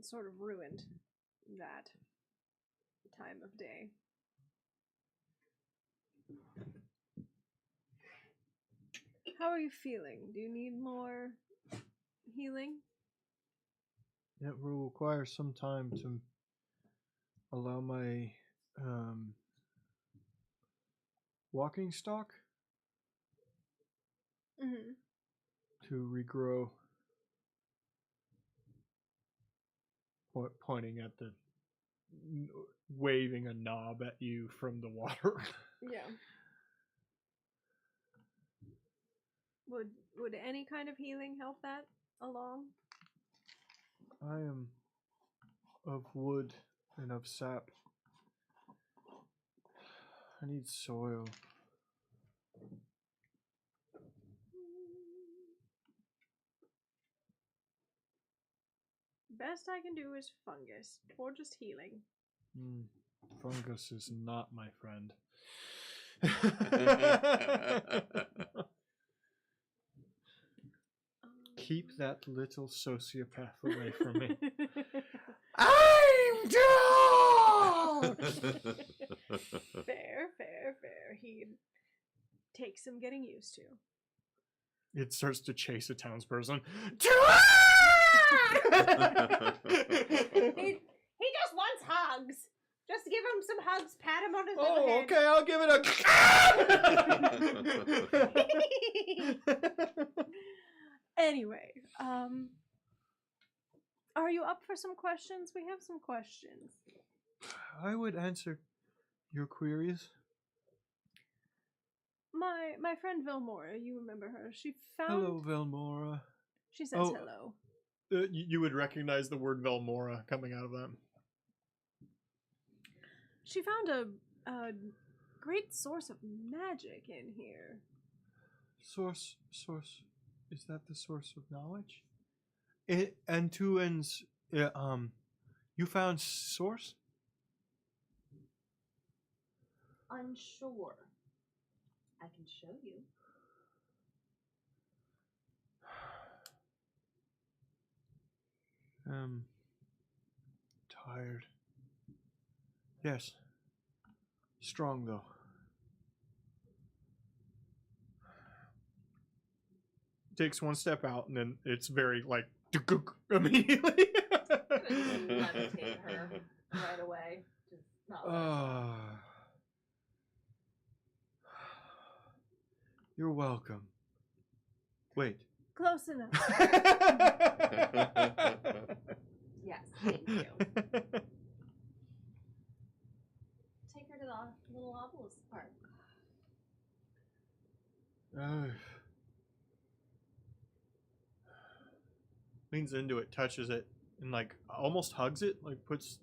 sort of ruined that time of day. How are you feeling? Do you need more healing? It will require some time to allow my walking stock Mm-hmm. to regrow. Pointing at the waving a knob at you from the water. Yeah. Would any kind of healing help that along? I am of wood and of sap. I need soil. Best I can do is fungus, or just healing. Fungus is not my friend. Keep that little sociopath away from me. I'm down! Fair. He takes some getting used to. It starts to chase a townsperson. He just wants hugs. Just give him some hugs, pat him on his little head. Okay, I'll give it a. Anyway, are you up for some questions? We have some questions. I would answer your queries. My friend Velmora, you remember her? She found. Hello, Velmora. She says Oh. hello. You would recognize the word Velmora coming out of that. She found a great source of magic in here. Source. Is that the source of knowledge? Antuan's. You found source? Unsure. I can show you. Tired. Yes. Strong though. Takes one step out and then it's very like immediately. Levitate her right away. Just not You're welcome. Wait. Close enough. Yes, thank you. Take her to the little obelisk part. Leans into it, touches it, and like almost hugs it. Like puts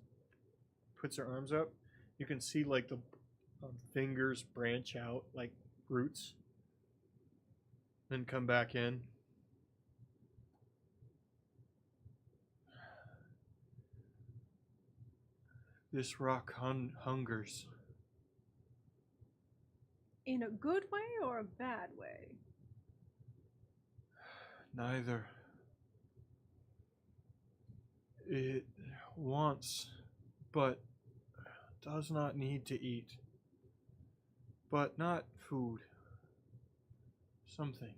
her arms up. You can see like the fingers branch out like roots, then come back in. This rock hungers. In a good way or a bad way? Neither. It wants, but does not need to eat. But not food. Something.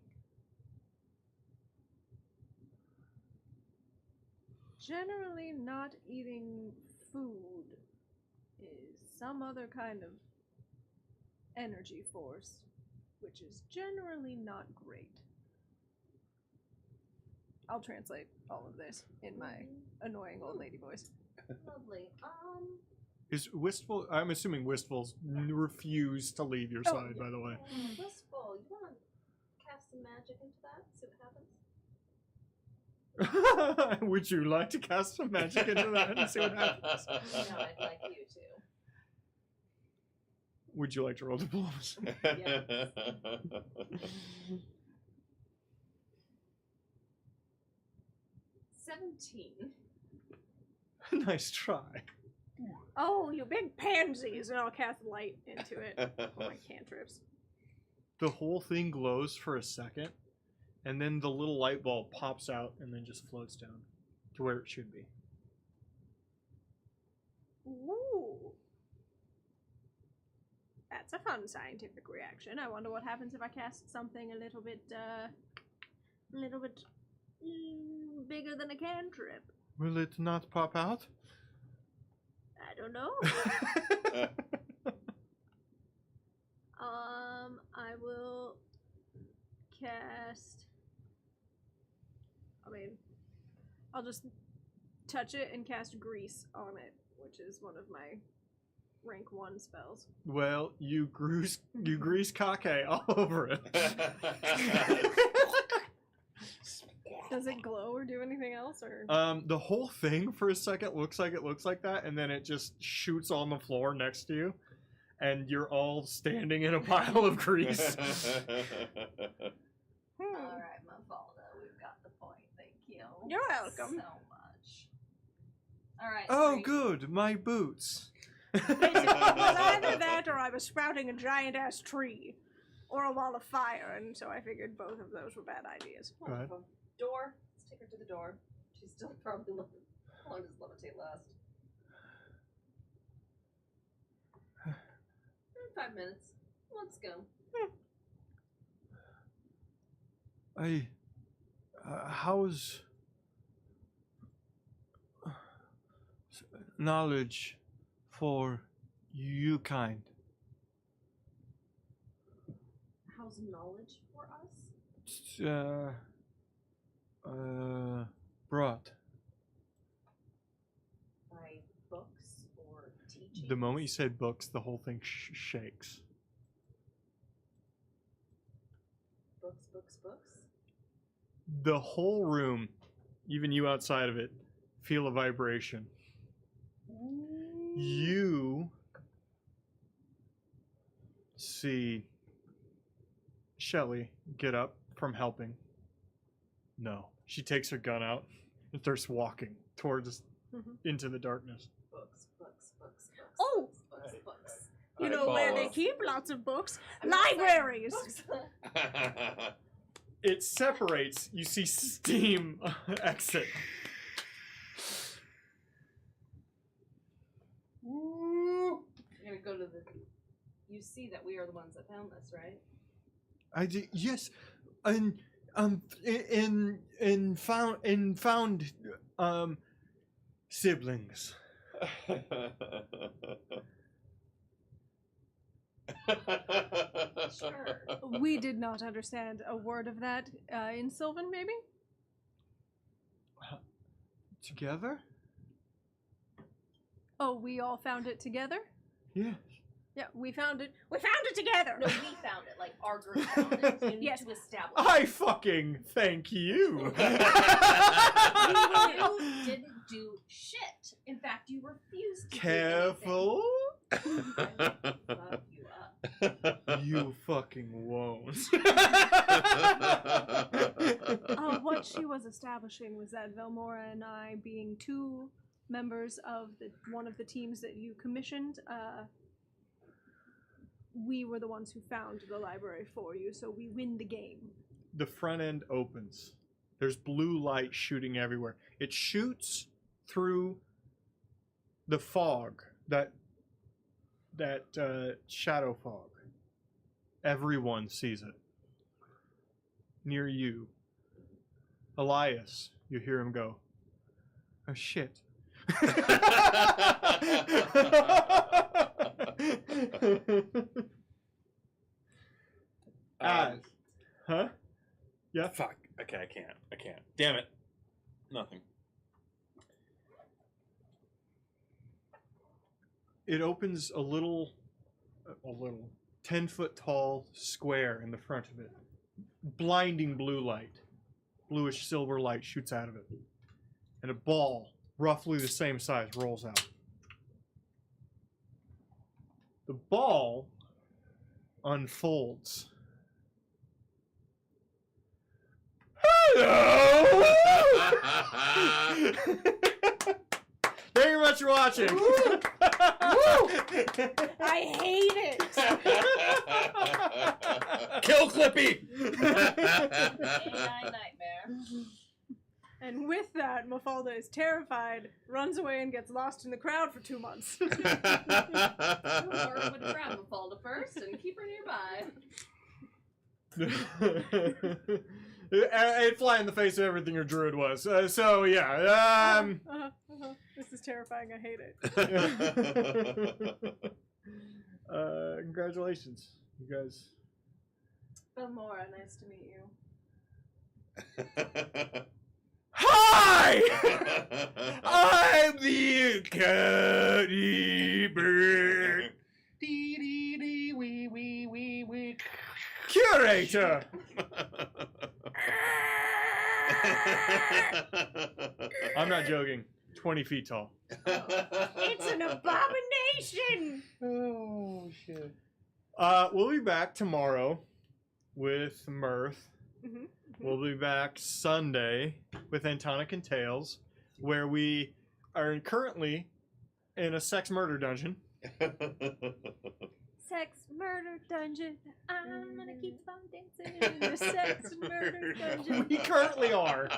Generally, not eating food is some other kind of energy force, which is generally not great. I'll translate all of this in my annoying old lady voice. Lovely. Is Wistful? I'm assuming Wistful's refused to leave your side. By the way. Wistful, you want to cast some magic into that? See what happens? Would you like to cast some magic into that and see what happens? No, I'd like you to. Would you like to roll diplomacy? Yes. 17. Nice try. Oh, you big pansies! And I'll cast light into it. Oh, my cantrips. The whole thing glows for a second, and then the little light bulb pops out and then just floats down to where it should be. Ooh. That's a fun scientific reaction. I wonder what happens if I cast something a little bit bigger than a cantrip. Will it not pop out? I don't know. I will cast. I'll just touch it and cast grease on it, which is one of my rank 1 spells. Well, you grease Kake all over it. Does it glow or do anything else, or? The whole thing for a second looks like that, and then it just shoots on the floor next to you, and you're all standing in a pile of grease. Alright, Mafalda, we've got the point. Thank you. You're welcome. So much. Alright. Oh, good, my boots. Basically, it was either that or I was sprouting a giant ass tree. Or a wall of fire, and so I figured both of those were bad ideas. Right. Door. Let's take her to the door. She's still probably looking. How long does levitate last? 5 minutes. Let's go. How's knowledge for you kind? How's knowledge for us? Brought. By books or teaching? The moment you said books, the whole thing shakes. Books. The whole room, even you outside of it, feel a vibration. You see Shelly get up from helping? No. She takes her gun out and starts walking towards into the darkness. Books, books, books, books. Oh! Books, books, books. You I know where they follow. keep lots of books? I'm not saying Libraries! books. It separates. You see steam exit. You're gonna go to the. You see that we are the ones that found this, right? I did, yes, and found siblings. Sure. We did not understand a word of that in Sylvan, maybe? Together? Oh, we all found it together? Yes. Yeah, we found it. We found it together! No, we found it. Like our group found it. You need Yes. to establish. I fucking thank you. You didn't do shit. In fact, you refused to Careful. do anything. I will fuck you up. You fucking won't. What she was establishing was that Velmora and I, being two members of one of the teams that you commissioned, we were the ones who found the library for you, so we win the game. The front end opens. There's blue light shooting everywhere. It shoots through the fog, that shadow fog. Everyone sees it. Near you. Elias, you hear him go, "Oh shit." Huh? Yeah. Fuck. Okay, I can't. Damn it. Nothing. It opens a little 10-foot tall square in the front of it. Blinding blue light. Bluish silver light shoots out of it. And a ball, roughly the same size, rolls out. The ball unfolds. Hello! Thank you very much for watching. I hate it! Kill Clippy! AI nightmare. And with that, Mafalda is terrified, runs away, and gets lost in the crowd for 2 months. Or would grab Mafalda first and keep her nearby. It'd fly in the face of everything your druid was. So yeah. This is terrifying. I hate it. Congratulations, you guys. Belmora, nice to meet you. Hi! I'm the Caddy Bird Curator. I'm not joking. 20 feet tall. It's an abomination! Oh shit. We'll be back tomorrow with Mirth. Mhm. We'll be back Sunday with Antonic and Tales, where we are currently in a sex murder dungeon. Sex murder dungeon. I'm gonna keep on dancing in the sex murder dungeon. We currently are.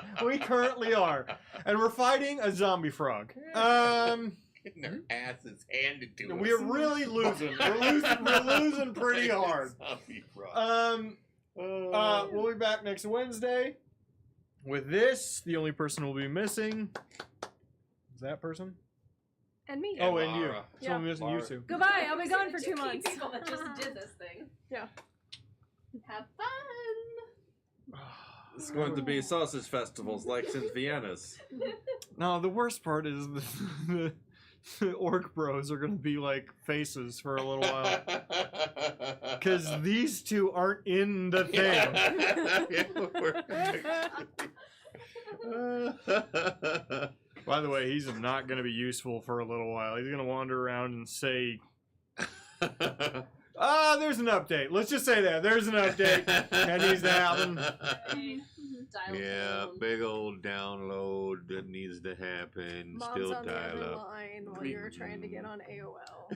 And we're fighting a zombie frog. Getting their asses handed to us. We're really losing. We're losing pretty hard. We'll be back next Wednesday with this. The only person we'll be missing is that person. And me. Oh, and you. Laura. So we'll be missing you Laura. two. Goodbye. I'll be Those gone are for the 2 key months. people that just did this thing. Yeah. Have fun. It's going to be sausage festivals like St. Vienna's. No, the worst part is the orc bros are going to be like faces for a little while. Because these two aren't in the thing. By the way, he's not going to be useful for a little while. He's going to wander around and say There's an update. Let's just say there's an update. That needs to happen. Yeah, Dial big old download that needs to happen. Mom's Still on the dial other up. line while you're trying to get on AOL.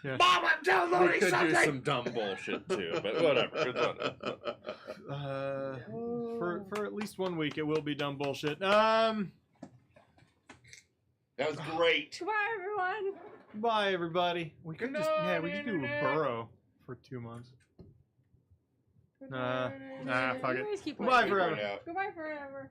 Yeah. Mom, I'm We downloading could something. do some dumb bullshit too, but whatever. It's whatever. For at least 1 week, it will be dumb bullshit. That was great. Goodbye, everyone. Bye everybody. We could Good just night, we could do a Internet. burrow for 2 months. Fuck You it. guys keep Goodbye playing. forever. Yeah. Goodbye forever.